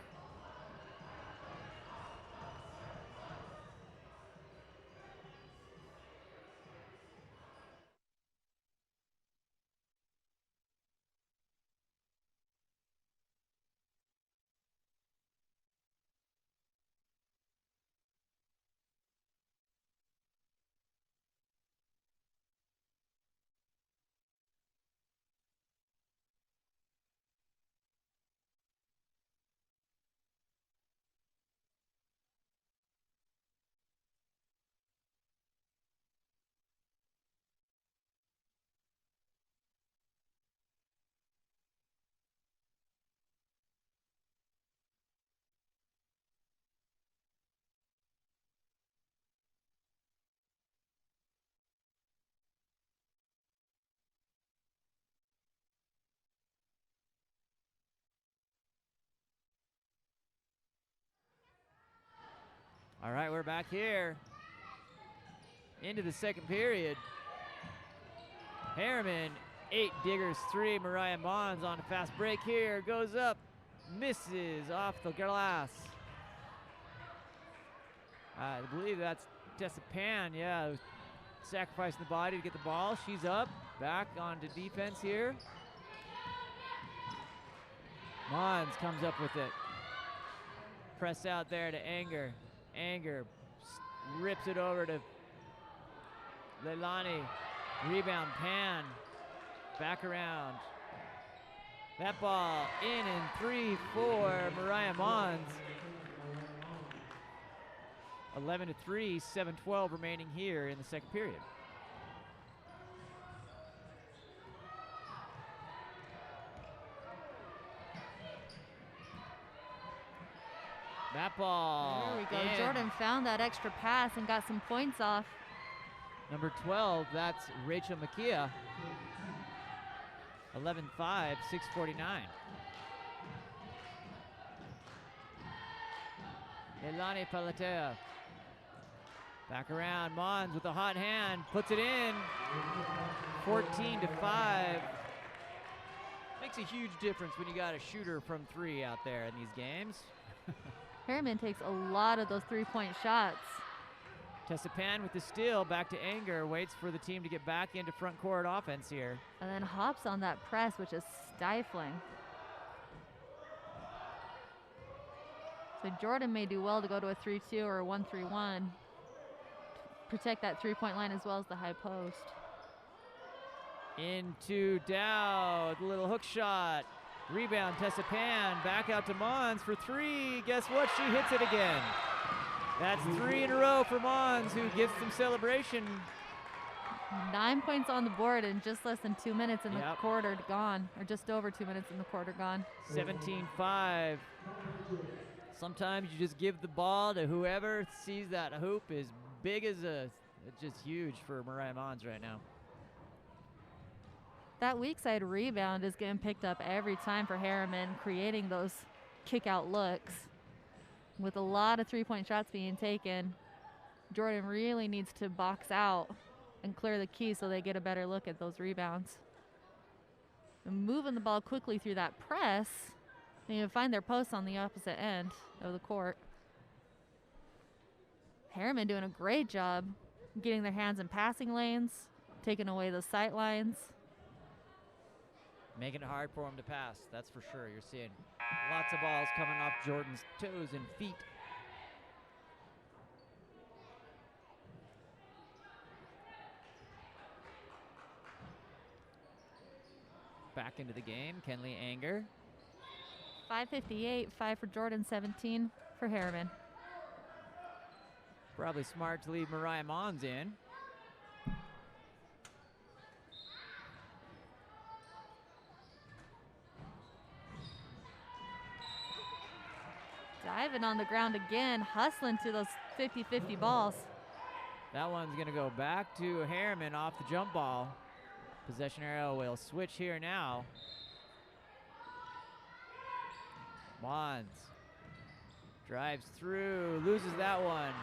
Speaker 1: All right, we're back here into the second period. Herriman 8, Diggers 3. Mariah Mons on a fast break here, goes up, misses off the glass. I believe that's Tessa Pan, sacrificing the body to get the ball. She's up, back onto defense here. Mons comes up with it. Press out there to Anger. Anger rips it over to Leilani. Rebound, Pan. Back around. That ball in and 3 for Mariah Mons. 11-3, 7-12 remaining here in the second period. That ball.
Speaker 5: There we go.
Speaker 1: In.
Speaker 5: Jordan found that extra pass and got some points off.
Speaker 1: Number 12, that's Rachel Makia. 11-5, 6:49. Leilani Falatea. Back around, Mons with a hot hand, puts it in. 14-5. Makes a huge difference when you got a shooter from 3 out there in these games.
Speaker 5: Herriman takes a lot of those 3-point shots.
Speaker 1: Tessapan with the steal, back to Anger, waits for the team to get back into front court offense here.
Speaker 5: And then hops on that press, which is stifling. So Jordan may do well to go to a 3-2 or a 1-3-1. Protect that three-point line as well as the high post.
Speaker 1: Into Dow, the little hook shot. Rebound, Tessapan, back out to Mons for three. Guess what? She hits it again. That's 3 in a row for Mons, who gets some celebration.
Speaker 5: 9 points on the board in just less than 2 minutes in the quarter gone, or just over 2 minutes in the quarter gone.
Speaker 1: 17-5. Sometimes you just give the ball to whoever sees that hoop as big as it's just huge for Mariah Mons right now.
Speaker 5: That weak side rebound is getting picked up every time for Herriman, creating those kick out looks. With a lot of three-point shots being taken, Jordan really needs to box out and clear the key so they get a better look at those rebounds. And moving the ball quickly through that press, and you find their posts on the opposite end of the court. Herriman doing a great job getting their hands in passing lanes, taking away the sight lines.
Speaker 1: Making it hard for him to pass, that's for sure. You're seeing lots of balls coming off Jordan's toes and feet. Back into the game, Kenley Anger.
Speaker 5: 5:58, 5 for Jordan, 17 for Herriman.
Speaker 1: Probably smart to leave Mariah Mons in.
Speaker 5: Diving on the ground again, hustling to those 50-50 balls.
Speaker 1: That one's gonna go back to Herriman off the jump ball. Possession arrow will switch here now. Mons drives through, loses that one.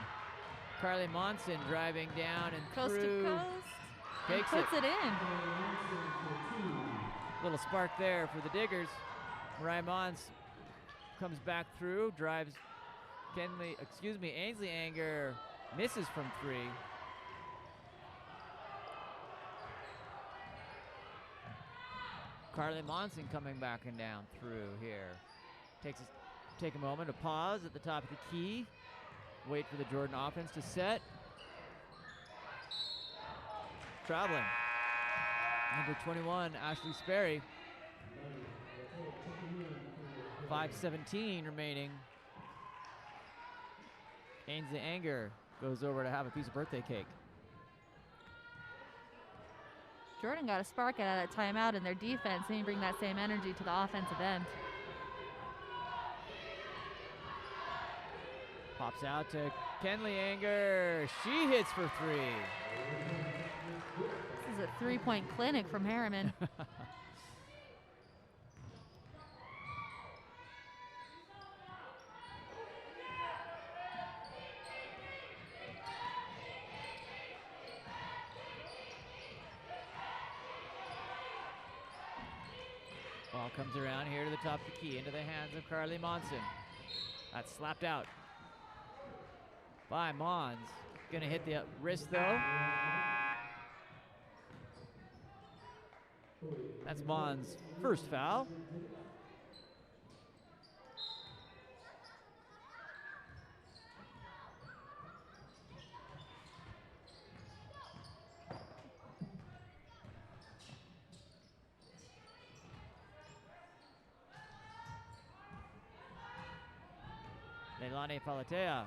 Speaker 1: Carly Monson driving down and
Speaker 5: Coast
Speaker 1: through.
Speaker 5: to coast.
Speaker 1: Takes
Speaker 5: Puts it in.
Speaker 1: Little spark there for the Diggers. Mariah Mons comes back through, drives Ainsley Anger misses from three. Carly Monson coming back and down through here. Take a moment to pause at the top of the key. Wait for the Jordan offense to set. Traveling. Number 21, Ashley Sperry. 5:17 remaining. Ainsley Anger goes over to have a piece of birthday cake.
Speaker 5: Jordan got a spark out of that timeout in their defense, and you bring that same energy to the offensive end.
Speaker 1: Pops out to Kenley Anger. She hits for three.
Speaker 5: This is a three-point clinic from Herriman.
Speaker 1: Ball comes around here to the top of the key, into the hands of Carly Monson. That's slapped out by Mons. Gonna hit the wrist though. That's Mons' first foul. Leilani Palatea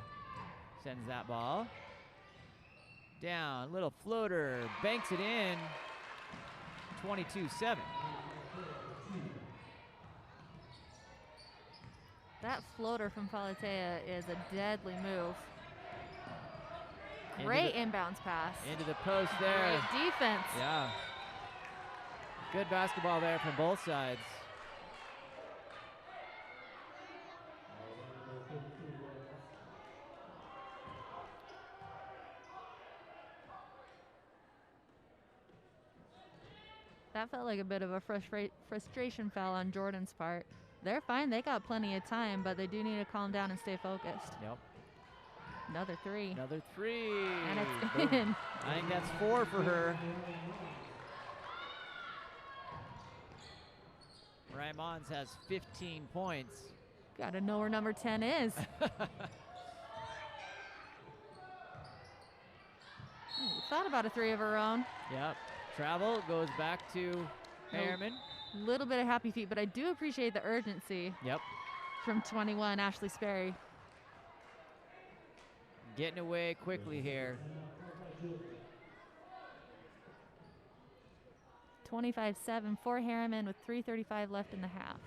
Speaker 1: sends that ball down, little floater, banks it in. 22-7.
Speaker 5: That floater from Palatea is a deadly move. Great inbounds pass.
Speaker 1: Into the post there.
Speaker 5: Great defense.
Speaker 1: Yeah. Good basketball there from both sides.
Speaker 5: That felt like a bit of a frustration foul on Jordan's part. They're fine. They got plenty of time, but they do need to calm down and stay focused.
Speaker 1: Yep.
Speaker 5: Another three.
Speaker 1: Another three.
Speaker 5: And it's
Speaker 1: Boom.
Speaker 5: in.
Speaker 1: I think that's 4 for her. Raimons has 15 points.
Speaker 5: Got to know where number 10 is. Thought about a three of her own.
Speaker 1: Yep. Travel goes back to Herriman.
Speaker 5: Little bit of happy feet, but I do appreciate the urgency.
Speaker 1: Yep.
Speaker 5: From 21, Ashley Sperry.
Speaker 1: Getting away quickly here.
Speaker 5: 25-7 for Herriman with 3:35 left in the half.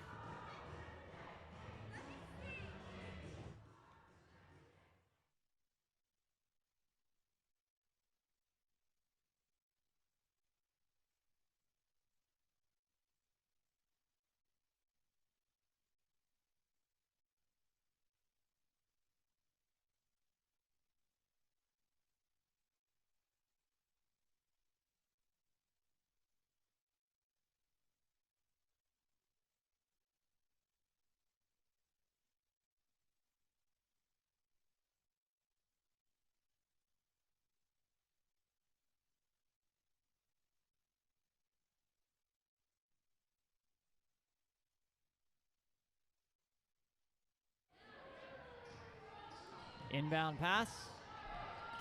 Speaker 1: Inbound pass.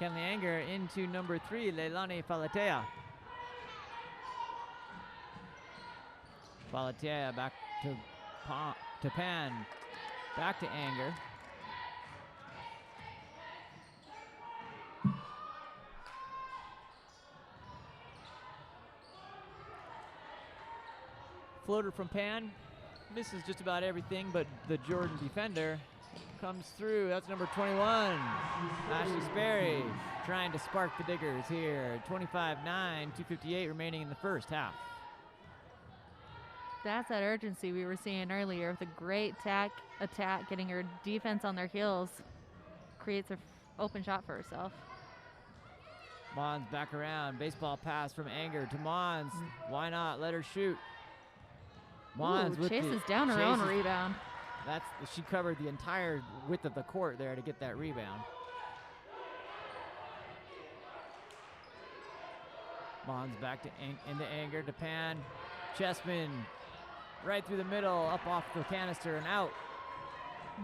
Speaker 1: Kenley Anger into number 3, Leilani Falatea. Falatea back to Pan. Back to Anger. Floater from Pan. Misses just about everything, but the Jordan defender comes through. That's number 21, Ashley Sperry, trying to spark the Diggers here. 25-9, 2:58 remaining in the first half.
Speaker 5: That's that urgency we were seeing earlier with a great attack, getting her defense on their heels. Creates an open shot for herself.
Speaker 1: Mons back around. Baseball pass from Anger to Mons. Why not? Let her shoot. Mons with
Speaker 5: chases down her own rebound.
Speaker 1: She covered the entire width of the court there to get that rebound. Mons back to into Anger to Pan. Chessman right through the middle, up off the canister and out.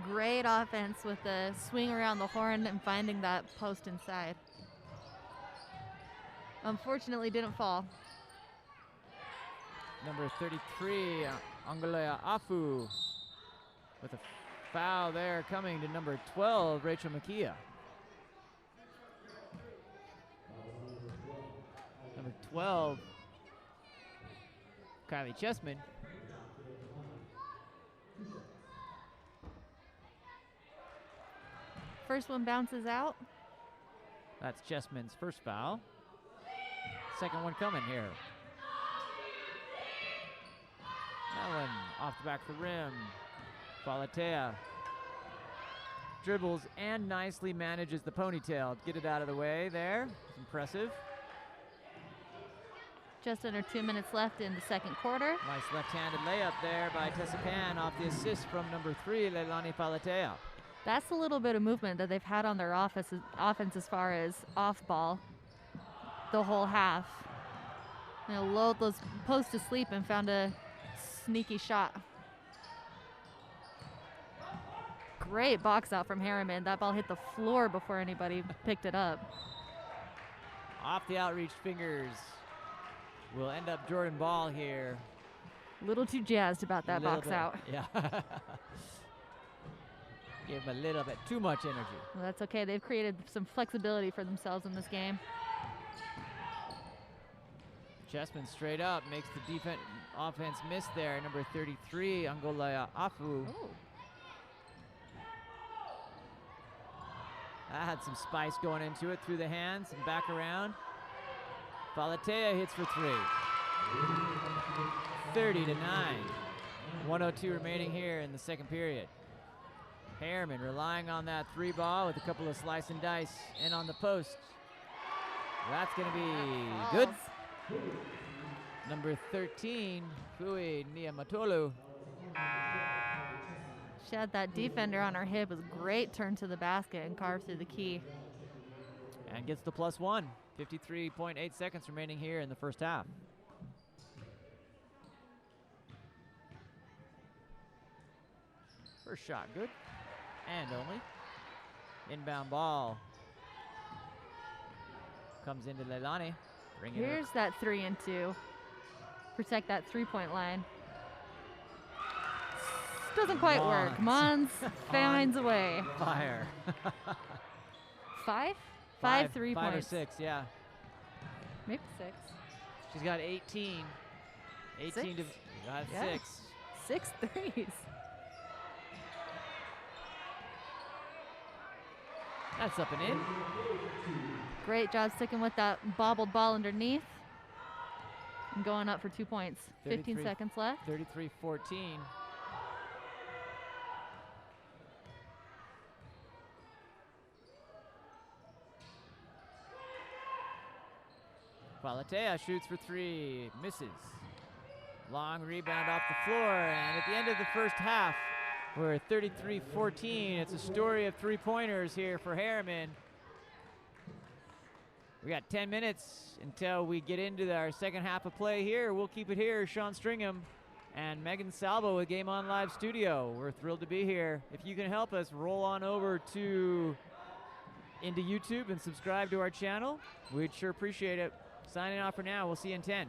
Speaker 5: Great offense with the swing around the horn and finding that post inside. Unfortunately, didn't fall.
Speaker 1: Number 33, Angolea Afu, with a foul there coming to number 12, Rachel Makia. Number 12, Kylie Chessman.
Speaker 5: First one bounces out.
Speaker 1: That's Chessman's first foul. Second one coming here. That one off the back of the rim. Falatea dribbles and nicely manages the ponytail. Get it out of the way there. It's impressive.
Speaker 5: Just under 2 minutes left in the second quarter.
Speaker 1: Nice left-handed layup there by Tessa Pan off the assist from number 3, Leilani Falatea.
Speaker 5: That's a little bit of movement that they've had on their offense as far as off ball the whole half. Lulled those posts to sleep and found a sneaky shot. Great box out from Herriman. That ball hit the floor before anybody picked it up.
Speaker 1: Off the outreach fingers. Will end up Jordan Ball here.
Speaker 5: A little too jazzed about that box out.
Speaker 1: Yeah. Give him a little bit too much energy.
Speaker 5: Well, that's okay. They've created some flexibility for themselves in this game.
Speaker 1: Chessman straight up makes the offense miss there. Number 33, Angolea Afu.
Speaker 5: Ooh.
Speaker 1: That had some spice going into it, through the hands and back around. Falatea hits for 3. 30-9. 1:02 remaining here in the second period. Herriman relying on that 3 ball with a couple of slice and dice and on the post. That's going to be good. Number 13, Fui Niamatolu.
Speaker 5: She had that defender on her hip. It was a great turn to the basket and carved through the key.
Speaker 1: And gets the +1. 53.8 seconds remaining here in the first half. First shot, good. And only. Inbound ball. Comes into Leilani.
Speaker 5: Here's that 3 and 2. Protect that 3-point line. Doesn't quite work. Mons finds a way.
Speaker 1: Fire.
Speaker 5: 5? 5 3
Speaker 1: 5 or
Speaker 5: points.
Speaker 1: 6, yeah.
Speaker 5: Maybe 6.
Speaker 1: She's got 18. 18
Speaker 5: Six?
Speaker 1: to got
Speaker 5: Yeah.
Speaker 1: 6.
Speaker 5: 6 threes.
Speaker 1: That's up and in.
Speaker 5: Great job sticking with that bobbled ball underneath. And going up for 2 points. 15
Speaker 1: 33.
Speaker 5: seconds left.
Speaker 1: 33-14. Qualatea shoots for 3, misses. Long rebound off the floor, and at the end of the first half, we're 33-14. It's a story of 3-pointers here for Herriman. We got 10 minutes until we get into our second half of play here. We'll keep it here. Sean Stringham and Megan Salvo with Game On Live Studio. We're thrilled to be here. If you can help us, roll on over into YouTube and subscribe to our channel. We'd sure appreciate it. Signing off for now. We'll see you in 10.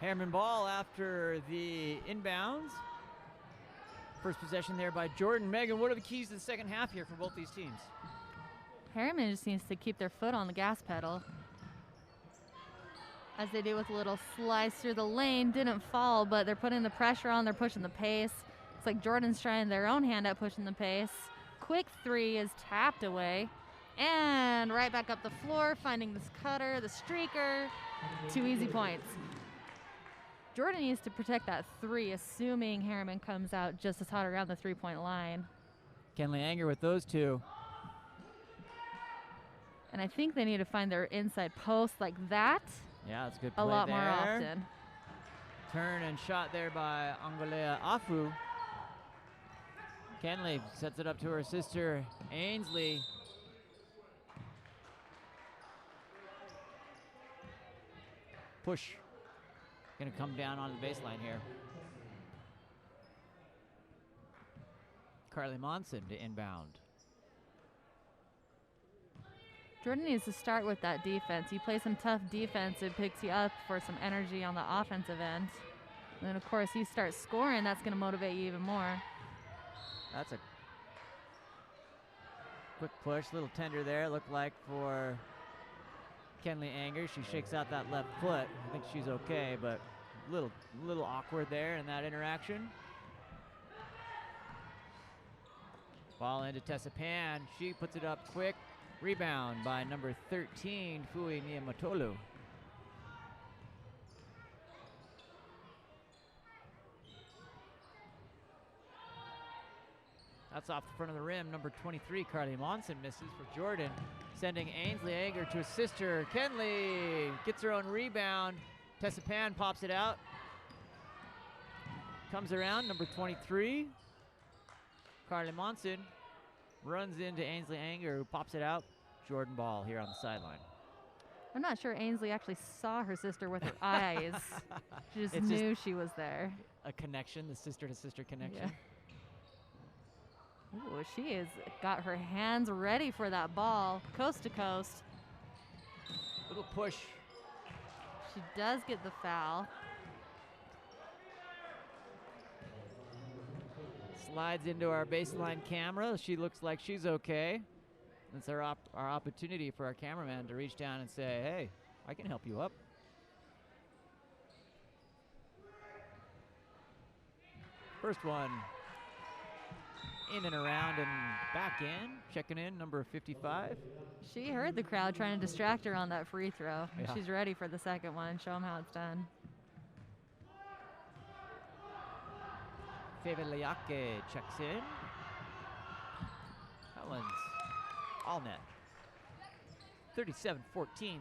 Speaker 1: Herriman ball after the inbounds. First possession there by Jordan. Megan, what are the keys to the second half here for both these teams?
Speaker 5: Herriman just needs to keep their foot on the gas pedal. As they do with a little slice through the lane. Didn't fall, but they're putting the pressure on. They're pushing the pace. It's like Jordan's trying their own hand at pushing the pace. Quick three is tapped away. And right back up the floor, finding this cutter, the streaker. 2 easy points. Jordan needs to protect that three, assuming Herriman comes out just as hot around the three-point line.
Speaker 1: Kenley Anger with those two.
Speaker 5: And I think they need to find their inside post like that.
Speaker 1: Yeah, that's a good play
Speaker 5: A lot
Speaker 1: there.
Speaker 5: more often.
Speaker 1: Turn and shot there by Angolea Afu. Kenley sets it up to her sister, Ainsley. Push. Gonna come down on the baseline here. Carly Monson to inbound.
Speaker 5: Jordan needs to start with that defense. You play some tough defense, it picks you up for some energy on the offensive end. And then, of course, you start scoring, that's going to motivate you even more.
Speaker 1: That's a quick push, little tender there, it looked like for Kenley Anger. She shakes out that left foot. I think she's okay, but a little awkward there in that interaction. Ball into Tessa Pan. She puts it up quick. Rebound by number 13, Fui Niamatolu. That's off the front of the rim. Number 23, Carly Monson, misses for Jordan. Sending Ainsley Anger to his sister. Kenley gets her own rebound. Tessa Pan pops it out. Comes around, number 23. Carly Monson runs into Ainsley Anger, who pops it out. Jordan ball here on the sideline.
Speaker 5: I'm not sure Ainsley actually saw her sister with her eyes. She just knew she was there.
Speaker 1: A connection, the sister-to-sister connection.
Speaker 5: Yeah. Ooh, she has got her hands ready for that ball, coast to coast.
Speaker 1: Little push.
Speaker 5: She does get the foul.
Speaker 1: Slides into our baseline camera. She looks like she's okay. It's our opportunity for our cameraman to reach down and say, hey, I can help you up. First one in and around and back in. Checking in, number 55.
Speaker 5: She heard the crowd trying to distract her on that free throw.
Speaker 1: Yeah.
Speaker 5: She's ready for the second one. Show them how it's done.
Speaker 1: Feveliake checks in. That one's all net. 37-14,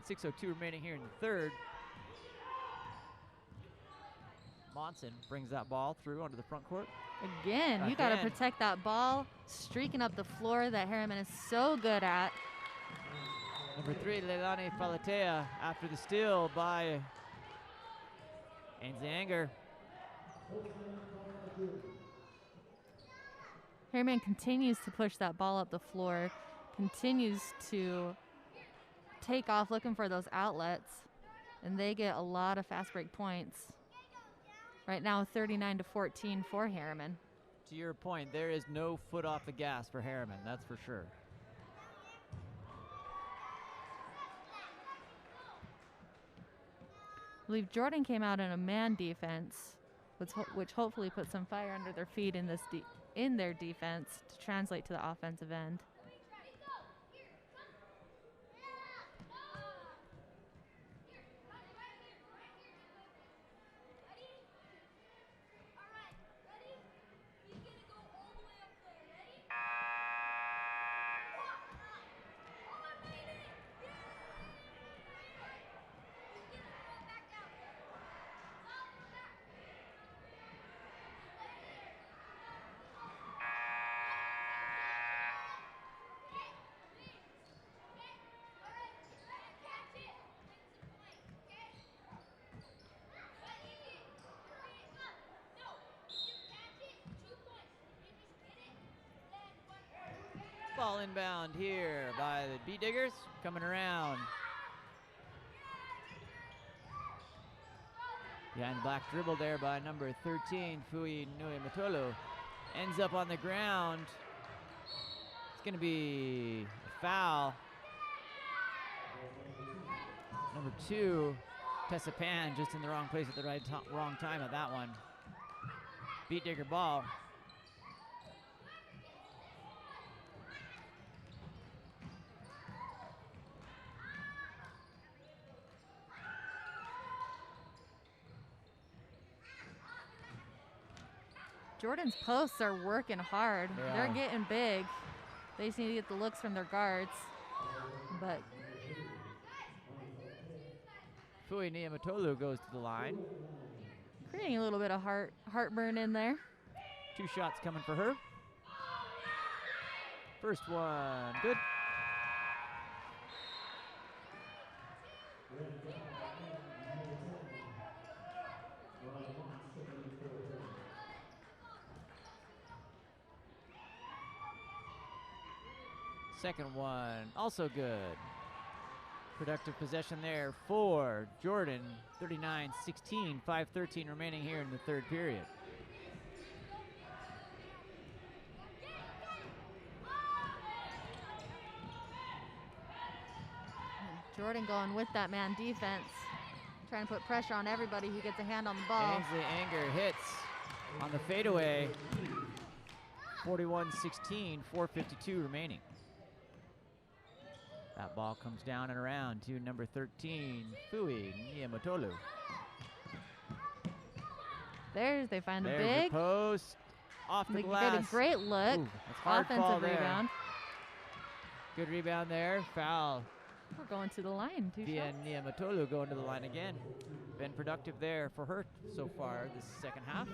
Speaker 1: 6:02 remaining here in the third. Monson brings that ball through onto the front court.
Speaker 5: Again, you got to protect that ball, streaking up the floor that Herriman is so good at.
Speaker 1: Number 3, Leilani Falatea after the steal by Ainsley Anger.
Speaker 5: Herriman continues to push that ball up the floor, continues to take off looking for those outlets, and they get a lot of fast break points. Right now, 39-14 for Herriman.
Speaker 1: To your point, there is no foot off the gas for Herriman, that's for sure.
Speaker 5: I believe Jordan came out in a man defense, which hopefully put some fire under their feet in their defense to translate to the offensive end.
Speaker 1: Ball inbound here by the Bee Diggers, coming around. Behind the back dribble there by number 13, Fui Nui Matolo. Ends up on the ground. It's going to be a foul. Number 2, Tessa Pan, just in the wrong place at the wrong time at that one. Beat digger ball.
Speaker 5: Jordan's posts are working hard. They're getting big. They just need to get the looks from their guards. But
Speaker 1: Fui Niamatolu goes to the line.
Speaker 5: creating a little bit of heartburn in there.
Speaker 1: 2 shots coming for her. First one, good. Second one, also good. Productive possession there for Jordan. 39-16, 5:13 remaining here in the third period.
Speaker 5: Jordan going with that man defense, trying to put pressure on everybody who gets a hand on the ball.
Speaker 1: Ainsley Anger hits on the fadeaway. 41-16, 4:52 remaining. That ball comes down and around to number 13, Fui Niamatolu.
Speaker 5: They find the
Speaker 1: There's
Speaker 5: big.
Speaker 1: the post, off the
Speaker 5: They
Speaker 1: glass.
Speaker 5: get a great look.
Speaker 1: Ooh, that's hard fall
Speaker 5: Offensive
Speaker 1: there.
Speaker 5: rebound.
Speaker 1: Good rebound there, foul.
Speaker 5: We're going to the line. 2
Speaker 1: Via
Speaker 5: shots.
Speaker 1: Niamatolu going to the line again. Been productive there for her so far this second half.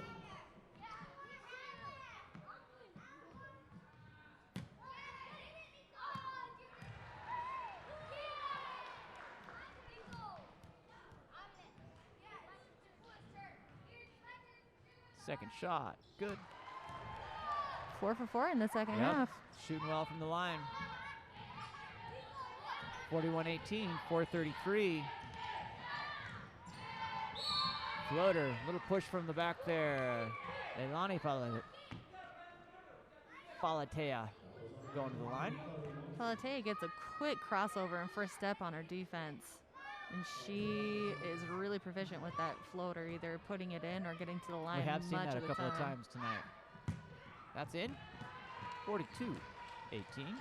Speaker 1: Second shot, good.
Speaker 5: 4 for 4 in the second
Speaker 1: Yep.
Speaker 5: half.
Speaker 1: Shooting well from the line. 41-18, 4:33. Floater, little push from the back there. Leilani Falatea going to the line.
Speaker 5: Falatea gets a quick crossover and first step on her defense. And she is really proficient with that floater, either putting it in or getting to the line.
Speaker 1: We have seen
Speaker 5: much
Speaker 1: that a
Speaker 5: of the
Speaker 1: couple of
Speaker 5: time.
Speaker 1: times tonight. That's in. 42-18.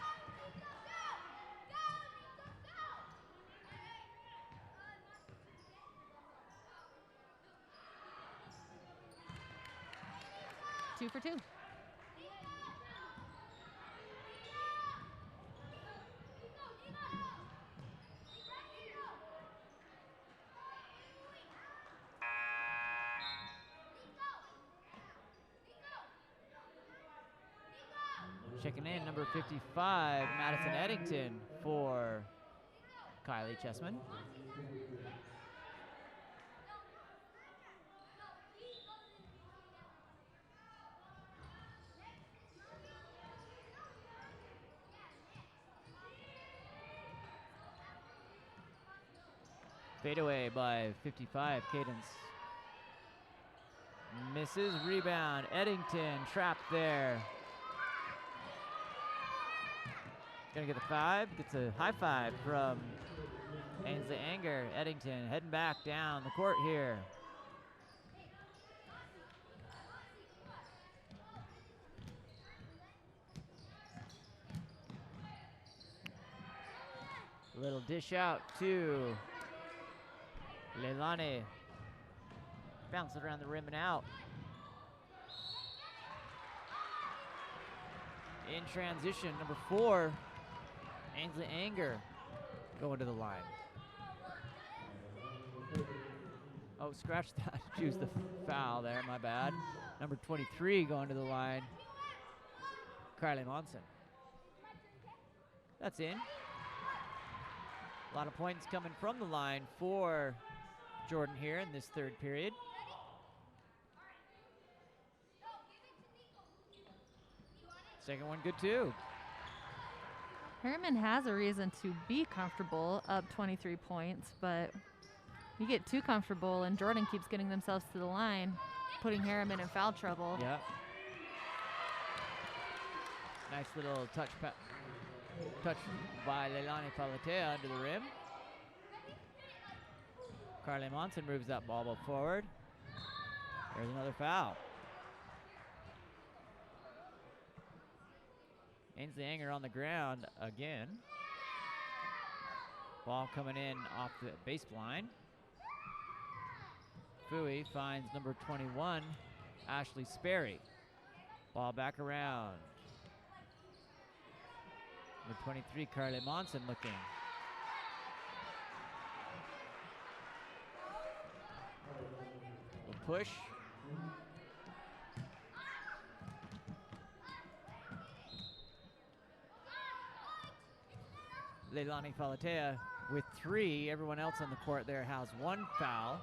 Speaker 5: Two for 2.
Speaker 1: Checking in, number 55, Madison Eddington for Kylie Chessman. Fadeaway by 55, Cadence. Misses, rebound, Eddington trapped there. Gonna get the 5, gets a high 5 from Ainsley Anger. Eddington heading back down the court here. Little dish out to Leilani. Bounce it around the rim and out. In transition, number 4, Ainsley Anger going to the line. Oh, scratch that. Choose the foul there, my bad. Number 23 going to the line, Carly Monson. That's in. A lot of points coming from the line for Jordan here in this third period. Second one good too.
Speaker 5: Herriman has a reason to be comfortable, up 23 points, but You get too comfortable, and Jordan keeps getting themselves to the line, putting Herriman in foul trouble.
Speaker 1: Yeah. Nice little touch by Leilani Palatea under the rim. Carly Monson moves that ball forward. There's another foul. Ainsley Anger on the ground again. Ball coming in off the baseline. Fui finds number 21, Ashley Sperry. Ball back around. Number 23, Carly Monson looking. A push. Leilani Palatea with 3. Everyone else on the court there has 1 foul.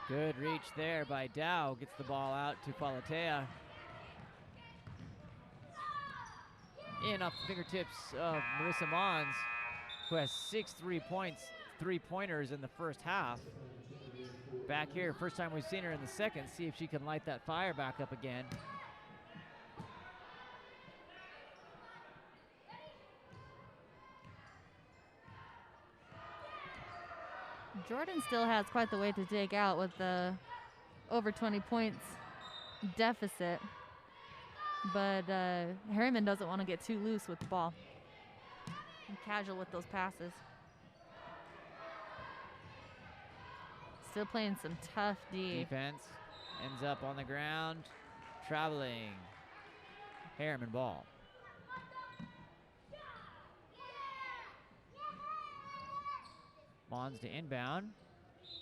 Speaker 1: Good reach there by Dow. Gets the ball out to Palatea. In off the fingertips of Marissa Mons, who has 6 3-pointers in the first half. Back here, first time we've seen her in the second. See if she can light that fire back up again.
Speaker 5: Jordan still has quite the way to dig out with the over 20 points deficit. But Herriman doesn't want to get too loose with the ball. And casual with those passes. Still playing some tough D.
Speaker 1: Defense ends up on the ground, traveling. Herriman ball. Mons to inbound,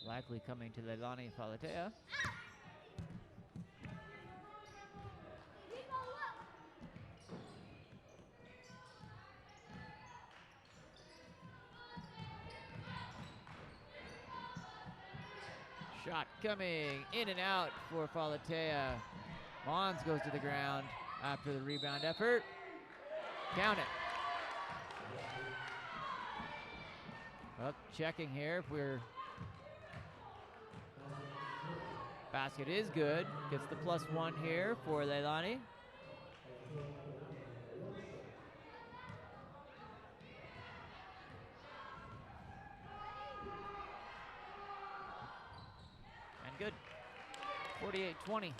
Speaker 1: likely coming to Leilani Palatea. Shot coming in and out for Palatea. Mons goes to the ground after the rebound effort. Count it. Well, checking here if we're... Basket is good. Gets the +1 here for Leilani. And good. 48-20.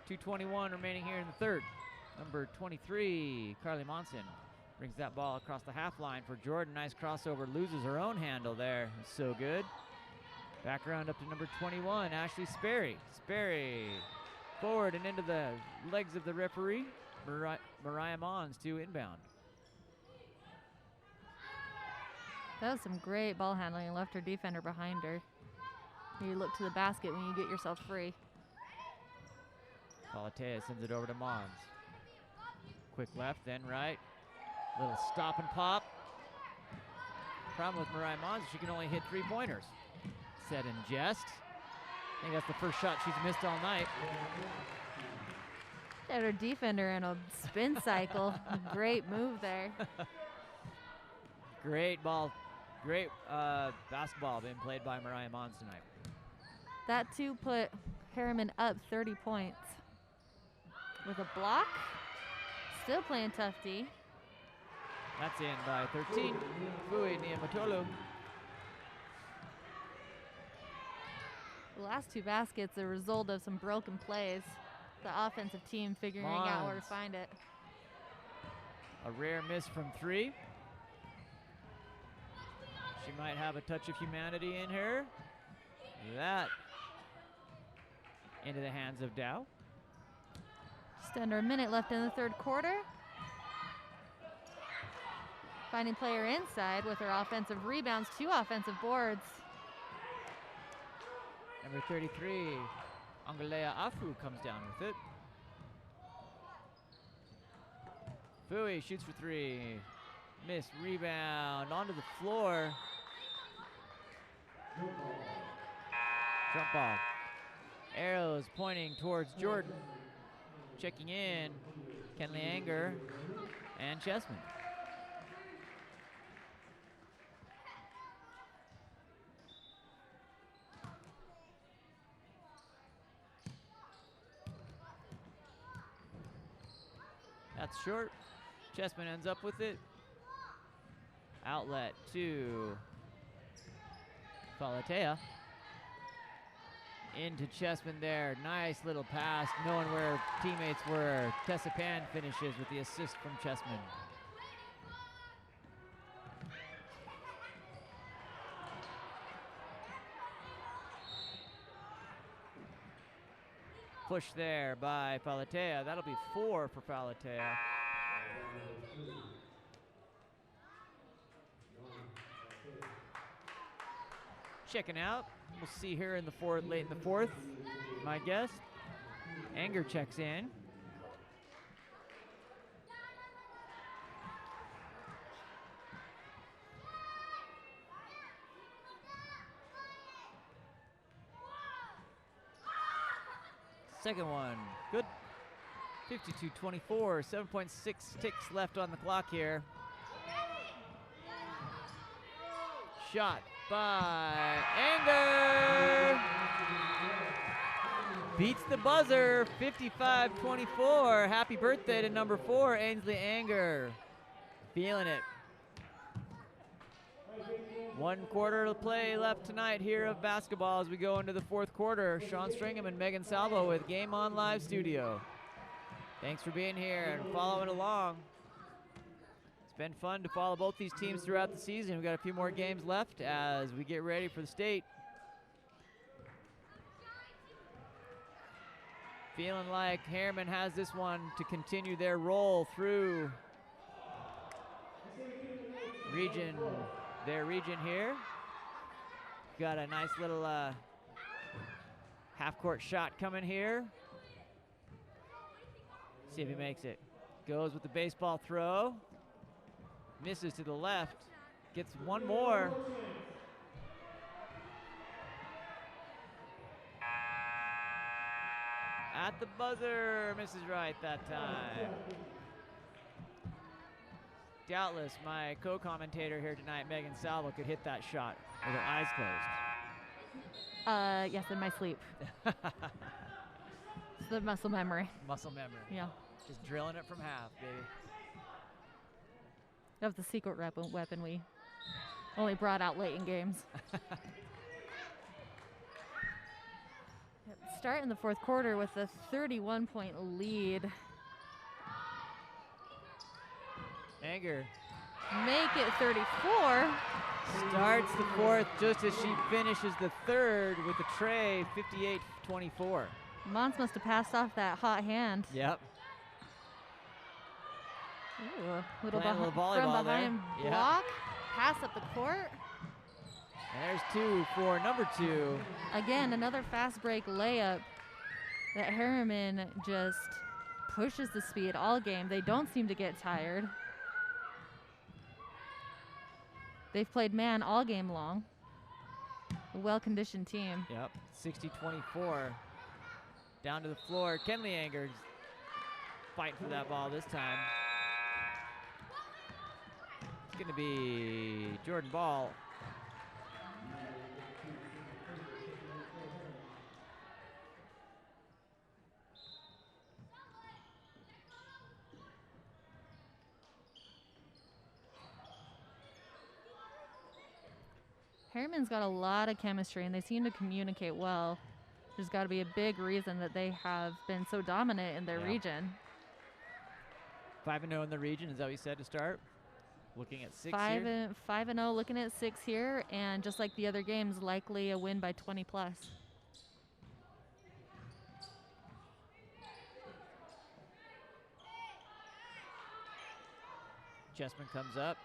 Speaker 1: 2:21 remaining here in the third. Number 23, Carly Monson, brings that ball across the half line for Jordan. Nice crossover, loses her own handle there. So good. Back around up to number 21, Ashley Sperry. Sperry forward and into the legs of the referee. Mariah Mons to inbound.
Speaker 5: That was some great ball handling and left her defender behind her. You look to the basket when you get yourself free.
Speaker 1: Palatea sends it over to Mons. Quick left, then right. Little stop and pop. Problem with Mariah Mons, she can only hit 3-pointers. Said in jest. I think that's the first shot she's missed all night.
Speaker 5: Had her defender in a spin cycle. Great move there.
Speaker 1: Great ball. Great basketball being played by Mariah Mons tonight.
Speaker 5: That too put Herriman up 30 points. With a block. Still playing tough D.
Speaker 1: That's in by 13. Fui Niamatolu.
Speaker 5: The last 2 baskets are a result of some broken plays. The offensive team figuring out where to find it.
Speaker 1: A rare miss from 3. She might have a touch of humanity in her. That into the hands of Dow.
Speaker 5: Just under a minute left in the third quarter. Finding player inside with her offensive rebounds, 2 offensive boards.
Speaker 1: Number 33, Angalea Afu comes down with it. Fui shoots for 3. Miss rebound onto the floor. Jump ball. Arrows pointing towards Jordan. Checking in, Kenley Anger and Chessman. That's short. Chessman ends up with it. Outlet to Falatea. Into Chessman there. Nice little pass, knowing where teammates were. Tessa Pan finishes with the assist from Chessman. Push there by Falatea. That'll be 4 for Falatea. Checking out. We'll see her in the fourth, late in the fourth, my guess. Anger checks in. Second one, good. 52-24, 7.6 ticks left on the clock here. Shot by Anger. Beats the buzzer, 55-24. Happy birthday to number 4, Ainsley Anger. Feeling it. 1 quarter to play left tonight here of basketball as we go into the fourth quarter. Sean Stringham and Megan Salvo with Game On Live Studio. Thanks for being here and following along. It's been fun to follow both these teams throughout the season. We've got a few more games left as we get ready for the state. Feeling like Herriman has this one to continue their roll through their region here. Got a nice little half-court shot coming here. See if he makes it. Goes with the baseball throw. Misses to the left. Gets one more. At the buzzer. Misses right that time. Doubtless my co-commentator here tonight, Megan Salvo, could hit that shot with her eyes closed.
Speaker 5: Yes, in my sleep. It's the muscle memory.
Speaker 1: Muscle memory.
Speaker 5: Yeah.
Speaker 1: Just drilling it from half, baby.
Speaker 5: That was the secret weapon we only brought out late in games. Start in the fourth quarter with a 31-point lead.
Speaker 1: Anger.
Speaker 5: Make it 34.
Speaker 1: Starts the fourth just as she finishes the third with a tray, 58-24.
Speaker 5: Mons must have passed off that hot hand.
Speaker 1: Yep.
Speaker 5: Ooh, little
Speaker 1: Playing a little
Speaker 5: from
Speaker 1: volleyball
Speaker 5: behind
Speaker 1: there.
Speaker 5: block. Pass up the court.
Speaker 1: And there's 2 for number 2.
Speaker 5: Again, another fast break layup that Herriman just pushes the speed all game. They don't seem to get tired. They've played man all game long. A well-conditioned team.
Speaker 1: Yep, 60-24. Down to the floor. Kenley Anger fighting for that ball this time. It's going to be Jordan Ball.
Speaker 5: Herriman's got a lot of chemistry, and they seem to communicate well. There's got to be a big reason that they have been so dominant in their region.
Speaker 1: 5-0 in the region, is that what you said to start? Looking at 6
Speaker 5: 5
Speaker 1: here?
Speaker 5: 5-0, looking at 6 here, and just like the other games, likely a win by 20 plus.
Speaker 1: Chessman comes up.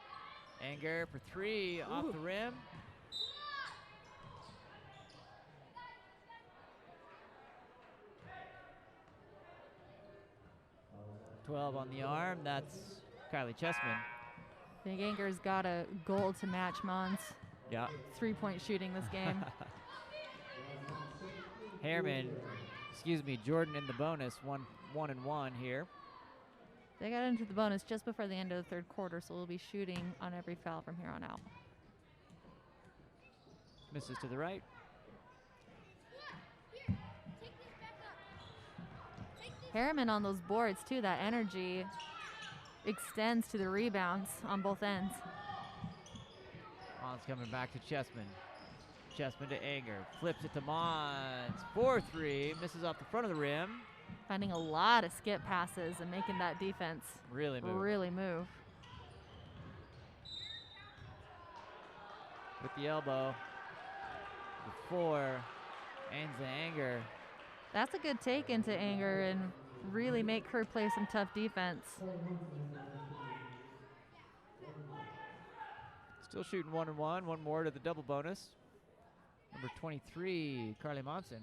Speaker 1: Anger for 3 off the rim. 12 on the arm. That's Kylie Chessman.
Speaker 5: Big Anger's got a goal to match Mons.
Speaker 1: Yeah.
Speaker 5: 3-point shooting this game.
Speaker 1: Herriman excuse me, Jordan in the bonus, 1-1 here.
Speaker 5: They got into the bonus just before the end of the third quarter, so we'll be shooting on every foul from here on out.
Speaker 1: Misses to the right.
Speaker 5: Herriman on those boards, too. That energy extends to the rebounds on both ends.
Speaker 1: Mons coming back to Chessman. Chessman to Anger. Flips it to Mons. 4-3. Misses off the front of the rim.
Speaker 5: Finding a lot of skip passes and making that defense
Speaker 1: really
Speaker 5: move.
Speaker 1: With the elbow. The 4. Ainsley Anger.
Speaker 5: That's a good take into Anger and really make her play some tough defense.
Speaker 1: Still shooting 1-1. One more to the double bonus. Number 23, Carly Monson.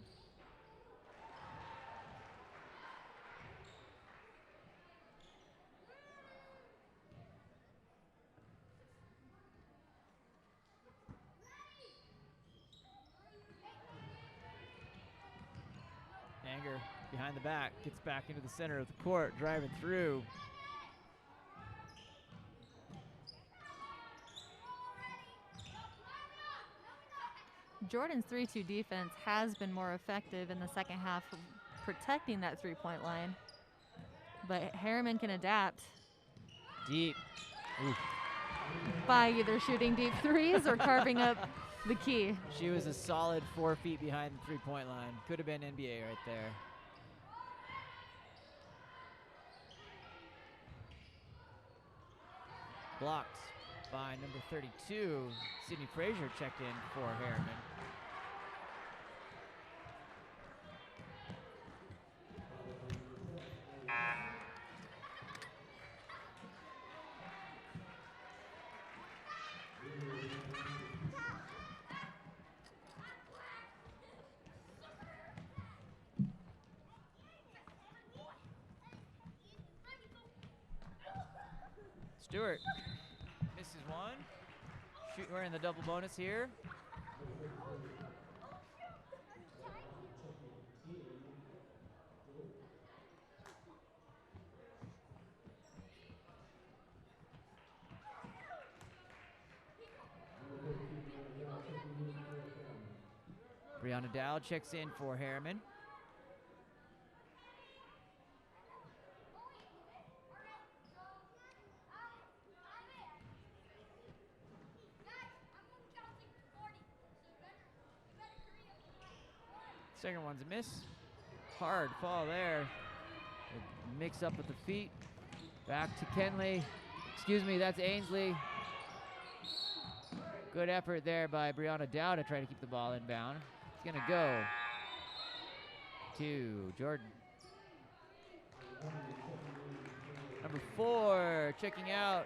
Speaker 1: Anger behind the back, gets back into the center of the court, driving through.
Speaker 5: Jordan's 3-2 defense has been more effective in the second half of protecting that three-point line. But Herriman can adapt.
Speaker 1: Deep. Oof.
Speaker 5: By either shooting deep threes or carving up the key.
Speaker 1: She was a solid 4 feet behind the three-point line. Could have been NBA right there. Blocked by number 32. Sydney Frazier checked in for Herriman. Stewart misses one. We're in the double bonus here. Brianna Dow checks in for Herriman. Second one's a miss. Hard fall there. Mix up with the feet. Back to Kenley. Excuse me, that's Ainsley. Good effort there by Brianna Dow to try to keep the ball inbound. It's gonna go to Jordan. Number 4 checking out.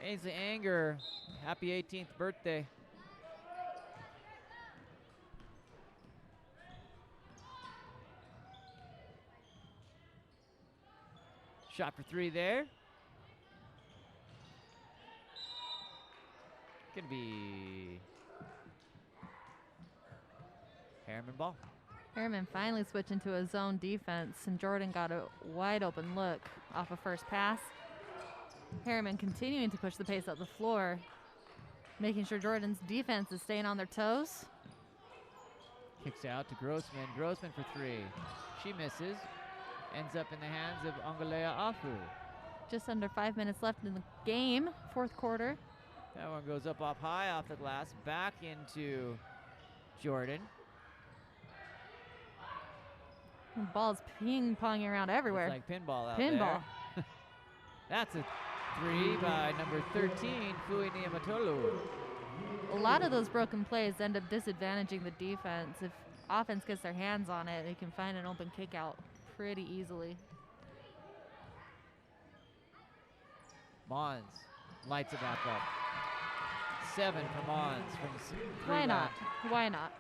Speaker 1: Ainsley Anger. Happy 18th birthday. Shot for 3 there. Gonna be Herriman ball.
Speaker 5: Herriman finally switched into a zone defense, and Jordan got a wide open look off a first pass. Herriman continuing to push the pace up the floor, making sure Jordan's defense is staying on their toes.
Speaker 1: Kicks out to Grossman. Grossman for 3. She misses. Ends up in the hands of Angalea Afu.
Speaker 5: Just under 5 minutes left in the game, fourth quarter.
Speaker 1: That one goes up off high off the glass, back into Jordan.
Speaker 5: The ball's ping-ponging around everywhere.
Speaker 1: It's like pinball out
Speaker 5: Pinball.
Speaker 1: there. That's a 3 by number 13, Fui Niamatolu.
Speaker 5: A lot of those broken plays end up disadvantaging the defense. If offense gets their hands on it, they can find an open kick out pretty easily.
Speaker 1: Mons lights it back up. 7 for Mons from 3.
Speaker 5: Why not? Why not?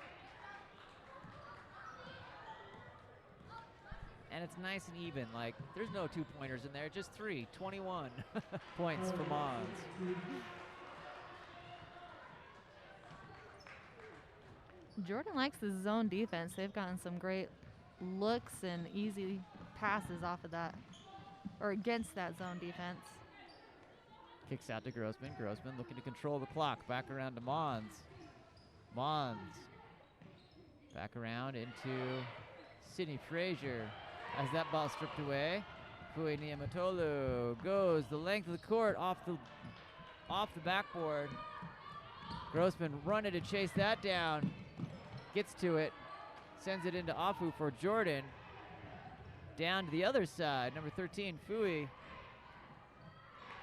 Speaker 1: And it's nice and even. Like, there's no 2-pointers in there, just 3. 21 points for Mons.
Speaker 5: Jordan likes the zone defense. They've gotten some great looks and easy passes off of that, or against that zone defense.
Speaker 1: Kicks out to Grossman. Grossman looking to control the clock. Back around to Mons. Mons. Back around into Sidney Frazier. As that ball stripped away, Fui Niamatolu goes the length of the court off the backboard. Grossman running to chase that down. Gets to it. Sends it into Afu for Jordan. Down to the other side. Number 13, Fui.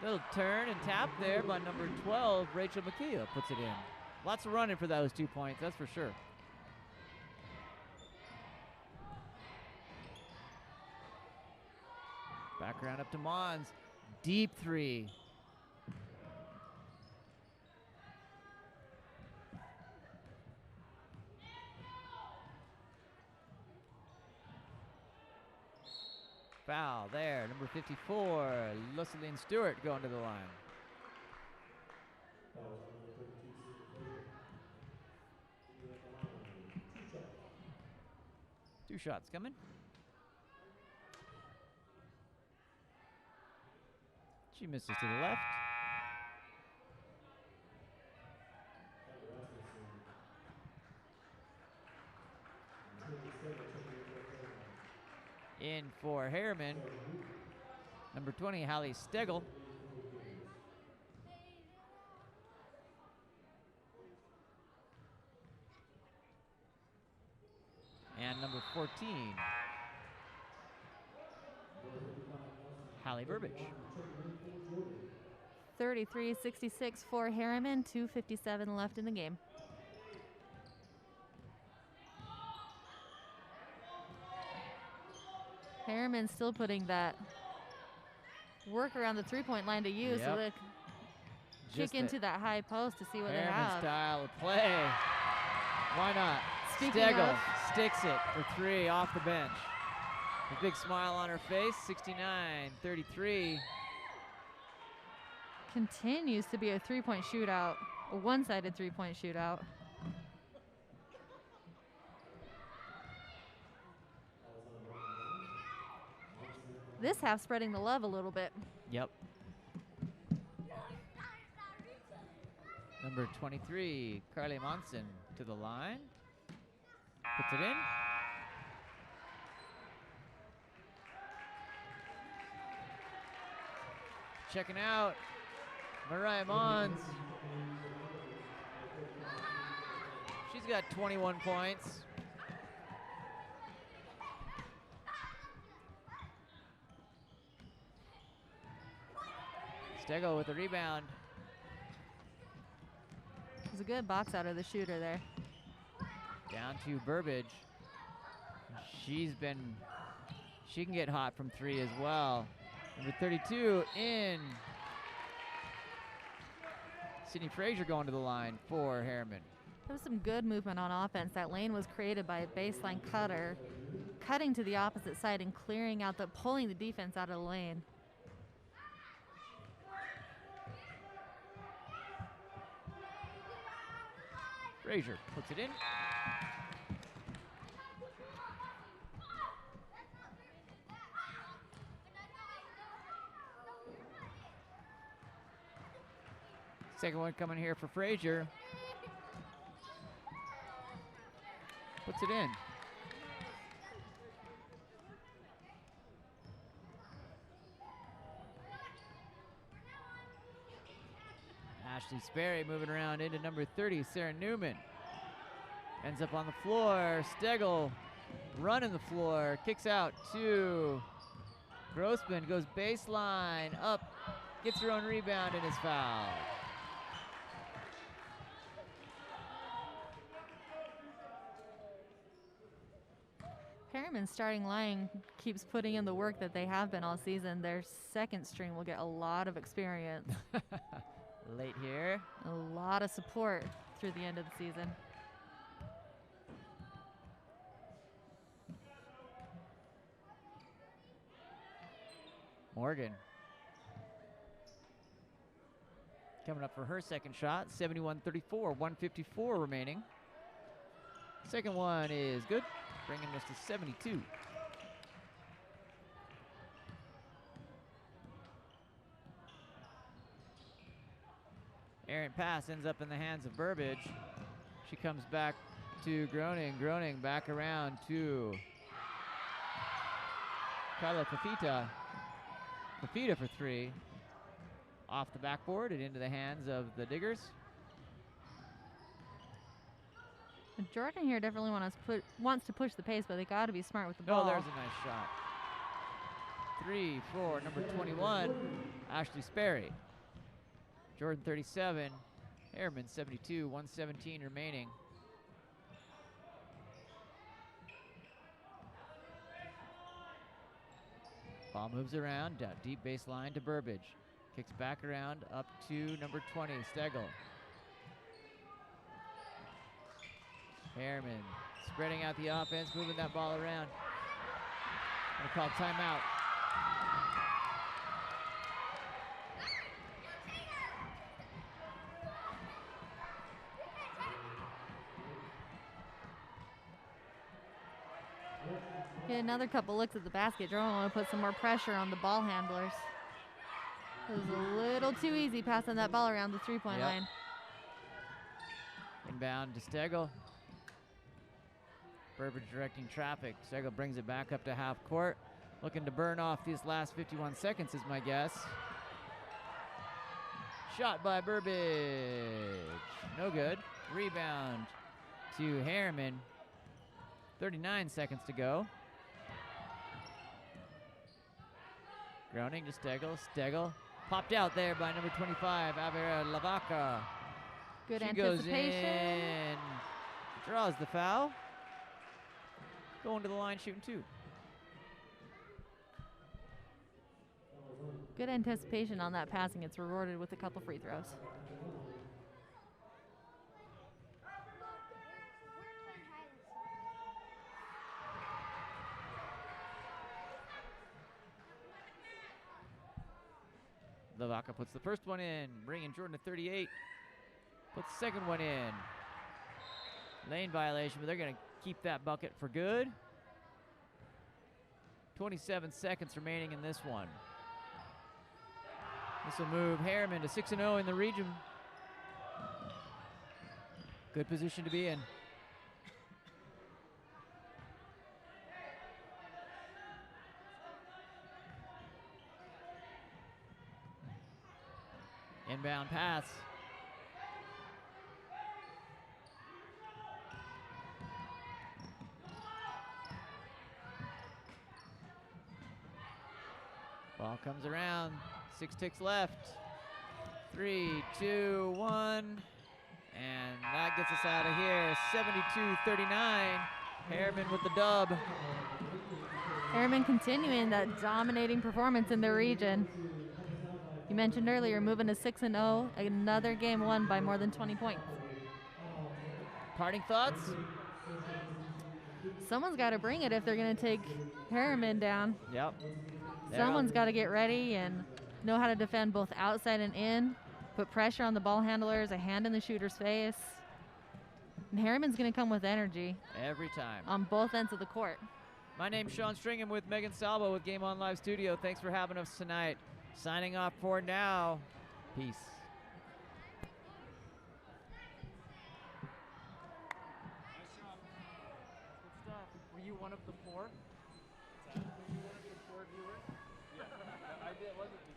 Speaker 1: Little turn and tap there by number 12, Rachel Makia puts it in. Lots of running for those 2 points, that's for sure. Background up to Mons. Deep three. Foul there, number 54, Luceline Stewart going to the line. Two shots coming. She misses to the left. In for Herriman, number 20, Hallie Stegel. And number 14, Hallie Burbage.
Speaker 5: 33-66 for Herriman, 2:57 left in the game. Herriman still putting that work around the three-point line to use, so they kick into that high post to see what they have.
Speaker 1: Style of play. Why not?
Speaker 5: Speaking
Speaker 1: Stegel
Speaker 5: of,
Speaker 1: sticks it for three off the bench. A big smile on her face, 69-33.
Speaker 5: Continues to be a three-point shootout, a one-sided three-point shootout. This half spreading the love a little bit.
Speaker 1: Yep. Number 23, Carly Monson to the line. Puts it in. Checking out Mariah Mons. She's got 21 points. Stegel with the rebound.
Speaker 5: It's a good box out of the shooter there.
Speaker 1: Down to Burbage. She can get hot from three as well. Number 32 in. Sidney Frazier going to the line for Herriman.
Speaker 5: There was some good movement on offense. That lane was created by a baseline cutter, cutting to the opposite side and clearing out pulling the defense out of the lane.
Speaker 1: Frazier puts it in. Second one coming here for Frazier. Puts it in. Ashley Sperry moving around into number 30, Sarah Newman. Ends up on the floor. Stegel running the floor. Kicks out to Grossman. Goes baseline up. Gets her own rebound and is fouled.
Speaker 5: Herriman's starting line keeps putting in the work that they have been all season. Their second string will get a lot of experience.
Speaker 1: Late here.
Speaker 5: A lot of support through the end of the season.
Speaker 1: Morgan. Coming up for her second shot, 71-34, 154 remaining. Second one is good. bringing us to 72. Errant pass ends up in the hands of Burbage. She comes back to Groening. Groening back around to Carla Fafita. Fafita for three. Off the backboard and into the hands of the Diggers.
Speaker 5: Jordan here definitely wants to push the pace, but they got to be smart with the ball.
Speaker 1: Oh, there's a nice shot. 3 for number 21, Ashley Sperry. Jordan 37, Herriman 72, 117 remaining. Ball moves around, deep baseline to Burbage. Kicks back around up to number 20, Stegel. Herriman spreading out the offense, moving that ball around. Gonna call timeout.
Speaker 5: Get another couple looks at the basket. Jordan want to put some more pressure on the ball handlers. It was a little too easy passing that ball around the three-point line.
Speaker 1: Inbound to Stegel. Burbage directing traffic. Stegel brings it back up to half court. Looking to burn off these last 51 seconds is my guess. Shot by Burbage. No good. Rebound to Herriman. 39 seconds to go. Groening to Stegel. Stegel popped out there by number 25, Avera Lavaca.
Speaker 5: Good
Speaker 1: She
Speaker 5: anticipation.
Speaker 1: goes in, draws the foul. Going to the line, shooting two.
Speaker 5: Good anticipation on that passing. It's rewarded with a couple free throws.
Speaker 1: Lavaca puts the first one in, bringing Jordan to 38. Puts the second one in. Lane violation, but they're going to keep that bucket for good. 27 seconds remaining in this one. This will move Herriman to 6-0 in the region. Good position to be in. Inbound pass. Ball comes around. 6 ticks left. 3, 2, 1. And that gets us out of here. 72-39. Herriman with the dub.
Speaker 5: Herriman continuing that dominating performance in the region. You mentioned earlier moving to 6-0, another game won by more than 20 points.
Speaker 1: Parting thoughts?
Speaker 5: Someone's got to bring it if they're going to take Herriman down.
Speaker 1: Yep.
Speaker 5: Someone's got to get ready and know how to defend both outside and in, put pressure on the ball handlers, a hand in the shooter's face. And Herriman's going to come with energy.
Speaker 1: Every time.
Speaker 5: On both ends of the court.
Speaker 1: My name's Sean Stringham with Megan Salvo with Game On Live Studio. Thanks for having us tonight. Signing off for now. Peace.
Speaker 2: Nice job. Good stuff. Were you one of the 4? Were you one of the 4 viewers? Yeah. I did. Wasn't the